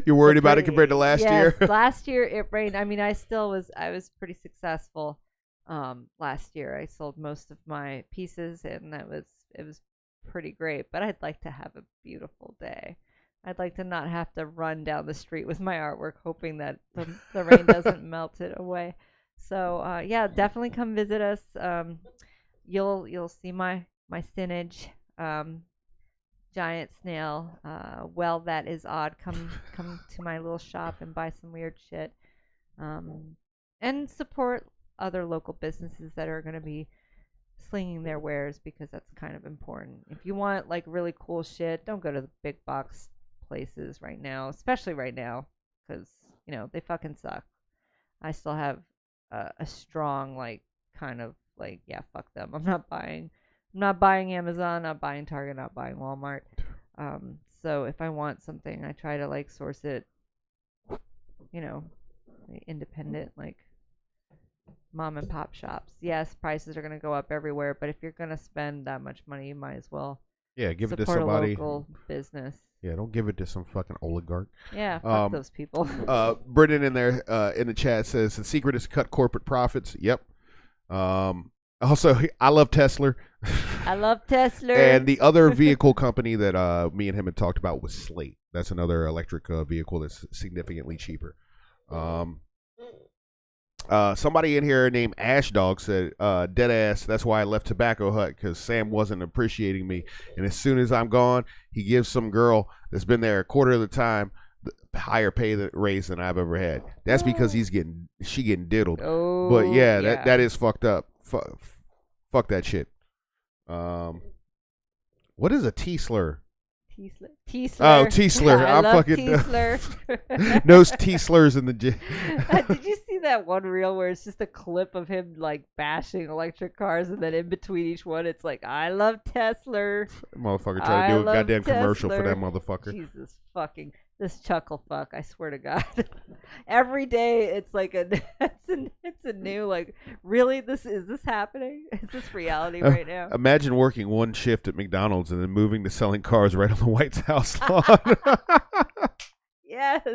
You're worried about it compared to last year? Yes, last year it rained. I mean, I was pretty successful last year. I sold most of my pieces, and it was pretty great. But I'd like to have a beautiful day. I'd like to not have to run down the street with my artwork hoping that the rain doesn't melt it away. So definitely come visit us. You'll see my signage, giant snail. Well, that is odd. Come to my little shop and buy some weird shit, and support other local businesses that are going to be slinging their wares, because that's kind of important. If you want like really cool shit, don't go to the big box places right now, especially right now, because they fucking suck. I still have a strong like kind of like fuck them. I'm not buying Amazon, not buying Target, not buying Walmart. So if I want something, I try to like source it independent, like mom and pop shops. Yes, prices are going to go up everywhere, but if you're going to spend that much money, you might as well give it to support somebody. A local business. Yeah, don't give it to some fucking oligarch. Yeah, fuck those people. Brendan in there in the chat says the secret is to cut corporate profits. Yep. Also, I love Tesla. I love Tesla. And the other vehicle company that me and him had talked about was Slate. That's another electric vehicle that's significantly cheaper. Somebody in here named Ash Dog said, dead ass, that's why I left Tobacco Hut, because Sam wasn't appreciating me. And as soon as I'm gone, he gives some girl that's been there a quarter of the time the higher pay raise than I've ever had. That's because she getting diddled. Oh, But yeah, that is fucked up. Fuck that shit. What is a T-slur? T-slur. Oh, T-slur. I I'm love fucking T-slur. no T-slurs in the gym. Did you see that one reel where it's just a clip of him like bashing electric cars, and then in between each one, it's like, "I love Tesla." Motherfucker try to do a love goddamn commercial for Tesla. that motherfucker. Jesus fucking this chuckle fuck! I swear to God, every day it's like it's a new like. Really, is this happening? Is this reality right now? Imagine working one shift at McDonald's and then moving to selling cars right on the White House lawn. Yes.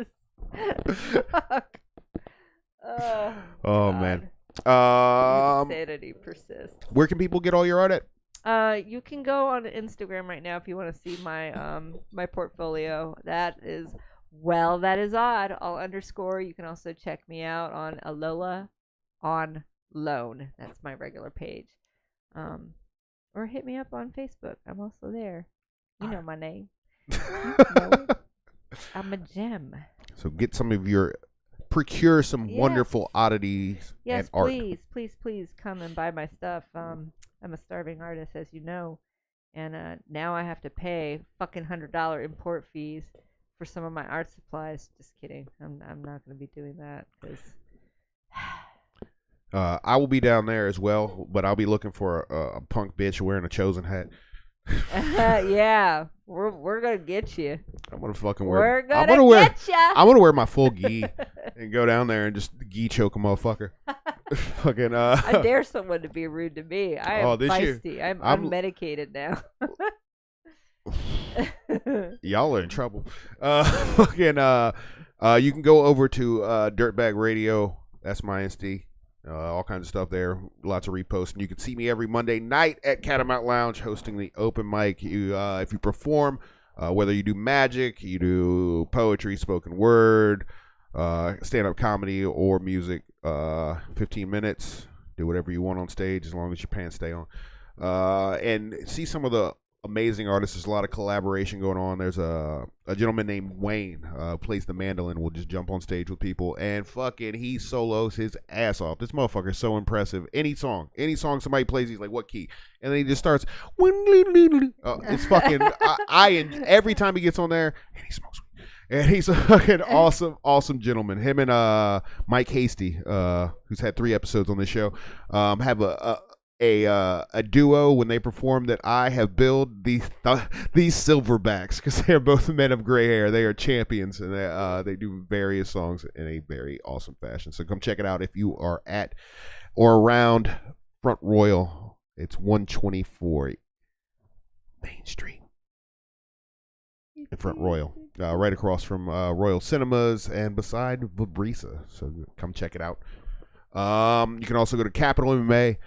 Fuck. Oh man. Insanity persists. Where can people get all your art at? You can go on Instagram right now if you want to see my my portfolio. That is odd. All underscore. You can also check me out on Alola on Loan. That's my regular page. Or hit me up on Facebook. I'm also there. You know my name. You know it. I'm a gem. So get some of your procure some Yes. wonderful oddities Yes, and art. please come and buy my stuff. I'm a starving artist, as you know, and now I have to pay fucking $100 import fees for some of my art supplies. Just kidding. I'm not going to be doing that because. I will be down there as well, but I'll be looking for a punk bitch wearing a Chosen hat. Yeah, we're gonna get you. I'm gonna fucking wear. We're I'm gonna gonna get ya. I'm gonna wear my full gi and go down there and just gi choke a motherfucker. Fucking. I dare someone to be rude to me. I am feisty. I'm unmedicated now. Y'all are in trouble. Fucking. You can go over to Dirtbag Radio. That's my Insta. All kinds of stuff there. Lots of reposts. And you can see me every Monday night at Catamount Lounge hosting the open mic. If you perform, whether you do magic, you do poetry, spoken word, stand-up comedy, or music, 15 minutes. Do whatever you want on stage as long as your pants stay on. And see some of the amazing artists. There's a lot of collaboration going on. There's a gentleman named Wayne plays the mandolin. Will just jump on stage with people and fucking he solos his ass off. This motherfucker is so impressive. Any song somebody plays, he's like, what key? And then he just starts. It's fucking. And every time he gets on there, and he smokes. And he's a fucking awesome gentleman. Him and Mike Hasty, who's had 3 episodes on this show, have a duo when they perform that I have billed these silverbacks because they're both men of gray hair. They are champions and they do various songs in a very awesome fashion. So come check it out if you are at or around Front Royal. It's 124 Main Street in Front Royal, right across from Royal Cinemas and beside Vibrisa. So come check it out. You can also go to Capital MMA,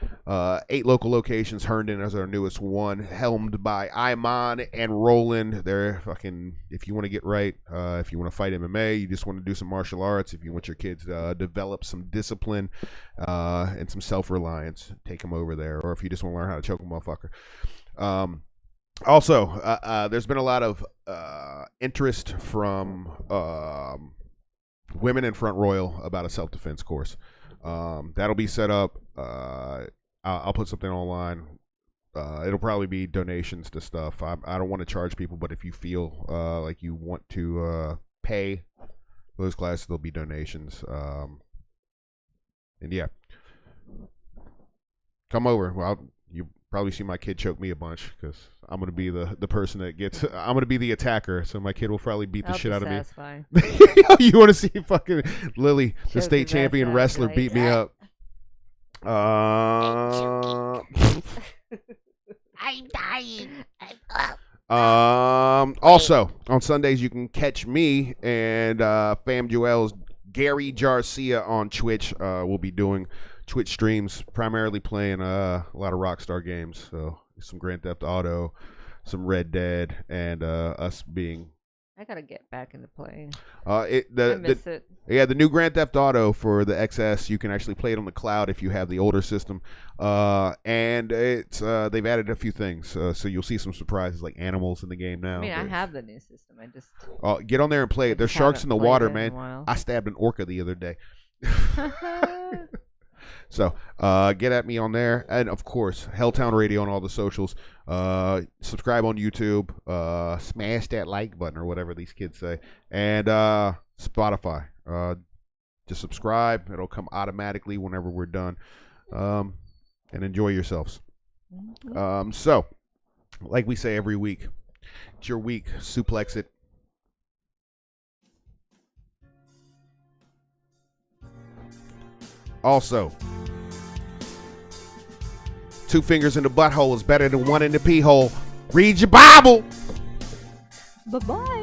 8 local locations. Herndon is our newest one, helmed by Iman and Roland. They're fucking, if you want to get right, if you want to fight MMA, you just want to do some martial arts, if you want your kids to develop some discipline and some self-reliance, take them over there. Or if you just want to learn how to choke a motherfucker. Also, there's been a lot of interest from women in Front Royal about a self-defense course. That'll be set up. I'll put something online. It'll probably be donations to stuff. I don't want to charge people, but if you feel like you want to pay for those classes, there'll be donations. And yeah, come over. Well, you probably see my kid choke me a bunch because I'm gonna be the person that gets. I'm gonna be the attacker, so my kid will probably beat the shit out of me. You want to see fucking Lily, the state champion wrestler, beat me up? I'm dying. Also, on Sundays, you can catch me and Fam Joel's Gary Jarcia on Twitch. We'll be doing Twitch streams, primarily playing a lot of Rockstar games. So some Grand Theft Auto, some Red Dead, and us being. I gotta get back into playing. I miss it. Yeah, the new Grand Theft Auto for the XS, you can actually play it on the cloud if you have the older system. And it's they've added a few things, so you'll see some surprises like animals in the game now. I mean, I have the new system. I just get on there and play it. There's sharks in the haven't water, played it in a man. while. I stabbed an orca the other day. So get at me on there, and of course Helltown Radio on all the socials. Subscribe on YouTube, smash that like button or whatever these kids say, and Spotify. Just subscribe; it'll come automatically whenever we're done. And enjoy yourselves. So, like we say every week, it's your week. Suplex it. Also, 2 fingers in the butthole is better than 1 in the pee hole. Read your Bible. Bye-bye.